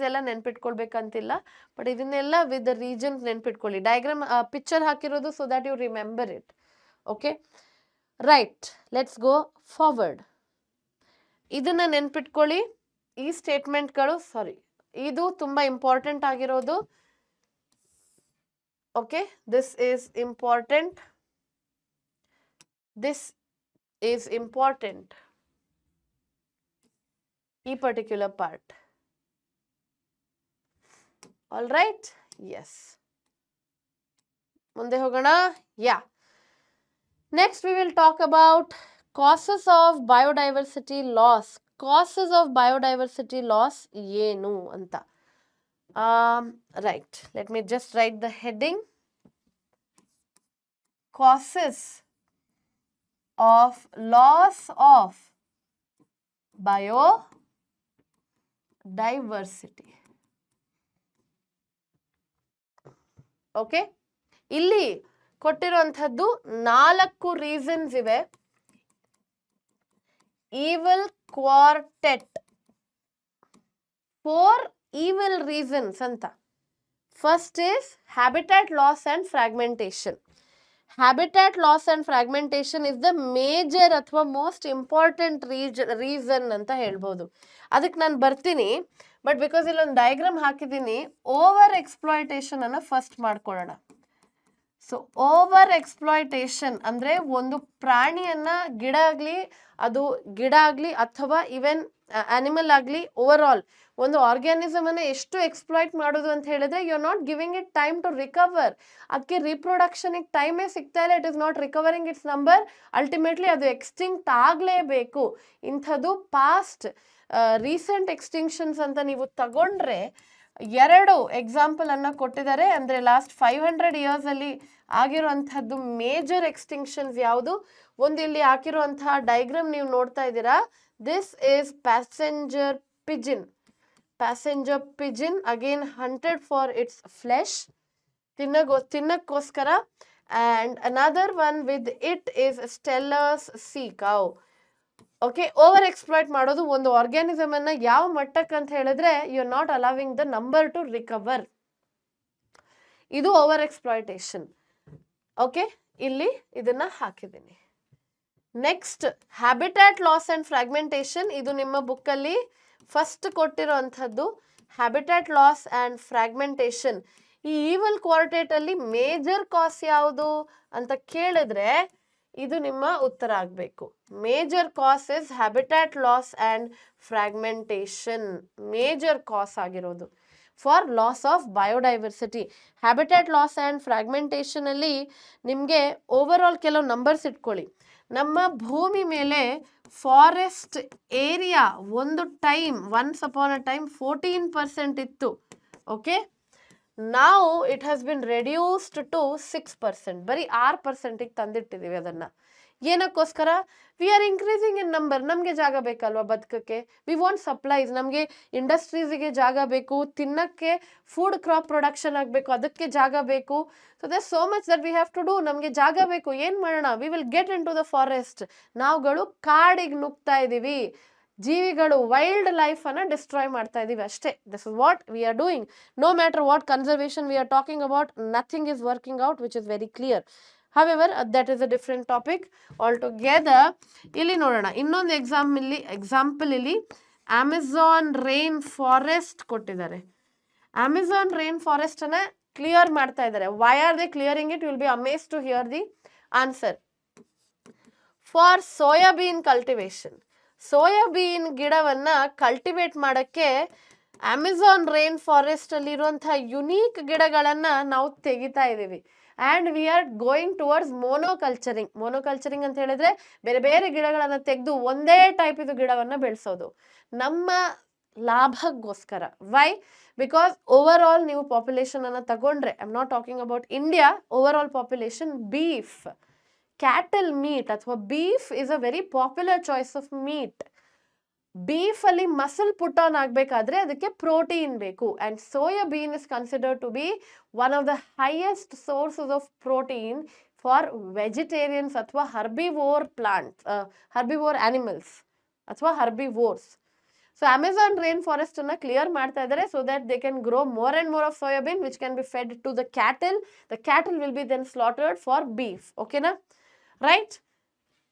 ಎಲ್ಲ ನೆನ್ಪಿಟ್ಕೊಳ್ಬೇಕಂತಿಲ್ಲ, ಬಟ್ ಇದನ್ನೆಲ್ಲ ವಿತ್ ದ ರೀಜನ್ಸ್ ನೆನ್ಪಿಟ್ಕೊಳ್ಳಿ. ಡಯಾಗ್ರಾಮ್ ಪಿಕ್ಚರ್ ಹಾಕಿರೋದು so that you remember it. Okay, right, let's go forward. ಇದನ್ನ ನೆನ್ಪಿಟ್ಕೊಳ್ಳಿ, ಈ ಸ್ಟೇಟ್ಮೆಂಟ್ಗಳು. ಇದು ತುಂಬಾ ಇಂಪಾರ್ಟೆಂಟ್ ಆಗಿರೋದು. Okay, this is important. ಈ particular part. All right, yes. ಮುಂದೆ ಹೋಗೋಣ. Next we will talk about causes of biodiversity loss. Causes of biodiversity loss ಏನು ಅಂತ. Right, let me just write the heading. Causes of loss of biodiversity. Okay, ಇಲ್ಲಿ ಕೊಟ್ಟಿರುವಂಥದ್ದು 4 reasons ಇವೆ. Evil ಕ್ವಾರ್ಟೆಟ್, 4 evil reasons ಅಂತ. First is habitat loss and fragmentation. Habitat loss and fragmentation is the major ಅಥವಾ most important reason ಅಂತ ಹೇಳ್ಬೋದು. ಅದಕ್ಕೆ ನಾನು ಬರ್ತೀನಿ, ಬಟ್ ಬಿಕಾಸ್ ಇಲ್ಲೊಂದು ಡಯಾಗ್ರಾಮ್ ಹಾಕಿದ್ದೀನಿ. ಓವರ್ ಎಕ್ಸ್ಪ್ಲಾಯ್ಟೇಷನ್ ಅನ್ನ ಫಸ್ಟ್ ಮಾಡ್ಕೊಳ್ಳೋಣ. ಸೊ ಓವರ್ ಎಕ್ಸ್ಪ್ಲಾಯ್ಟೇಷನ್ ಅಂದ್ರೆ ಒಂದು ಪ್ರಾಣಿಯನ್ನ ಗಿಡ ಆಗ್ಲಿ ಅಥವಾ ಈವನ್ ಅನಿಮಲ್ ಆಗ್ಲಿ, ಓವರ್ ಆಲ್ ಒಂದು ಆರ್ಗ್ಯಾನಿಸಮ್ ಅನ್ನ ಎಷ್ಟು ಎಕ್ಸ್ಪ್ಲಾಯ್ಟ್ ಮಾಡೋದು ಅಂತ ಹೇಳಿದ್ರೆ, you are not giving it time to recover. ಅದಕ್ಕೆ ರೀಪ್ರೊಡಕ್ಷನ್ ಟೈಮೇ ಸಿಗ್ತಾ ಇಲ್ಲ. It is not recovering its number. Ultimately ಅದು ಎಕ್ಸ್ಟಿಂಕ್ಟ್ ಆಗಲೇಬೇಕು. ಇಂಥದ್ದು ಪಾಸ್ಟ್ ರೀಸೆಂಟ್ ಎಕ್ಸ್ಟಿಂಕ್ಷನ್ಸ್ ಅಂತ ನೀವು ತಗೊಂಡ್ರೆ 2 ಎಕ್ಸಾಂಪಲ್ ಅನ್ನ ಕೊಟ್ಟಿದ್ದಾರೆ. ಅಂದ್ರೆ ಲಾಸ್ಟ್ 500 ಇಯರ್ಸ್ ಅಲ್ಲಿ ಆಗಿರುವಂತಹದ್ದು ಮೇಜರ್ ಎಕ್ಸ್ಟಿಂಕ್ಷನ್ಸ್ ಯಾವುದು? ಒಂದು ಇಲ್ಲಿ ಹಾಕಿರುವಂತಹ ಡಯಾಗ್ರಾಮ್ ನೀವು ನೋಡ್ತಾ ಇದ್ದೀರಾ. This is passenger pigeon. Passenger pigeon again hunted for its flesh, ತಿನ್ನಕ್ಕೋಸ್ಕರ. And another one with it is Steller's sea cow. Okay, over exploit ಮಾಡೋದು ಒಂದು ಆರ್ಗ್ಯಾನಿಸಮ್ ಅನ್ನ ಯಾವ ಮಟ್ಟಕ್ಕೆ ಅಂತ ಹೇಳಿದ್ರೆ you are not allowing the number to recover. ಇದು over exploitation. Okay, ಇಲ್ಲಿ ಇದನ್ನ ಹಾಕಿದ್ದೀನಿ. Next habitat loss and fragmentation. ಇದು ನಿಮ್ಮ ಬುಕ್ ಅಲ್ಲಿ ಫಸ್ಟ್ ಕೊಟ್ಟಿರುವಂತಹದ್ದು. Habitat loss and fragmentation. ಈ ಈವಲ್ ಕ್ವಾರ್ಟೇಟ್ ಅಲ್ಲಿ ಮೇಜರ್ ಕಾಸ್ ಯಾವುದು ಅಂತ ಕೇಳಿದ್ರೆ ಇದು ನಿಮ್ಮ ಉತ್ತರ ಆಗಬೇಕು. Major cause is habitat loss and fragmentation. Major cause ಆಗಿರೋದು for loss of biodiversity. Habitat loss and fragmentation ಅಲ್ಲಿ ನಿಮಗೆ ಓವರ್ ಆಲ್ ಕೆಲವು ನಂಬರ್ಸ್ ಇಟ್ಕೊಳ್ಳಿ. ನಮ್ಮ ಭೂಮಿ ಮೇಲೆ forest area once upon a time 14% ಇತ್ತು. ಓಕೆ, ನಾವು it has been reduced to 6%. ಬರೀ 6% ತಂದಿಟ್ಟಿದ್ದೀವಿ ಅದನ್ನ. ಏನಕ್ಕೋಸ್ಕರ? We are increasing in number. ನಮಗೆ ಜಾಗ ಬೇಕಲ್ವಾ ಬದುಕಕ್ಕೆ. We want supplies. ನಮಗೆ ಇಂಡಸ್ಟ್ರೀಸ್ಗೆ ಜಾಗ ಬೇಕು, ತಿನ್ನಕ್ಕೆ ಫುಡ್ ಕ್ರಾಪ್ ಪ್ರೊಡಕ್ಷನ್ ಆಗಬೇಕು, ಅದಕ್ಕೆ ಜಾಗ ಬೇಕು. So there so much that we have to do. ನಮಗೆ ಜಾಗ ಬೇಕು, ಏನು ಮಾಡೋಣ? We will get into the forest. ನಾವುಗಳು ಕಾಡಿಗೆ ನುಗ್ತಾ ಇದ್ದೀವಿ. ಜೀವಿಗಳು, ವೈಲ್ಡ್ ಲೈಫ್ ಅನ್ನ ಡಿಸ್ಟ್ರಾಯ್ ಮಾಡ್ತಾ ಇದೀವಿ ಅಷ್ಟೇ. This is what we are doing. No matter what conservation we are talking about, nothing is working out which is very clear. However, that is a different topic altogether. ಇಲ್ಲಿ ನೋಡೋಣ ಇನ್ನೊಂದು example ಇಲ್ಲಿ Amazon rain forest ಕೊಟ್ಟಿದ್ದಾರೆ. Amazon rain forest ಅನ್ನ clear ಮಾಡ್ತಾ ಇದ್ದಾರೆ. Why are they clearing it? You will be amazed to hear the answer. For soybean cultivation. Soybean ಗಿಡವನ್ನ cultivate ಮಾಡಕ್ಕೆ ಅಮೆಝಾನ್ ರೈನ್ ಫಾರೆಸ್ಟ್ ಅಲ್ಲಿ ಇರುವಂತಹ ಯುನೀಕ್ ಗಿಡಗಳನ್ನ ನಾವು ತೆಗಿತಾ ಇದ್ದೀವಿ. And we are going towards monoculturing. Monoculturing ಅಂತ ಹೇಳಿದ್ರೆ ಬೇರೆ ಬೇರೆ ಗಿಡಗಳನ್ನು ತೆಗೆದು ಒಂದೇ ಟೈಪ್ ಇದು ಗಿಡವನ್ನು ಬೆಳೆಸೋದು ನಮ್ಮ ಲಾಭಕ್ಕೋಸ್ಕರ. ವೈ? ಬಿಕಾಸ್ ಓವರ್ ಆಲ್ ನೀವು ಪಾಪ್ಯುಲೇಷನ್ ಅನ್ನು ತಗೊಂಡ್ರೆ, I am not talking about India, overall population, beef, cattle meat ಅಥವಾ beef is a very popular choice of meat. Beef ಅಲ್ಲಿ ಮಸಲ್ ಪುಟ್ ಆನ್ ಆಗಬೇಕಾದ್ರೆ ಅದಕ್ಕೆ ಪ್ರೋಟೀನ್ ಬೇಕು. And soybean is considered to be one of the highest sources of protein for vegetarians ಅಥವಾ herbivore plants, herbivore animals ಅಥವಾ herbivores. So Amazon rain forest ಅನ್ನ clear ಮಾಡ್ತಾ ಇದ್ದಾರೆ so that they can grow more and more of soybean which can be fed to the cattle. The cattle will be then slaughtered for beef. ಓಕೆನಾ? Right?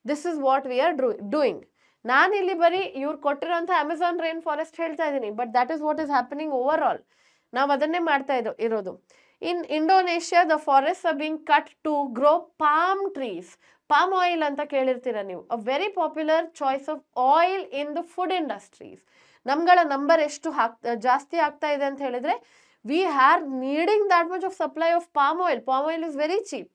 This is what we are doing. ನಾನಿಲ್ಲಿ ಬರೀ ಇವ್ರು ಕೊಟ್ಟಿರೋಂಥ Amazon rain forest ಹೇಳ್ತಾ ಇದ್ದೀನಿ, but that is what is happening overall. ನಾವು ಅದನ್ನೇ ಮಾಡ್ತಾ ಇರೋದು. In Indonesia the forest are being cut to grow palm trees. Palm oil ಅಂತ ಕೇಳಿರ್ತೀರ ನೀವು. A very popular choice of oil in the food industries. ನಮ್ಗಳ number ಎಷ್ಟು ಜಾಸ್ತಿ ಆಗ್ತಾ ಇದೆ ಅಂತ ಹೇಳಿದ್ರೆ we are needing that much of supply of palm oil. Palm oil is very cheap.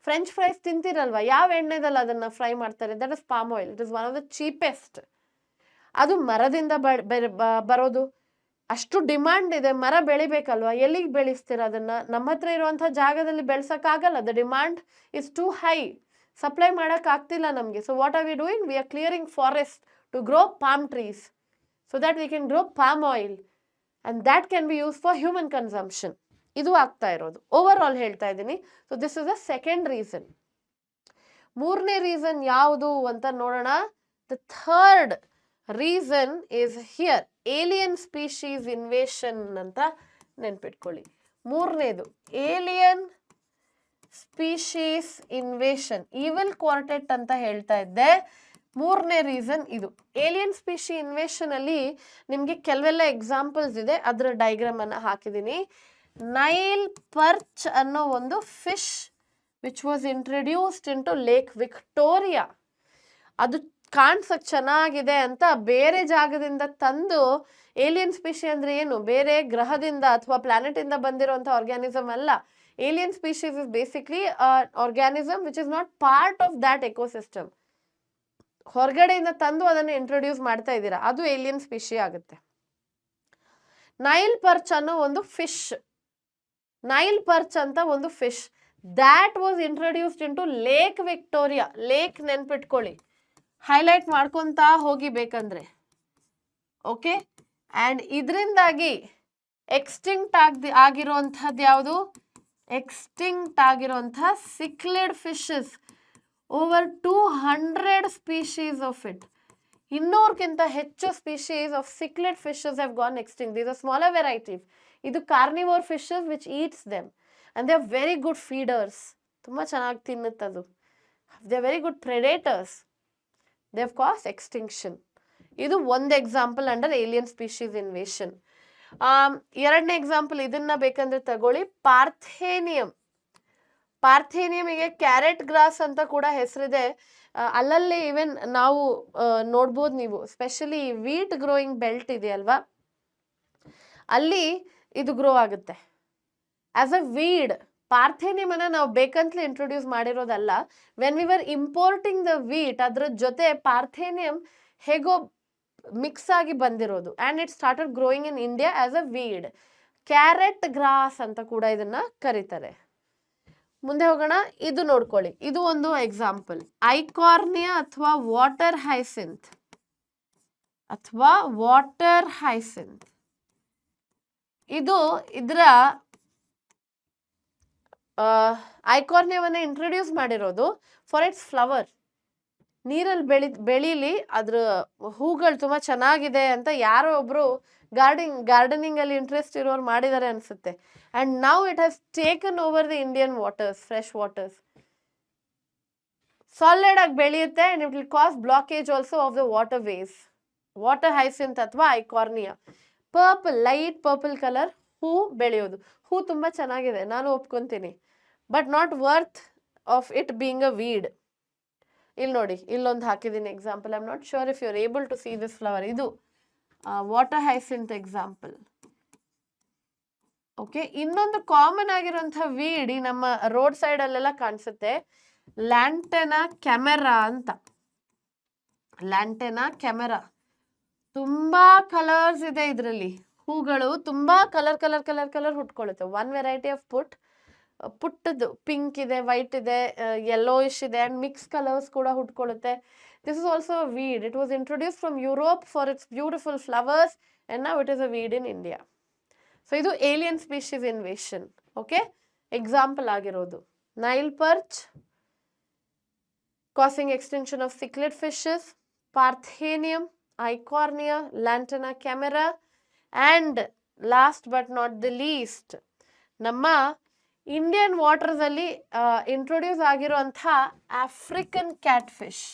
French fries ತಿಂತಿರಲ್ವಾ, ಯಾವ ಎಣ್ಣೆದಲ್ಲಿ ಅದನ್ನ ಫ್ರೈ ಮಾಡ್ತಾರೆ? That is palm oil. It is one of the cheapest. ಅದು ಮರದಿಂದ ಬರೋದು. ಅಷ್ಟು ಡಿಮಾಂಡ್ ಇದೆ. ಮರ ಬೆಳಿಬೇಕಲ್ವಾ, ಎಲ್ಲಿಗೆ ಬೆಳೆಸ್ತೀರ ಅದನ್ನ? ನಮ್ಮ ಹತ್ರ ಇರುವಂತಹ ಜಾಗದಲ್ಲಿ ಬೆಳೆಸಕ್ಕಾಗಲ್ಲ. The demand is too high. Supply ಮಾಡಕ್ ಆಗ್ತಿಲ್ಲ ನಮಗೆ. So what are we doing? We are clearing forest to grow palm trees so that we can grow palm oil and that can be use for human consumption. ಇದು ಆಗ್ತಾ ಇರೋದು. Overall ಹೇಳ್ತಾ ಇದ್ದೀನಿ. So this is the second reason. ಮೂರನೇ reason ಯಾವುದು ಅಂತ ನೋಡೋಣ. The third reason is here alien species invasion ಅಂತ ನೆನ್ಪಿಟ್ಕೊಳ್ಳಿ. ಮೂರನೇದು ಏಲಿಯನ್ ಸ್ಪೀಶೀಸ್ ಇನ್ವೇಷನ್, ಈವಲ್ ಕ್ವಾರ್ಟೆಟ್ ಅಂತ ಹೇಳ್ತಾ ಇದ್ದೆ. ಮೂರನೇ ರೀಸನ್ ಇದು. ಏಲಿಯನ್ ಸ್ಪೀಶಿ ಇನ್ವೇಷನ್ ಅಲ್ಲಿ ನಿಮಗೆ ಕೆಲವೆಲ್ಲ ಎಕ್ಸಾಂಪಲ್ಸ್ ಇದೆ. ಅದರ ಡೈಗ್ರಾಮ್ ಅನ್ನ ಹಾಕಿದ್ದೀನಿ. ನೈಲ್ ಪರ್ಚ್ ಅನ್ನೋ ಒಂದು fish which was introduced in to Lake Victoria. ಅದು ಕಾಣಿಸಕ್ ಚೆನ್ನಾಗಿದೆ ಅಂತ ಬೇರೆ ಜಾಗದಿಂದ ತಂದು, ಏಲಿಯನ್ ಸ್ಪೀಶಿ ಅಂದ್ರೆ ಏನು? ಬೇರೆ ಗ್ರಹದಿಂದ ಅಥವಾ ಪ್ಲಾನೆಟ್ ಇಂದ ಬಂದಿರುವಂತಹ ಆರ್ಗ್ಯಾನಿಸಮ್ ಅಲ್ಲ. Alien species is basically organism which is not part of that ecosystem. ಹೊರಗಡೆಯಿಂದ ತಂದು ಅದನ್ನು ಇಂಟ್ರೊಡ್ಯೂಸ್ ಮಾಡ್ತಾ ಇದ್ದೀರಾ, ಅದು ಏಲಿಯನ್ ಸ್ಪೀಶಿ ಆಗುತ್ತೆ. ನೈಲ್ ಪರ್ಚ್ ಅನ್ನೋ ಒಂದು ಫಿಶ್, ನೈಲ್ ಪರ್ಚ್ ಅಂತ ಒಂದು fish that was introduced in to Lake Victoria. Lake ನೆನ್ಪಿಟ್ಕೊಳ್ಳಿ, ಹೈಲೈಟ್ ಮಾಡ್ಕೊಂತ ಹೋಗಿ ಬೇಕಂದ್ರೆ. ಓಕೆ, ಅಂಡ್ ಇದರಿಂದಾಗಿ ಎಕ್ಸ್ಟಿಂಕ್ಟ್ ಆಗಿರುವಂಥದ್ದು ಯಾವುದು? ಎಕ್ಸ್ಟಿಂಕ್ಟ್ ಆಗಿರುವಂತಹ cichlid fishes, over 200 species of it. 200ಕ್ಕಿಂತ ಹೆಚ್ಚು species of cichlid fishes have gone extinct. These are smaller varieties. ಇದು carnivore fishes which eats them and they are very good feeders. ತುಂಬ ಚೆನ್ನಾಗಿ ತಿನ್ನುತ್ತದು. They are very good predators. They have cause extinction. ಇದು ಒಂದು example under alien species invasion. ಎರಡನೇ example ಇದನ್ನ ಬೇಕಂದ್ರೆ ತಗೊಳ್ಳಿ, ಪಾರ್ಥೇನಿಯಂ. ಪಾರ್ಥೇನಿಯಮಿಗೆ ಕ್ಯಾರೆಟ್ ಗ್ರಾಸ್ ಅಂತ ಕೂಡ ಹೆಸರಿದೆ. ಅಲ್ಲಲ್ಲಿ ಈವನ್ ನಾವು ನೋಡ್ಬೋದು ನೀವು, ಸ್ಪೆಷಲಿ ವೀಟ್ ಗ್ರೋಯಿಂಗ್ ಬೆಲ್ಟ್ ಇದೆಯಲ್ವಾ, ಅಲ್ಲಿ ಇದು ಗ್ರೋ ಆಗುತ್ತೆ ಆಸ್ ಅ ವೀಡ್. ಪಾರ್ಥೇನಿಯಮ್ ಅನ್ನ ನಾವು ಬೇಕಂತಲೇ ಇಂಟ್ರೊಡ್ಯೂಸ್ ಮಾಡಿರೋದಲ್ಲ. When we were importing the wheat, ಅದ್ರ ಜೊತೆ ಪಾರ್ಥೇನಿಯಂ ಹೇಗೋ ಮಿಕ್ಸ್ ಆಗಿ ಬಂದಿರೋದು and it started growing in India as a weed. Carrot grass ಅಂತ ಕೂಡ ಇದನ್ನ ಕರೀತಾರೆ. ಮುಂದೆ ಹೋಗೋಣ. ಇದು ನೋಡ್ಕೊಳ್ಳಿ, ಇದು ಒಂದು ಎಕ್ಸಾಂಪಲ್. ಐಕಾರ್ನಿಯಾ ಅಥವಾ ವಾಟರ್ ಹೈಸಿಂತ್ ಅಥವಾ ವಾಟರ್ ಹೈಸಿಂತ್. ಇದು ಇದರ ಐಕಾರ್ನಿಯವನ್ನ ಇಂಟ್ರೊಡ್ಯೂಸ್ ಮಾಡಿರೋದು ಫಾರ್ ಇಟ್ಸ್ ಫ್ಲವರ್. ನೀರಲ್ಲಿ ಬೆಳೀಲಿ, ಅದ್ರ ಹೂಗಳು ತುಂಬಾ ಚೆನ್ನಾಗಿದೆ ಅಂತ ಯಾರೋ ಒಬ್ರು ಗಾರ್ಡನಿಂಗ್ ಅಲ್ಲಿ ಇಂಟ್ರೆಸ್ಟ್ ಇರೋರು ಮಾಡಿದ್ದಾರೆ ಅನ್ಸುತ್ತೆ. And now it has taken over the Indian waters, fresh waters. Solid ಆಗಿ ಬೆಳೆಯುತ್ತೆ and it will cause blockage also of the waterways. Water hyacinth ಅಥವಾ eichhornia, purple, light purple colour ಹೂ ಬೆಳೆಯೋದು. ಹೂ ತುಂಬಾ ಚೆನ್ನಾಗಿದೆ, ನಾನು ಒಪ್ಕೊಂತೀನಿ, but not worth of it being a weed. ಇಲ್ಲಿ ನೋಡಿ, ಇಲ್ಲೊಂದು ಹಾಕಿದ್ದೀನಿ example. I am not sure if you are able to see this flower. ಇದು ವಾಟರ್ ಹೈಸಿಂತ್ ಎಕ್ಸಾಂಪಲ್. ಓಕೆ, ಇನ್ನೊಂದು ಕಾಮನ್ ಆಗಿರುವಂತಹ ವೀಡ್ ನಮ್ಮ ರೋಡ್ ಸೈಡ್ ಅಲ್ಲೆಲ್ಲ ಕಾಣಿಸುತ್ತೆ, ಲ್ಯಾಂಟೆನಾ ಕ್ಯಾಮೆರಾ ಅಂತ. ಲ್ಯಾಂಟೆನಾ ಕ್ಯಾಮೆರಾ ತುಂಬಾ ಕಲರ್ಸ್ ಇದೆ ಇದರಲ್ಲಿ. ಹೂಗಳು ತುಂಬಾ ಕಲರ್ ಕಲರ್ ಕಲರ್ ಕಲರ್ ಹುಟ್ಕೊಳ್ಳುತ್ತೆ. ಒನ್ ವೆರೈಟಿ ಆಫ್ ಪುಟ್ಟದ್ದು ಪಿಂಕ್ ಇದೆ, ವೈಟ್ ಇದೆ, ಯೆಲ್ಲೋಯಿಶ್ ಇದೆ ಅಂಡ್ ಮಿಕ್ಸ್ ಕಲರ್ಸ್ ಕೂಡ ಹುಟ್ಕೊಳ್ಳುತ್ತೆ. This is also a weed. It was introduce from Europe for its beautiful flowers and now it is a weed in India. So ಇದು alien species invasion. Okay, example ಆಗಿರೋದು Nile perch causing extinction of cichlid fishes, Parthenium, Eichhornia, Lantana camera, and last but not the least, ನಮ್ಮ Indian waters ಅಲ್ಲಿ introduce ಆಗಿರುವಂಥ African catfish.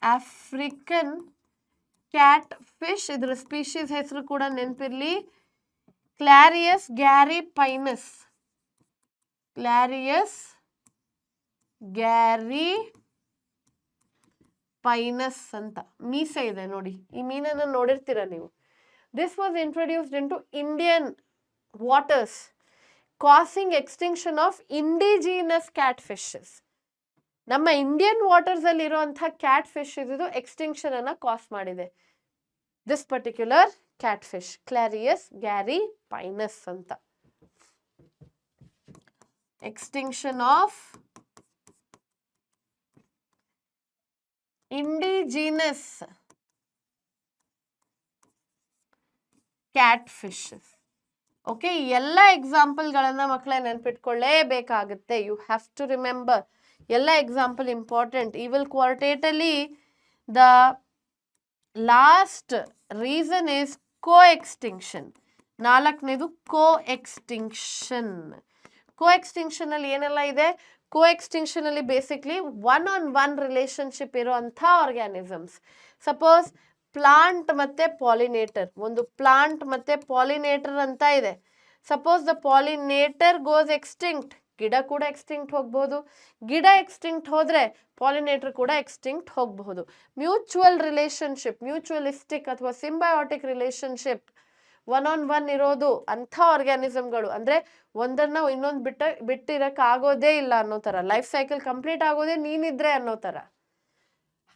African catfish, ಇದರ ಸ್ಪೀಶೀಸ್ ಹೆಸರು ಕೂಡ ನೆನಪಿರ್ಲಿ, Clarias gariepinus. Clarias gariepinus ಅಂತ. ಮೀಸೆ ಇದೆ ನೋಡಿ, ಈ ಮೀನನ್ನು ನೋಡಿರ್ತೀರ ನೀವು. This was introduced in to Indian waters, causing extinction of indigenous catfish. ನಮ್ಮ ಇಂಡಿಯನ್ ವಾಟರ್ಸ್ ಅಲ್ಲಿ ಇರುವಂತಹ ಕ್ಯಾಟ್ ಫಿಶ್ ಇದು ಎಕ್ಸ್ಟಿಂಕ್ಷನ್ ಅನ್ನ ಕಾಸ್ ಮಾಡಿದೆ. This particular catfish Clarias gariepinus ಅಂತ. Extinction of indigenous cat fishes. Okay, ಎಲ್ಲ ಎಕ್ಸಾಂಪಲ್ಗಳನ್ನ ಮಕ್ಕಳೇ ನೆನ್ಪಿಟ್ಕೊಳ್ಳೇಬೇಕಾಗುತ್ತೆ. ಯು ಹ್ಯಾವ್ ಟು ರಿಮೆಂಬರ್, ಎಲ್ಲ ಎಕ್ಸಾಂಪಲ್ ಇಂಪಾರ್ಟೆಂಟ್. ಈವಲ್ ಕ್ವಾರ್ಟೇಟ್ ಅಲ್ಲಿ the last reason is co extinction. ನಾಲ್ಕನೇದು ಕೋ ಎಕ್ಸ್ಟಿಂಕ್ಷನ್. ಕೋ ಎಕ್ಸ್ಟಿಂಕ್ಷನ್ ಅಲ್ಲಿ ಏನೆಲ್ಲ ಇದೆ? ಕೋ ಎಕ್ಸ್ಟಿಂಕ್ಷನ್ ಅಲ್ಲಿ basically one on one relationship ಇರುವಂಥ ಆರ್ಗ್ಯಾನಿಸಮ್ಸ್. ಸಪೋಸ್ ಪ್ಲಾಂಟ್ ಮತ್ತೆ ಪಾಲಿನೇಟರ್, ಒಂದು ಪ್ಲಾಂಟ್ ಮತ್ತೆ ಪಾಲಿನೇಟರ್ ಅಂತ ಇದೆ. Suppose the pollinator goes extinct, ಗಿಡ ಕೂಡ ಎಕ್ಸ್ಟಿಂಕ್ಟ್ ಹೋಗ್ಬಹುದು. ಗಿಡ ಎಕ್ಸ್ಟಿಂಕ್ಟ್ ಹೋದ್ರೆ ಪಾಲಿನೇಟರ್ ಕೂಡ ಎಕ್ಸ್ಟಿಂಕ್ಟ್ ಹೋಗಬಹುದು. ಮ್ಯೂಚುವಲ್ ರಿಲೇಶನ್ಶಿಪ್, ಮ್ಯೂಚುವಲಿಸ್ಟಿಕ್ ಅಥವಾ symbiotic relationship one on one ಇರೋದು ಅಂಥ ಆರ್ಗ್ಯಾನಿಸಮ್ಗಳು, ಅಂದ್ರೆ ಒಂದನ್ನ ಇನ್ನೊಂದು ಬಿಟ್ಟಿರಕ್ ಆಗೋದೇ ಇಲ್ಲ ಅನ್ನೋ ತರ, ಲೈಫ್ ಸೈಕಲ್ ಕಂಪ್ಲೀಟ್ ಆಗೋದೇ ನೀನಿದ್ರೆ ಅನ್ನೋ ತರ.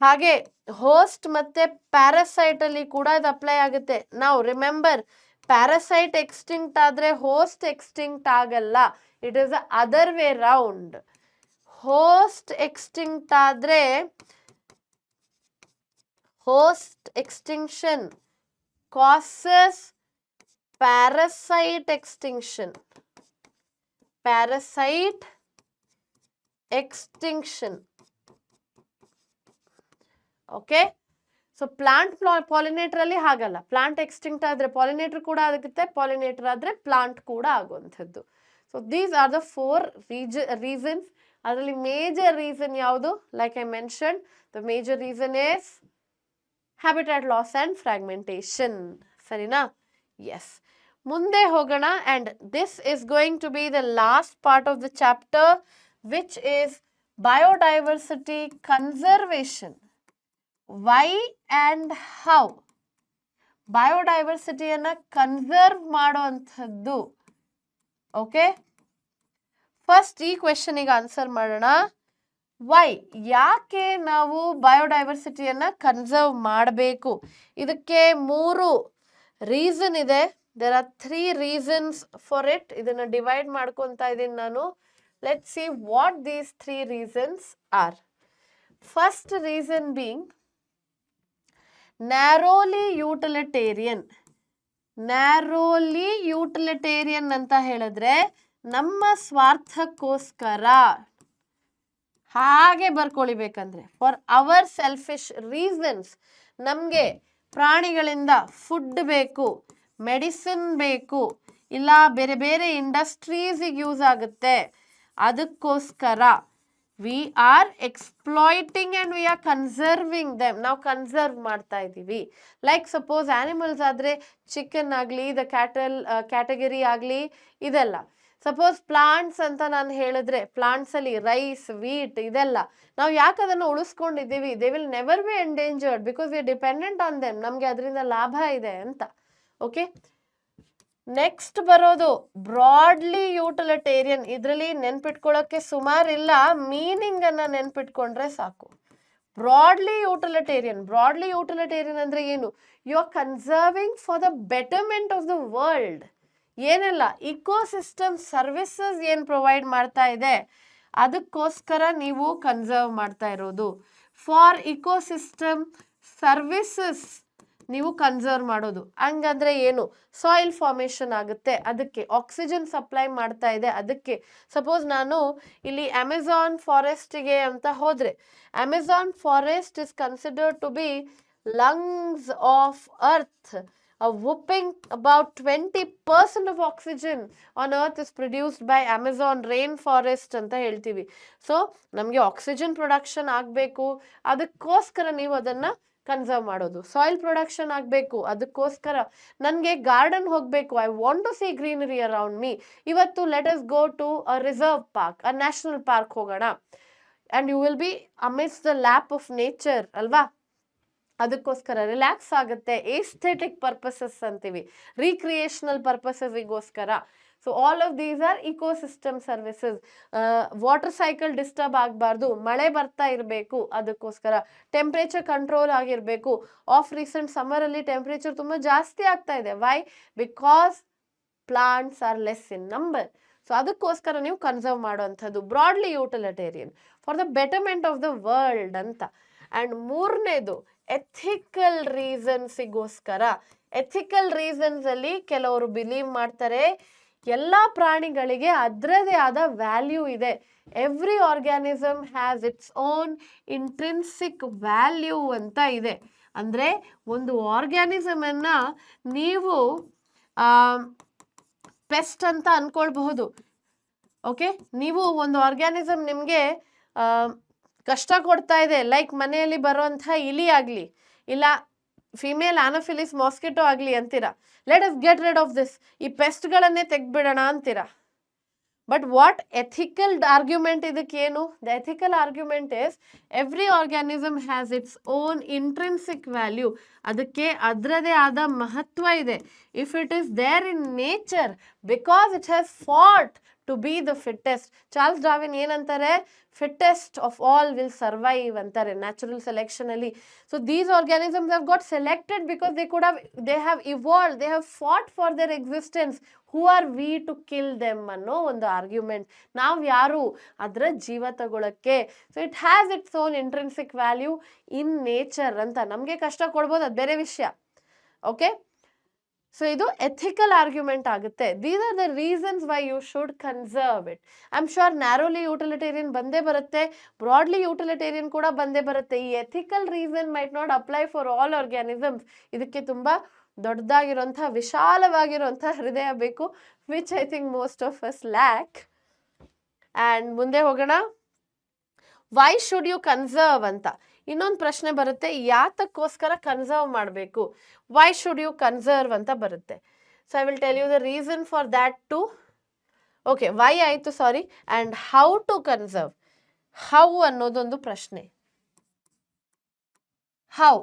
ಹಾಗೆ ಹೋಸ್ಟ್ ಮತ್ತೆ ಪ್ಯಾರಾಸೈಟ್ ಅಲ್ಲಿ ಕೂಡ ಇದು ಅಪ್ಲೈ ಆಗುತ್ತೆ. ನಾವು ರಿಮೆಂಬರ್, ಪ್ಯಾರಾಸೈಟ್ ಎಕ್ಸ್ಟಿಂಕ್ಟ್ ಆದರೆ ಹೋಸ್ಟ್ ಎಕ್ಸ್ಟಿಂಕ್ಟ್ ಆಗಲ್ಲ. It is the other way round. Host extinct ಆದರೆ host extinction causes parasite extinction. Parasite extinction. Okay? So plant pollinator ಅಲ್ಲಿ ಹಾಗಲ್ಲ. ಪ್ಲಾಂಟ್ ಎಕ್ಸ್ಟಿಂಕ್ಟ್ ಆದ್ರೆ ಪಾಲಿನೇಟರ್ ಕೂಡ ಆಗುತ್ತೆ, ಪಾಲಿನೇಟರ್ ಆದ್ರೆ ಪ್ಲಾಂಟ್ ಕೂಡ ಆಗುವಂಥದ್ದು. So these are the 4 reasons. ಅದರಲ್ಲಿ ಮೇಜರ್ ರೀಸನ್ ಯಾವುದು? Like I mention, the major reason is habitat loss and fragmentation. ಸರಿನಾ? ಎಸ್. ಮುಂದೆ ಹೋಗೋಣ. And this is going to be the last part of the chapter, which is biodiversity conservation. Why and how ಬಯೋಡೈವರ್ಸಿಟಿಯನ್ನು conserve ಮಾಡುವಂಥದ್ದು. Okay, first ಈ ಕ್ವೆಶನಿಗೆ answer ಮಾಡೋಣ. Y, ಯಾಕೆ ನಾವು ಬಯೋಡೈವರ್ಸಿಟಿಯನ್ನು ಕನ್ಸರ್ವ್ ಮಾಡಬೇಕು? ಇದಕ್ಕೆ 3 ರೀಸನ್ ಇದೆ. There are 3 reasons for it. ಇದನ್ನು ಡಿವೈಡ್ ಮಾಡ್ಕೊತಾ ಇದ್ದೀನಿ ನಾನು. Let's see what these 3 reasons are. First reason being narrowly utilitarian. Narrowly utilitarian ಅಂತ ಹೇಳಿದ್ರೆ ನಮ್ಮ ಸ್ವಾರ್ಥಕ್ಕೋಸ್ಕರ, ಹಾಗೆ ಬರ್ಕೊಳಿಬೇಕಂದ್ರೆ ಫಾರ್ ಅವರ್ ಸೆಲ್ಫಿಶ್ ರೀಸನ್ಸ್. ನಮಗೆ ಪ್ರಾಣಿಗಳಿಂದ ಫುಡ್ ಬೇಕು, ಮೆಡಿಸಿನ್ ಬೇಕು, ಇಲ್ಲ ಬೇರೆ ಬೇರೆ ಇಂಡಸ್ಟ್ರೀಸಿಗೆ ಯೂಸ್ ಆಗುತ್ತೆ, ಅದಕ್ಕೋಸ್ಕರ V are exploiting and we R conserving them. ನಾವು ಕನ್ಸರ್ವ್ ಮಾಡ್ತಾ ಇದ್ದೀವಿ. ಲೈಕ್ ಸಪೋಸ್ ಆ್ಯನಿಮಲ್ಸ್ ಆದರೆ ಚಿಕನ್ ಆಗಲಿ, ದ ಕ್ಯಾಟಗರಿ ಆಗಲಿ, ಇದೆಲ್ಲ. ಸಪೋಸ್ ಪ್ಲಾಂಟ್ಸ್ ಅಂತ ನಾನು ಹೇಳಿದ್ರೆ, ಪ್ಲಾಂಟ್ಸಲ್ಲಿ ರೈಸ್, ವೀಟ್ ಇದೆಲ್ಲ ನಾವು ಯಾಕೆ ಅದನ್ನು ಉಳಿಸ್ಕೊಂಡಿದ್ದೀವಿ? They will never be endangered because we are dependent on them. ನಮಗೆ ಅದರಿಂದ ಲಾಭ ಇದೆ ಅಂತ. ಓಕೆ, ನೆಕ್ಸ್ಟ್ ಬರೋದು ಬ್ರಾಡ್ಲಿ ಯೂಟಿಲಿಟೇರಿಯನ್. ಇದರಲ್ಲಿ ನೆನ್ಪಿಟ್ಕೊಳ್ಳೋಕ್ಕೆ ಸುಮಾರಿಲ್ಲ, ಮೀನಿಂಗ್ ಅನ್ನ ನೆನ್ಪಿಟ್ಕೊಂಡ್ರೆ ಸಾಕು. ಬ್ರಾಡ್ಲಿ ಯೂಟಿಲಿಟೇರಿಯನ್. ಬ್ರಾಡ್ಲಿ ಯೂಟಿಲಿಟೇರಿಯನ್ ಅಂದ್ರೆ ಏನು? You are conserving for the betterment of the world. ಏನೆಲ್ಲ ಇಕೋಸಿಸ್ಟಮ್ ಸರ್ವಿಸಸ್ ಏನು ಪ್ರೊವೈಡ್ ಮಾಡ್ತಾ ಇದೆ ಅದಕ್ಕೋಸ್ಕರ ನೀವು ಕನ್ಸರ್ವ್ ಮಾಡ್ತಾ ಇರೋದು. ಫಾರ್ ಇಕೋಸಿಸ್ಟಮ್ ಸರ್ವಿಸಸ್ ನೀವು ಕನ್ಸರ್ವ್ ಮಾಡೋದು. ಹಂಗಂದ್ರೆ ಏನು? ಸಾಯಿಲ್ ಫಾರ್ಮೇಷನ್ ಆಗುತ್ತೆ, ಅದಕ್ಕೆ ಆಕ್ಸಿಜನ್ ಸಪ್ಲೈ ಮಾಡ್ತಾ ಇದೆ, ಅದಕ್ಕೆ. ಸಪೋಸ್ ನಾನು ಇಲ್ಲಿ ಅಮೆಝಾನ್ ಫಾರೆಸ್ಟಿಗೆ ಅಂತ ಹೋದ್ರೆ, Amazon forest is considered to be lungs of earth. A whooping about 20% of oxygen on earth is produced by Amazon rainforest ಅಂತ ಹೇಳ್ತೀವಿ. ಸೊ ನಮಗೆ ಆಕ್ಸಿಜನ್ ಪ್ರೊಡಕ್ಷನ್ ಆಗಬೇಕು, ಅದಕ್ಕೋಸ್ಕರ ನೀವು ಅದನ್ನು ಕನ್ಸರ್ವ್ ಮಾಡೋದು. ಸಾಯಿಲ್ ಪ್ರೊಡಕ್ಷನ್ ಆಗಬೇಕು, ಅದಕ್ಕೋಸ್ಕರ. ನನಗೆ ಗಾರ್ಡನ್ ಹೋಗಬೇಕು, I want to see greenery around me. ಇವತ್ತು let us go to a reserve park, a national park ಹೋಗೋಣ. And you will be amidst the lap of nature ಅಲ್ವಾ? ಅದಕ್ಕೋಸ್ಕರ ರಿಲ್ಯಾಕ್ಸ್ ಆಗುತ್ತೆ. ಏಸ್ಥೆಟಿಕ್ ಪರ್ಪಸಸ್ ಅಂತೀವಿ, ರೀಕ್ರಿಯೇಷನಲ್ ಪರ್ಪಸಸ್ಗೋಸ್ಕರ. So all of these are ecosystem services. Water cycle disturb ಆಗಬಾರ್ದು, ಮಳೆ ಬರ್ತಾ ಇರಬೇಕು, ಅದಕ್ಕೋಸ್ಕರ. ಟೆಂಪ್ರೇಚರ್ ಕಂಟ್ರೋಲ್ ಆಗಿರಬೇಕು. ಆಫ್ ರೀಸೆಂಟ್ ಸಮ್ಮರಲ್ಲಿ ಟೆಂಪ್ರೇಚರ್ ತುಂಬ ಜಾಸ್ತಿ ಆಗ್ತಾ ಇದೆ. Why? Because plants R less in number. So ಅದಕ್ಕೋಸ್ಕರ ನೀವು ಕನ್ಸರ್ವ್ ಮಾಡುವಂಥದ್ದು. Broadly utilitarian for the betterment of the world ಅಂತ. ಆ್ಯಂಡ್ ಮೂರನೇದು ಎಥಿಕಲ್ ರೀಸನ್ಸಿಗೋಸ್ಕರ. ಎಥಿಕಲ್ ರೀಸನ್ಸ್ ಅಲ್ಲಿ ಕೆಲವರು ಬಿಲೀವ್ ಮಾಡ್ತಾರೆ ಎಲ್ಲ ಪ್ರಾಣಿಗಳಿಗೆ ಅದರದೇ ಆದ ವ್ಯಾಲ್ಯೂ ಇದೆ. Every organism has its own intrinsic value ಅಂತ ಇದೆ. ಅಂದರೆ ಒಂದು ಆರ್ಗ್ಯಾನಿಸಮನ್ನು ನೀವು ಪೆಸ್ಟ್ ಅಂತ ಅಂದ್ಕೊಳ್ಬಹುದು. ಓಕೆ, ನೀವು ಒಂದು ಆರ್ಗ್ಯಾನಿಸಮ್ ನಿಮಗೆ ಕಷ್ಟ ಕೊಡ್ತಾ ಇದೆ, ಲೈಕ್ ಮನೆಯಲ್ಲಿ ಬರುವಂಥ ಇಲಿ ಆಗಲಿ, ಇಲ್ಲ ಫಿಮೇಲ್ ಆನೋಫಿಲಿಸ್ ಮಾಸ್ಕಿಟೋ ಆಗಲಿ ಅಂತೀರಾ. Let us get rid of this, ಈ ಪೆಸ್ಟ್ಗಳನ್ನೇ ತೆಗ್ಬಿಡೋಣ ಅಂತೀರಾ. ಬಟ್ ವಾಟ್ ಎಥಿಕಲ್ ಆರ್ಗ್ಯುಮೆಂಟ್ ಇದಕ್ಕೇನು? The ethical argument is every organism has its own intrinsic value. ಅದಕ್ಕೆ ಅದರದೇ ಆದ ಮಹತ್ವ ಇದೆ. If it is there in nature, because it has fought to be the fittest. Charles Darwin ಏನಂತಾರೆ, fittest of all will survive ಅಂತಾರೆ natural selection ಅಲ್ಲಿ. So these organisms have got selected because they have evolve, they have fought for their existence. Who are we to kill them ಅನ್ನೋ ಒಂದು argument. ನಾವು ಯಾರು ಅದರ ಜೀವ ತಗೊಳಕ್ಕೆ. So it has its own intrinsic value in nature ಅಂತ. ನಮಗೆ ಕಷ್ಟ ಕೊಡ್ಬೋದು, ಅದು ಬೇರೆ ವಿಷಯ. ಓಕೆ, ಸೊ ಇದು ಎಥಿಕಲ್ ಆರ್ಗ್ಯುಮೆಂಟ್ ಆಗುತ್ತೆ. These are the reasons why you should conserve it. I am sure narrowly utilitarian ಬಂದೇ ಬರುತ್ತೆ, ಬ್ರಾಡ್ಲಿ ಯೂಟಿಲಿಟೇರಿಯನ್ ಕೂಡ ಬಂದೇ ಬರುತ್ತೆ. ಈ ethical reason might not apply for all organisms. ಇದಕ್ಕೆ ತುಂಬಾ ದೊಡ್ಡದಾಗಿರುವಂತಹ, ವಿಶಾಲವಾಗಿರುವಂತಹ ಹೃದಯ ಬೇಕು, which I think most of us lac. And ಮುಂದೆ ಹೋಗೋಣ. ವೈ ಶುಡ್ ಯು ಕನ್ಸರ್ವ್ ಅಂತ ಇನ್ನೊಂದು ಪ್ರಶ್ನೆ ಬರುತ್ತೆ, ಯಾತಕ್ಕೋಸ್ಕರ ಕನ್ಸರ್ವ್ ಮಾಡಬೇಕು, ವೈ ಶುಡ್ ಯು ಕನ್ಸರ್ವ್ ಅಂತ ಬರುತ್ತೆ. So I will tell you the reason for that too. Okay, why ಆಯಿತು, sorry. And how to conserve, how ಅನ್ನೋದೊಂದು ಪ್ರಶ್ನೆ. ಹೌ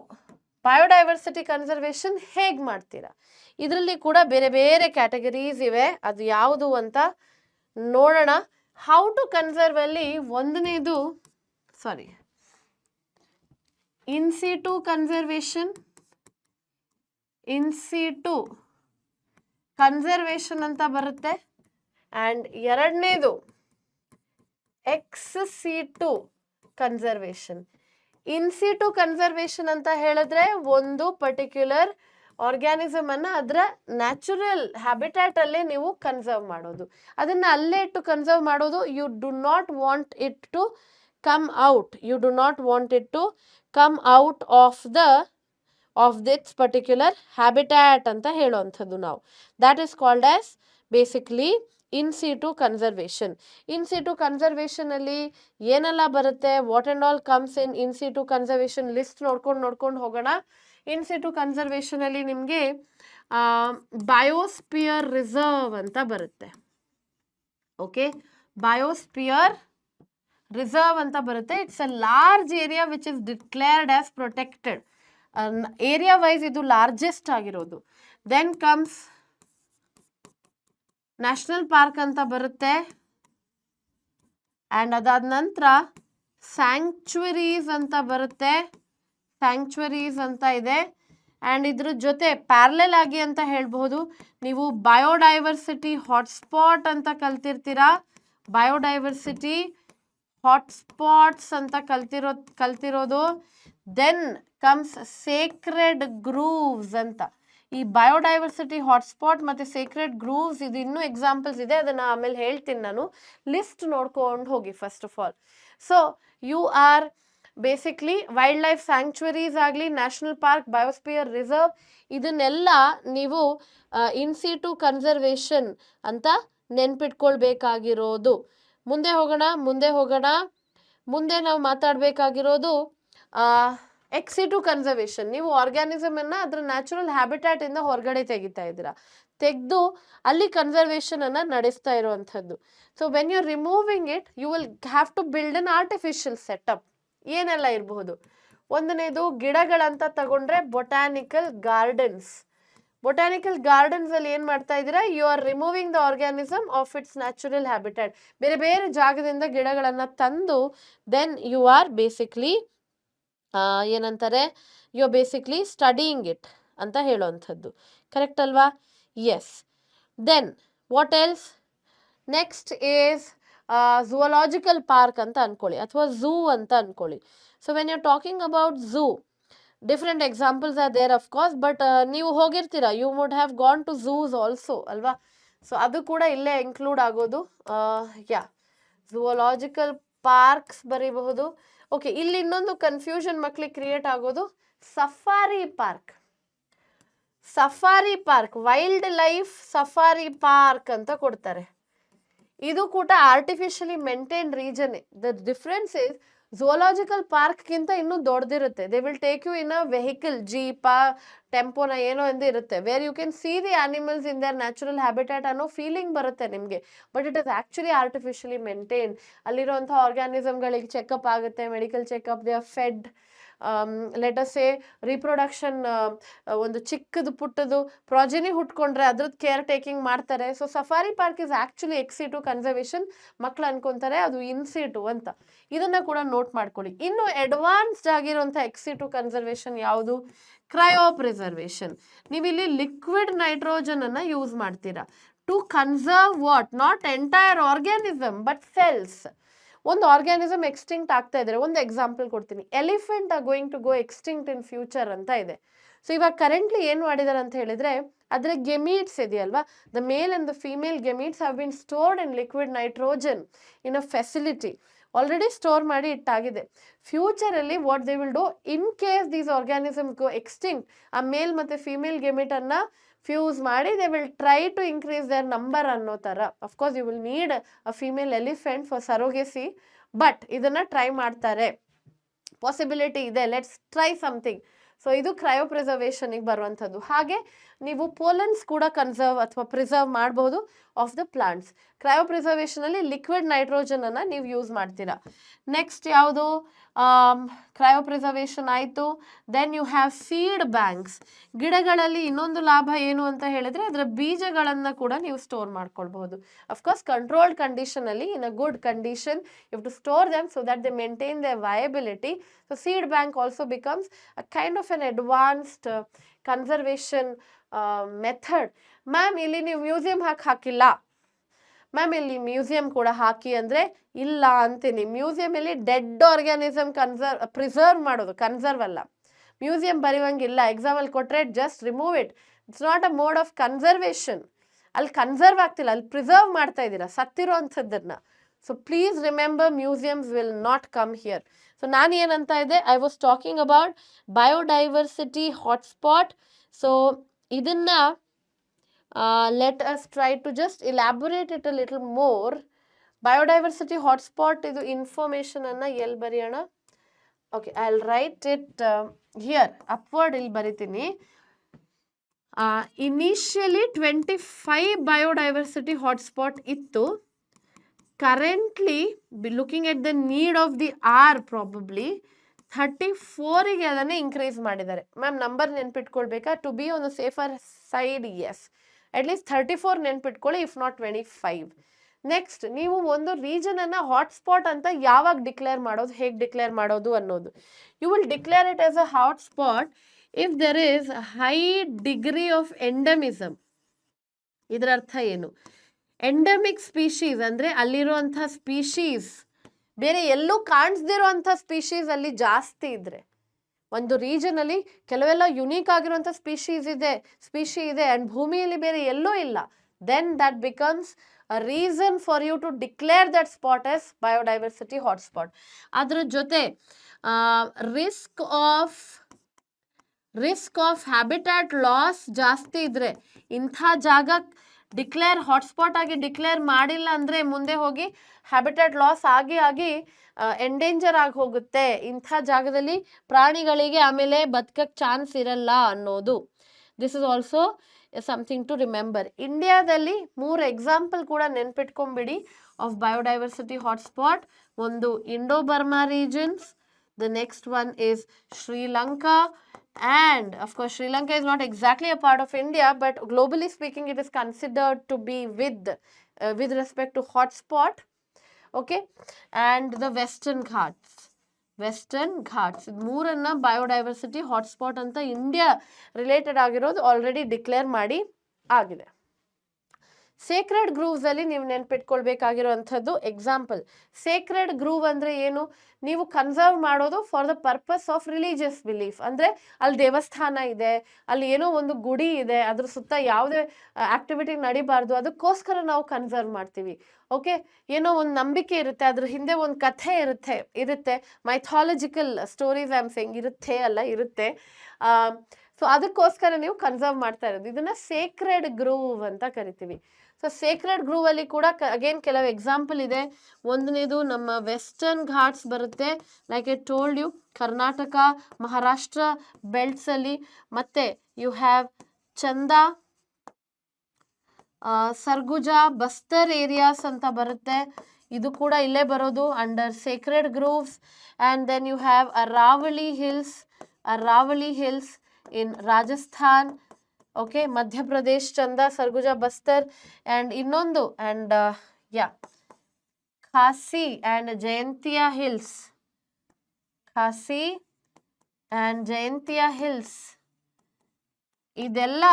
ಬಯೋಡೈವರ್ಸಿಟಿ ಕನ್ಸರ್ವೇಷನ್ ಹೇಗೆ ಮಾಡ್ತೀರಾ? ಇದರಲ್ಲಿ ಕೂಡ ಬೇರೆ ಬೇರೆ ಕ್ಯಾಟಗರೀಸ್ ಇವೆ, ಅದು ಯಾವುದು ಅಂತ ನೋಡೋಣ. ಹೌ ಟು ಕನ್ಸರ್ವ್ ಅಲ್ಲಿ ಒಂದನೇದು, ಸಾರಿ, ಇನ್ ಸಿಟು ಕನ್ಸರ್ವೇಷನ್, ಇನ್ ಸಿಟು ಕನ್ಸರ್ವೇಷನ್ ಅಂತ ಬರುತ್ತೆ. ಆ್ಯಂಡ್ ಎರಡನೇದು ಎಕ್ಸ್ ಸಿಟು ಕನ್ಸರ್ವೇಷನ್. ಇನ್ ಸಿಟು ಕನ್ಸರ್ವೇಷನ್ ಅಂತ ಹೇಳಿದ್ರೆ ಒಂದು ಪರ್ಟಿಕ್ಯುಲರ್ ಆರ್ಗ್ಯಾನಿಸಮ್ ಅನ್ನ ಅದರ ನ್ಯಾಚುರಲ್ ಹ್ಯಾಬಿಟ್ಯಾಟ್ ಅಲ್ಲೇ ನೀವು ಕನ್ಸರ್ವ್ ಮಾಡೋದು, ಅದನ್ನ ಅಲ್ಲೇ ಇಟ್ಟು ಕನ್ಸರ್ವ್ ಮಾಡೋದು. You do not want it to come out, you do not want it to come out of this particular habitat ಅಂತ ಹೇಳುವಂಥದ್ದು ನಾವು. that is called as basically in situ conservation. in situ conservation ಅಲ್ಲಿ ಏನೆಲ್ಲ ಬರುತ್ತೆ, what and all comes in situ conservation list ನೋಡ್ಕೊಂಡು ಹೋಗೋಣ. in situ conservation ಅಲ್ಲಿ ನಿಮಗೆ ಬಯೋಸ್ಪಿಯರ್ ರಿಸರ್ವ್ ಅಂತ ಬರುತ್ತೆ. ಓಕೆ, ಬಯೋಸ್ಪಿಯರ್ ರಿಸರ್ವ್ ಅಂತ ಬರುತ್ತೆ. It's a large area which is declared as protected. Area wise ಇದು ಲಾರ್ಜೆಸ್ಟ್ ಆಗಿರೋದು. ದೆನ್ ಕಮ್ಸ್ ನ್ಯಾಷನಲ್ ಪಾರ್ಕ್ ಅಂತ ಬರುತ್ತೆ. ಆ್ಯಂಡ್ ಅದಾದ ನಂತರ ಸ್ಯಾಂಕ್ಚುರೀಸ್ ಅಂತ ಬರುತ್ತೆ, ಸ್ಯಾಂಕ್ಚುರೀಸ್ ಅಂತ ಇದೆ. ಆ್ಯಂಡ್ ಇದ್ರ ಜೊತೆ ಪ್ಯಾರಲೆಲ್ ಆಗಿ ಅಂತ ಹೇಳ್ಬೋದು, ನೀವು ಬಯೋಡೈವರ್ಸಿಟಿ ಹಾಟ್ಸ್ಪಾಟ್ ಅಂತ ಕಲ್ತಿರ್ತೀರಾ. ಬಯೋಡೈವರ್ಸಿಟಿ ಹಾಟ್ಸ್ಪಾಟ್ಸ್ ಅಂತ ಕಲ್ತಿರೋದು. ದೆನ್ ಕಮ್ಸ್ ಸೇಕ್ರೆಡ್ ಗ್ರೂವ್ಸ್ ಅಂತ. ಈ ಬಯೋಡೈವರ್ಸಿಟಿ ಹಾಟ್ಸ್ಪಾಟ್ ಮತ್ತು ಸೇಕ್ರೆಡ್ ಗ್ರೂವ್ಸ್ ಇದು ಇನ್ನೂ ಎಕ್ಸಾಂಪಲ್ಸ್ ಇದೆ, ಅದನ್ನು ಆಮೇಲೆ ಹೇಳ್ತೀನಿ ನಾನು. ಲಿಸ್ಟ್ ನೋಡ್ಕೊಂಡು ಹೋಗಿ first of all. So you are basically wildlife sanctuaries ಆಗಲಿ, ನ್ಯಾಷನಲ್ ಪಾರ್ಕ್, ಬಯೋಸ್ಪಿಯರ್ ರಿಸರ್ವ್, ಇದನ್ನೆಲ್ಲ ನೀವು ಇನ್ ಸಿಟು ಕನ್ಸರ್ವೇಷನ್ ಅಂತ ನೆನ್ಪಿಟ್ಕೊಳ್ಬೇಕಾಗಿರೋದು. ಮುಂದೆ ಹೋಗೋಣ. ಮುಂದೆ ನಾವು ಮಾತಾಡಬೇಕಾಗಿರೋದು ಎಕ್ಸ್ ಸಿಟು ಕನ್ಸರ್ವೇಷನ್. ನೀವು ಆರ್ಗ್ಯಾನಿಸಮ್ ಅನ್ನ ಅದರ ನ್ಯಾಚುರಲ್ ಹ್ಯಾಬಿಟ್ಯಾಟ್ ಇಂದ ಹೊರಗಡೆ ತೆಗೆದು ಅಲ್ಲಿ ಕನ್ಸರ್ವೇಷನ್ ಅನ್ನ ನಡೆಸ್ತಾ ಇರುವಂಥದ್ದು. So when you removing it, you will have to build an artificial setup. ಏನೆಲ್ಲ ಇರಬಹುದು, ಒಂದನೇದು ಗಿಡಗಳಂತ ತಗೊಂಡ್ರೆ ಬೊಟಾನಿಕಲ್ ಗಾರ್ಡನ್ಸ್. ಬೊಟಾನಿಕಲ್ ಗಾರ್ಡನ್ಸ್ ಅಲ್ಲಿ ಏನು ಮಾಡ್ತಾ ಇದ್ದೀರಾ, you are removing the organism of its natural habitat. ಬೇರೆ ಬೇರೆ ಜಾಗದಿಂದ ಗಿಡಗಳನ್ನು ತಂದು ದೆನ್ ಯು ಆರ್ ಬೇಸಿಕ್ಲಿ ಏನಂತಾರೆ, you are basically studying it ಅಂತ ಹೇಳುವಂಥದ್ದು. ಕರೆಕ್ಟ್ ಅಲ್ವಾ? Yes. Then what else? Next is zoological park ಅಂತ ಅನ್ಕೊಳ್ಳಿ, ಅಥವಾ ಝೂ ಅಂತ ಅನ್ಕೊಳ್ಳಿ. So when you are talking about zoo, different examples are there of course, but ನೀವು ಹೋಗಿರ್ತೀರಾ, you would have gone to zoos also ಅಲ್ವಾ? So ಅದು ಕೂಡ ಇಲ್ಲೇ ಇನ್ಕ್ಲೂಡ್ ಆಗೋದು. Zoological parks ಬರೀಬಹುದು. ಓಕೆ, ಇಲ್ಲಿ ಇನ್ನೊಂದು ಕನ್ಫ್ಯೂಷನ್ ಮಕ್ಳಿಗೆ ಕ್ರಿಯೇಟ್ ಆಗೋದು, safari park. Safari park, wildlife safari park ಅಂತ ಕೊಡ್ತಾರೆ. ಇದು ಕೂಡ artificially maintain region. The difference is zoological ಪಾರ್ಕ್ಗಿಂತ ಇನ್ನೂ ದೊಡ್ಡದಿರುತ್ತೆ. They will take you in a vehicle, ಜೀಪಾ, ಟೆಂಪೋನ ಏನೋ ಎಂದು ಇರುತ್ತೆ, where you can see the animals in their natural habitat ಅನ್ನೋ ಫೀಲಿಂಗ್ ಬರುತ್ತೆ ನಿಮಗೆ. But it is actually artificially maintain. ಅಲ್ಲಿರುವಂಥ ಆರ್ಗ್ಯಾನಿಸಮ್ಗಳಿಗೆ ಚೆಕಪ್ ಆಗುತ್ತೆ, medical checkup, they are fed, let's say reproduction, ಒಂದು ಚಿಕ್ಕದು ಪುಟ್ಟದು ಪ್ರಾಜೆನಿ ಹುಟ್ಕೊಂಡ್ರೆ ಅದ್ರದ್ದು ಕೇರ್ ಟೇಕಿಂಗ್ ಮಾಡ್ತಾರೆ. So safari park is actually exit conservation. ಮಕ್ಳು ಅನ್ಕೊಂತಾರೆ ಅದು ಇನ್ಸಿಟು ಅಂತ. ಇದನ್ನ ಕೂಡ ನೋಟ್ ಮಾಡ್ಕೊಳ್ಳಿ. ಇನ್ನು ಅಡ್ವಾನ್ಸ್ಡ್ ಆಗಿರುವಂಥ ಎಕ್ಸಿಟು ಕನ್ಸರ್ವೇಷನ್ ಯಾವುದು? Cryo preservation. ನೀವಿಲ್ಲಿ ಲಿಕ್ವಿಡ್ ನೈಟ್ರೋಜನ್ ಅನ್ನ ಯೂಸ್ ಮಾಡ್ತೀರಾ to conserve what? Not entire organism but cells. ಒಂದು ಆರ್ಗ್ಯಾನಿಸಮ್ ಎಕ್ಸ್ಟಿಂಕ್ಟ್ ಆಗ್ತಾ ಇದ್ದಾರೆ. ಒಂದು ಎಕ್ಸಾಂಪಲ್ ಕೊಡ್ತೀನಿ. Elephant are going to go extinct in future ಅಂತ ಇದೆ. ಸೊ ಇವಾಗ ಕರೆಂಟ್ಲಿ ಏನು ಮಾಡಿದ್ದಾರೆ ಅಂತ ಹೇಳಿದ್ರೆ, ಅದರ ಗೆಮೀಟ್ಸ್ ಇದೆಯಲ್ವಾ, the male and the female gametes have been stored in liquid nitrogen in a facility. Already store ಮಾಡಿ ಇಟ್ಟಾಗಿದೆ. ಫ್ಯೂಚರಲ್ಲಿ what they will do, in case these organisms go extinct, ಆ ಮೇಲ್ ಮತ್ತು ಫೀಮೇಲ್ ಗೆಮಿಟ್ ಅನ್ನ fuse ಮಾಡಿ they will try to increase their number ಅನ್ನೋ ಥರ. Of course you will need a female elephant for surrogacy, but ಇದನ್ನ try ಮಾಡ್ತಾರೆ. Possibility ಇದೆ, let's try something. So ಇದು ಕ್ರಯೋ ಪ್ರಿಸರ್ವೇಷನ್ಗೆ ಬರುವಂಥದ್ದು. ಹಾಗೆ ನೀವು ಪೋಲನ್ಸ್ ಕೂಡ ಕನ್ಸರ್ವ್ ಅಥವಾ ಪ್ರಿಸರ್ವ್ ಮಾಡಬಹುದು of the plants. Cryo preservation ಅಲ್ಲಿ ಲಿಕ್ವಿಡ್ ನೈಟ್ರೋಜನ್ ಅನ್ನ ನೀವು ಯೂಸ್ ಮಾಡ್ತೀರಾ. ನೆಕ್ಸ್ಟ್ ಯಾವುದು? ಕ್ರಯೋ ಪ್ರಿಸರ್ವೇಷನ್ ಆಯಿತು. Then you have seed banks. ಗಿಡಗಳಲ್ಲಿ ಇನ್ನೊಂದು ಲಾಭ ಏನು ಅಂತ ಹೇಳಿದ್ರೆ ಅದರ ಬೀಜಗಳನ್ನು ಕೂಡ ನೀವು ಸ್ಟೋರ್ ಮಾಡ್ಕೊಳ್ಬಹುದು. ಅಫ್ಕೋರ್ಸ್ ಕಂಟ್ರೋಲ್ಡ್ ಕಂಡೀಷನ್ ಅಲ್ಲಿ, in a good condition, you have to store them so that they maintain their viability. So seed bank also becomes a kind of an advanced conservation method. Ma'am ಇಲ್ಲಿ ನೀವು museum ಹಾಕಿಲ್ಲ. Ma'am ಇಲ್ಲಿ museum ಕೂಡ ಹಾಕಿ ಅಂದರೆ ಇಲ್ಲ ಅಂತೀನಿ. ಮ್ಯೂಸಿಯಮಲ್ಲಿ dead organism preserve ಮಾಡೋದು, ಕನ್ಸರ್ವ್ ಅಲ್ಲ. ಮ್ಯೂಸಿಯಂ ಬರೆಯುವಂಗಿಲ್ಲ. ಎಕ್ಸಾಮಲ್ಲಿ ಕೊಟ್ಟರೆ just remove it. It's not a mode of conservation. ಅಲ್ಲಿ ಕನ್ಸರ್ವ್ ಆಗ್ತಿಲ್ಲ, ಅಲ್ಲಿ ಪ್ರಿಸರ್ವ್ ಮಾಡ್ತಾ ಇದ್ದೀರಾ ಸತ್ತಿರೋ ಅಂಥದ್ದನ್ನ. So please remember, museums will not come here. So ನಾನು ಏನಂತ ಇದ್ದೆ, I was talking about biodiversity hotspot. So ಇದನ್ನ let us try to just elaborate it a little more. Biodiversity hotspot ಇದು ಇನ್ಫಾರ್ಮೇಶನ್ ಅನ್ನ ಎಲ್ಲಿ ಬರೆಯೋಣ? Okay, I will write it here upward. ಇಲ್ಲಿ ಬರಿತೀನಿ. ಇನಿಷಿಯಲಿ 25 ಬಯೋಡೈವರ್ಸಿಟಿ ಹಾಟ್ಸ್ಪಾಟ್ ಇತ್ತು. Currently looking at the need of the hour probably 34ಗೆ ಅದನ್ನೇ increase ಮಾಡಿದ್ದಾರೆ. ಮ್ಯಾಮ್ ನಂಬರ್ ನೆನ್ಪಿಟ್ಕೊಳ್ಬೇಕಾ? To be on the safer side, yes, at least 34 ನೆನ್ಪಿಟ್ಕೊಳ್ಳಿ, ಇಫ್ ನಾಟ್ 25. ನೆಕ್ಸ್ಟ್, ನೀವು ಒಂದು ರೀಜನ್ ಅನ್ನ ಹಾಟ್ಸ್ಪಾಟ್ ಅಂತ ಯಾವಾಗ ಡಿಕ್ಲೇರ್ ಮಾಡೋದು, ಹೇಗೆ ಡಿಕ್ಲೇರ್ ಮಾಡೋದು ಅನ್ನೋದು. You will declare it as a hotspot if there is high degree of endemism. ಇದರ ಅರ್ಥ ಏನು? ಎಂಡಮಿಕ್ ಸ್ಪೀಶೀಸ್ ಅಂದರೆ ಅಲ್ಲಿರುವಂಥ ಸ್ಪೀಶೀಸ್ ಬೇರೆ ಎಲ್ಲೂ ಕಾಣಿಸ್ದಿರೋಂಥ ಸ್ಪೀಶೀಸ್ ಅಲ್ಲಿ ಜಾಸ್ತಿ ಇದ್ರೆ, ಒಂದು ರೀಜನಲ್ಲಿ ಕೆಲವೆಲ್ಲ ಯುನೀಕ್ ಆಗಿರುವಂಥ ಸ್ಪೀಶಿ ಇದೆ ಆ್ಯಂಡ್ ಭೂಮಿಯಲ್ಲಿ ಬೇರೆ ಎಲ್ಲೂ ಇಲ್ಲ, then that becomes a reason for you to declare that spot as biodiversity hotspot. ಅದ್ರ ಜೊತೆ ರಿಸ್ಕ್ ಆಫ್ ಹ್ಯಾಬಿಟ್ಯಾಟ್ ಲಾಸ್ ಜಾಸ್ತಿ ಇದ್ರೆ, ಇಂಥ ಜಾಗ ಹಾಟ್ಸ್ಪಾಟ್ ಆಗಿ ಡಿಕ್ಲೇರ್ ಮಾಡಿಲ್ಲ ಅಂದರೆ ಮುಂದೆ ಹೋಗಿ ಹ್ಯಾಬಿಟ್ಯಾಟ್ ಲಾಸ್ ಆಗಿ ಎಂಡೇಂಜರ್ ಆಗಿ ಹೋಗುತ್ತೆ. ಇಂಥ ಜಾಗದಲ್ಲಿ ಪ್ರಾಣಿಗಳಿಗೆ ಆಮೇಲೆ ಬದುಕಕ್ಕೆ ಚಾನ್ಸ್ ಇರಲ್ಲ ಅನ್ನೋದು. This is also something to remember. ಇಂಡಿಯಾದಲ್ಲಿ 3 ಎಕ್ಸಾಂಪಲ್ ಕೂಡ ನೆನ್ಪಿಟ್ಕೊಂಬಿಡಿ ಆಫ್ ಬಯೋಡೈವರ್ಸಿಟಿ ಹಾಟ್ಸ್ಪಾಟ್. ಒಂದು Indo Burma regions, the next one is Sri Lanka. And of course Sri Lanka is not exactly a part of India, but globally speaking it is considered to be with respect to hotspot. Okay, and the western ghats ಮೂರನ್ನ biodiversity hotspot ಅಂತ India related ಆಗಿರೋದು already declare ಮಾಡಿ ಆಗಿದೆ. Sacred grooves ಅಲ್ಲಿ ನೀವು ನೆನ್ಪಿಟ್ಕೊಳ್ಬೇಕಾಗಿರುವಂಥದ್ದು example. Sacred groove ಅಂದ್ರೆ ಏನು? ನೀವು ಕನ್ಸರ್ವ್ ಮಾಡೋದು for the purpose of religious belief. ಅಂದ್ರೆ ಅಲ್ಲಿ ದೇವಸ್ಥಾನ ಇದೆ, ಅಲ್ಲಿ ಏನೋ ಒಂದು ಗುಡಿ ಇದೆ, ಅದ್ರ ಸುತ್ತ ಯಾವುದೇ ಆಕ್ಟಿವಿಟಿ ನಡಿಬಾರ್ದು, ಅದಕ್ಕೋಸ್ಕರ ನಾವು ಕನ್ಸರ್ವ್ ಮಾಡ್ತೀವಿ. ಓಕೆ, ಏನೋ ಒಂದು ನಂಬಿಕೆ ಇರುತ್ತೆ, ಅದ್ರ ಹಿಂದೆ ಒಂದು ಕಥೆ ಇರುತ್ತೆ mythological stories I am saying, ಇರುತ್ತೆ. ಸೊ ಅದಕ್ಕೋಸ್ಕರ ನೀವು ಕನ್ಸರ್ವ್ ಮಾಡ್ತಾ ಇರೋದು. ಇದನ್ನ ಸೇಕ್ರೆಡ್ ಗ್ರೂವ್ ಅಂತ ಕರಿತೀವಿ. ಸೊ ಸೇಕ್ರೆಡ್ ಗ್ರೂವ್ ಅಲ್ಲಿ ಕೂಡ ಅಗೇನ್ ಕೆಲವು ಎಕ್ಸಾಂಪಲ್ ಇದೆ. ಒಂದನೇದು ನಮ್ಮ ವೆಸ್ಟರ್ನ್ ಘಾಟ್ಸ್ ಬರುತ್ತೆ, like I told you, Karnataka Maharashtra belts ಅಲ್ಲಿ. ಮತ್ತೆ you have Chanda, Surguja, Bastar areas ಅಂತ ಬರುತ್ತೆ. ಇದು ಕೂಡ ಇಲ್ಲೇ ಬರೋದು under sacred groves. And then you have Aravalli hills in Rajasthan. Okay, Madhya Pradesh, Chanda, Surguja, Bastar. And ಇನ್ನೊಂದು and Khasi and Jaintia hills. Khasi and Jaintia hills ಇದೆಲ್ಲ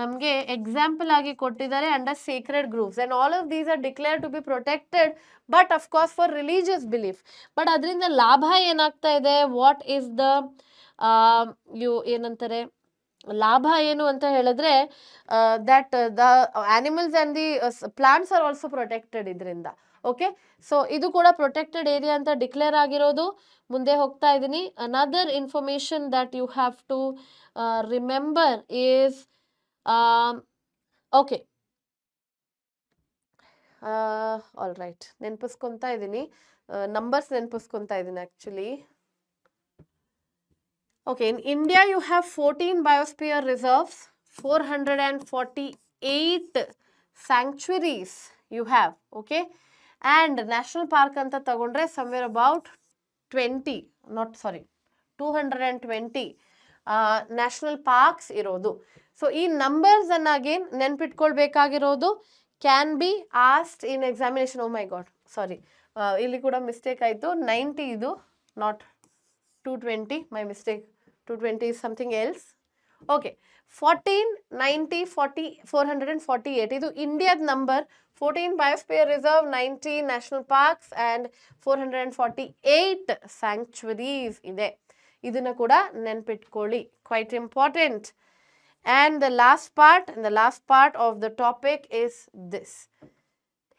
ನಮಗೆ ಎಕ್ಸಾಂಪಲ್ ಆಗಿ ಕೊಟ್ಟಿದ್ದಾರೆ under sacred groves. And all of these are declare to be protected, but of course for religious belief. But ಅದರಿಂದ ಲಾಭ ಏನಾಗ್ತಾ ಇದೆ, what is the ಏನಂತಾರೆ ಲಾಭ ಏನು ಅಂತ ಹೇಳಿದ್ರೆ, that the animals and the plants are also protected ಇದರಿಂದ. ಓಕೆ, ಸೊ ಇದು ಕೂಡ ಪ್ರೊಟೆಕ್ಟೆಡ್ ಏರಿಯಾ ಅಂತ ಡಿಕ್ಲೇರ್ ಆಗಿರೋದು. ಮುಂದೆ ಹೋಗ್ತಾ ಇದ್ದೀನಿ. Another information that you have to remember is okay, all right, ನೆನಪಿಸ್ಕೊತಾ ಇದ್ದೀನಿ, ನಂಬರ್ಸ್ ನೆನಪಿಸ್ಕೊತಾ ಇದ್ದೀನಿ actually. Okay, in India you have 14 biosphere reserves, 448 sanctuaries you have, okay, and national park anta tagondre somewhere about 220 national parks irodu. So ee numbers anna again ನೆನಪಿಟ್ಕೊಳ್ಬೇಕಾಗಿರೋದು, can be asked in examination. Oh my god, sorry, ಇಲ್ಲಿ ಕೂಡ mistake ಆಯಿತು, 90 ಇದು, not 220, my mistake. 220 is something else. Okay, 14, 90, 40, 448 ಇದು ಇಂಡಿಯಾದ number. 14 biosphere reserve, 90 national parks and 448 sanctuaries ಇದೆ. ಇದನ್ನ ಕೂಡ ನೆನಪಿಟ್ಕೊಳ್ಳಿ, quite important. And the last part of the topic is this: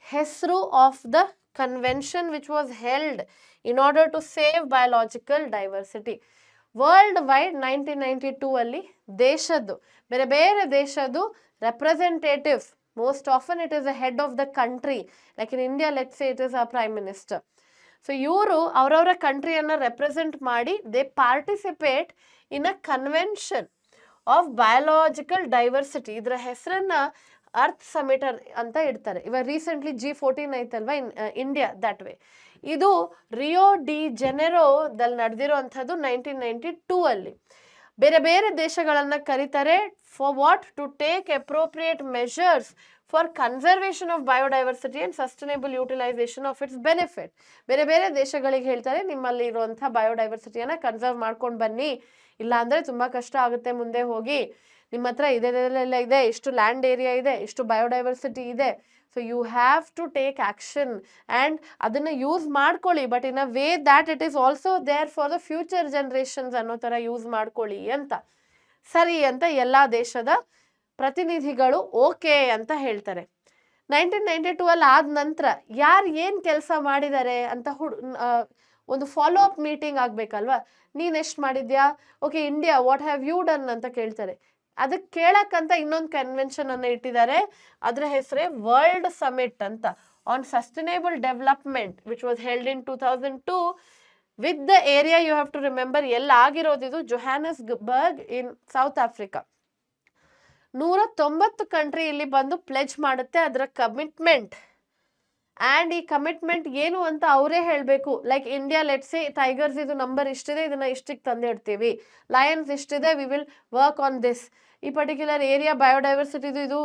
ಹೆಸರು of the convention which was held in order to save biological diversity. World wide 1992 ಅಲ್ಲಿ ದೇಶದ್ದು, ಬೇರೆ ಬೇರೆ ದೇಶದ್ದು representatives, most often it is the head of the country, like in India let's say it is a prime minister. So ಇವರು ಅವರವರ ಕಂಟ್ರಿಯನ್ನು represent ಮಾಡಿ they participate in a convention of biological diversity. ಇದರ ಹೆಸರನ್ನ ಅರ್ತ್ ಸಮಿಟ್ ಅಂತ ಇಡ್ತಾರೆ. ಇವಾಗ recently G14 ಐತಲ್ವಾ ಇನ್ ಇಂಡಿಯಾ, ದಟ್ ವೇ. ಇದು ರಿಯೋ ಡಿ ಜೆನೆರೋದಲ್ಲಿ ನಡೆದಿರುವಂಥದ್ದು 1992 ಅಲ್ಲಿ. ಬೇರೆ ಬೇರೆ ದೇಶಗಳನ್ನು ಕರೀತಾರೆ for what, to take appropriate measures for conservation of biodiversity and sustainable utilisation of its benefit. ಬೇರೆ ಬೇರೆ ದೇಶಗಳಿಗೆ ಹೇಳ್ತಾರೆ, ನಿಮ್ಮಲ್ಲಿ ಇರುವಂಥ ಬಯೋಡೈವರ್ಸಿಟಿಯನ್ನು ಕನ್ಸರ್ವ್ ಮಾಡ್ಕೊಂಡು ಬನ್ನಿ, ಇಲ್ಲ ಅಂದರೆ ತುಂಬ ಕಷ್ಟ ಆಗುತ್ತೆ ಮುಂದೆ ಹೋಗಿ, ನಿಮ್ಮ ಹತ್ರ ಇದೆಲ್ಲ ಇದೆ, ಇಷ್ಟು ಲ್ಯಾಂಡ್ ಏರಿಯಾ ಇದೆ, ಇಷ್ಟು ಬಯೋಡೈವರ್ಸಿಟಿ ಇದೆ, so you have to take action and ಅದನ್ನು ಯೂಸ್ ಮಾಡ್ಕೊಳ್ಳಿ, but in a way that it is also there for the future generations ಅನ್ನೋ ಥರ ಯೂಸ್ ಮಾಡ್ಕೊಳ್ಳಿ ಅಂತ. ಸರಿ ಅಂತ ಎಲ್ಲ ದೇಶದ ಪ್ರತಿನಿಧಿಗಳು ಓಕೆ ಅಂತ ಹೇಳ್ತಾರೆ. 1992 ಅಲ್ಲಿ ಆದ ನಂತರ ಯಾರು ಏನು ಕೆಲಸ ಮಾಡಿದ್ದಾರೆ ಅಂತ ಒಂದು ಫಾಲೋ ಅಪ್ ಮೀಟಿಂಗ್ ಆಗಬೇಕಲ್ವಾ. ನೀನು ಎಷ್ಟು ಮಾಡಿದ್ಯಾ, okay India what have you done ಅಂತ ಕೇಳ್ತಾರೆ. ಅದಕ್ಕೆ ಕೇಳಕ್ಕಂತ ಇನ್ನೊಂದು ಕನ್ವೆನ್ಷನ್ ಅನ್ನು ಇಟ್ಟಿದ್ದಾರೆ, ಅದರ ಹೆಸರೇ ವರ್ಲ್ಡ್ ಸಮಿಟ್ ಅಂತ, on sustainable development, which was held in 2002 with the area, you have to remember ಎಲ್ಲಾಗಿರೋದಿದು Johannesburg in South Africa. 190 country ಇಲ್ಲಿ ಬಂದು ಪ್ಲೆಜ್ ಮಾಡುತ್ತೆ ಅದರ ಕಮಿಟ್ಮೆಂಟ್. ಆ್ಯಂಡ್ ಈ ಕಮಿಟ್ಮೆಂಟ್ ಏನು ಅಂತ ಅವರೇ ಹೇಳಬೇಕು. Like India let's say tigers ಇದು ನಂಬರ್ ಇಷ್ಟಿದೆ, ಇದನ್ನ ಇಷ್ಟಕ್ಕೆ ತಂದಿಡ್ತೀವಿ, ಲಯನ್ಸ್ ಇಷ್ಟಿದೆ, we will work on this, ಈ ಪರ್ಟಿಕ್ಯುಲರ್ ಏರಿಯಾ ಬಯೋಡೈವರ್ಸಿಟಿದು ಇದು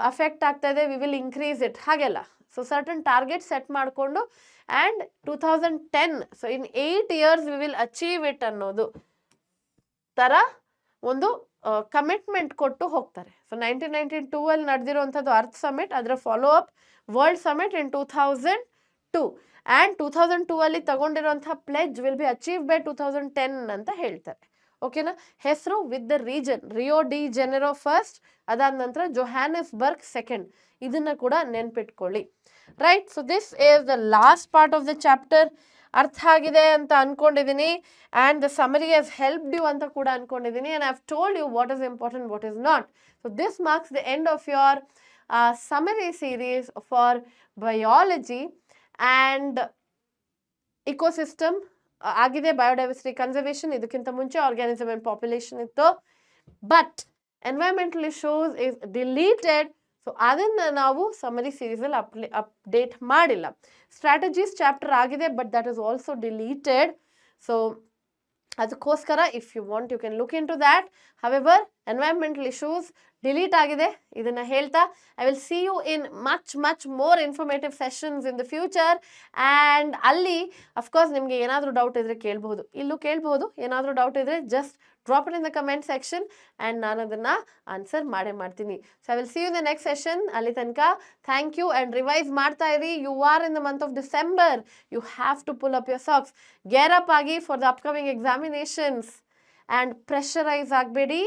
ಅಫೆಕ್ಟ್ ಆಗ್ತಾ ಇದೆ, ವಿ ವಿಲ್ ಇನ್ಕ್ರೀಸ್ ಇಟ್, ಹಾಗೆಲ್ಲ. ಸೊ ಸರ್ಟನ್ ಟಾರ್ಗೆಟ್ ಸೆಟ್ ಮಾಡಿಕೊಂಡು and 2010, so in 8 years we will achieve it ಅನ್ನೋದು ಥರ ಒಂದು ಕಮಿಟ್ಮೆಂಟ್ ಕೊಟ್ಟು ಹೋಗ್ತಾರೆ. ಸೊ 1992 ಅಲ್ಲಿ ನಡೆದಿರುವಂಥದ್ದು ಅರ್ತ್ ಸಮಿಟ್, ಅದರ follow up world summit in 2002 and 2002 ಅಲ್ಲಿ ತಗೊಂಡಿರುವಂಥ pledge will be achieve by 2010 ಅಂತ ಹೇಳ್ತಾರೆ. ಓಕೆನಾ. ಹೆಸರು with the region, Rio de Janeiro first, ಅದಾದ ನಂತರ ಜೊಹಾನಸ್ಬರ್ಗ್ ಸೆಕೆಂಡ್. ಇದನ್ನ ಕೂಡ ನೆನ್ಪಿಟ್ಕೊಳ್ಳಿ. Right, so this is the last part of the chapter. ಅರ್ಥ ಆಗಿದೆ ಅಂತ ಅನ್ಕೊಂಡಿದ್ದೀನಿ and the summary has helped you ಅಂತ ಕೂಡ ಅನ್ಕೊಂಡಿದ್ದೀನಿ. And I have told you what is important, what is not. So this marks the end of your summary series for biology and ecosystem ಆಗಿದೆ. Biodiversity conservation, ಇದಕ್ಕಿಂತ ಮುಂಚೆ organism and population ಇತ್ತು, but environmental issues is deleted so ಅದನ್ನು ನಾವು summary ಸೀರೀಸಲ್ಲಿ update ಮಾಡಿಲ್ಲ. Strategies chapter ಆಗಿದೆ, but that is also deleted. So ಅದಕ್ಕೋಸ್ಕರ if you want you can look into that. However environmental issues delete ಆಗಿದೆ. ಇದನ್ನು ಹೇಳ್ತಾ I will see you in much more informative sessions in the future. And ಅಲ್ಲಿ of course ನಿಮಗೆ ಏನಾದರೂ doubt ಇದ್ದರೆ ಕೇಳ್ಬೋದು, ಇಲ್ಲೂ ಕೇಳ್ಬೋದು. ಏನಾದರೂ ಡೌಟ್ ಇದ್ದರೆ just drop it in the comment section and ನಾನು ಅದನ್ನು ಆನ್ಸರ್ ಮಾಡೇ ಮಾಡ್ತೀನಿ. So I will see you in the next session. ಅಲ್ಲಿ ತನಕ ಥ್ಯಾಂಕ್ ಯು ಆ್ಯಂಡ್ ರಿವೈಸ್ ಮಾಡ್ತಾ ಇರಿ. You are in the month of December. You have to pull up your socks. Gear up ಆಗಿ for the upcoming examinations and pressurise ಆಗಬೇಡಿ.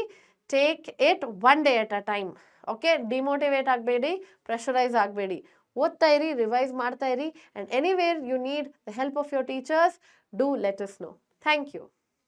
Take it one day at a time. Okay, demotivate ಆಗಬೇಡಿ, pressurise ಆಗಬೇಡಿ. ಓದ್ತಾ ಇರಿ, revise ಮಾಡ್ತಾ ಇರಿ. And anywhere you need the help of your teachers, do let us know. Thank you.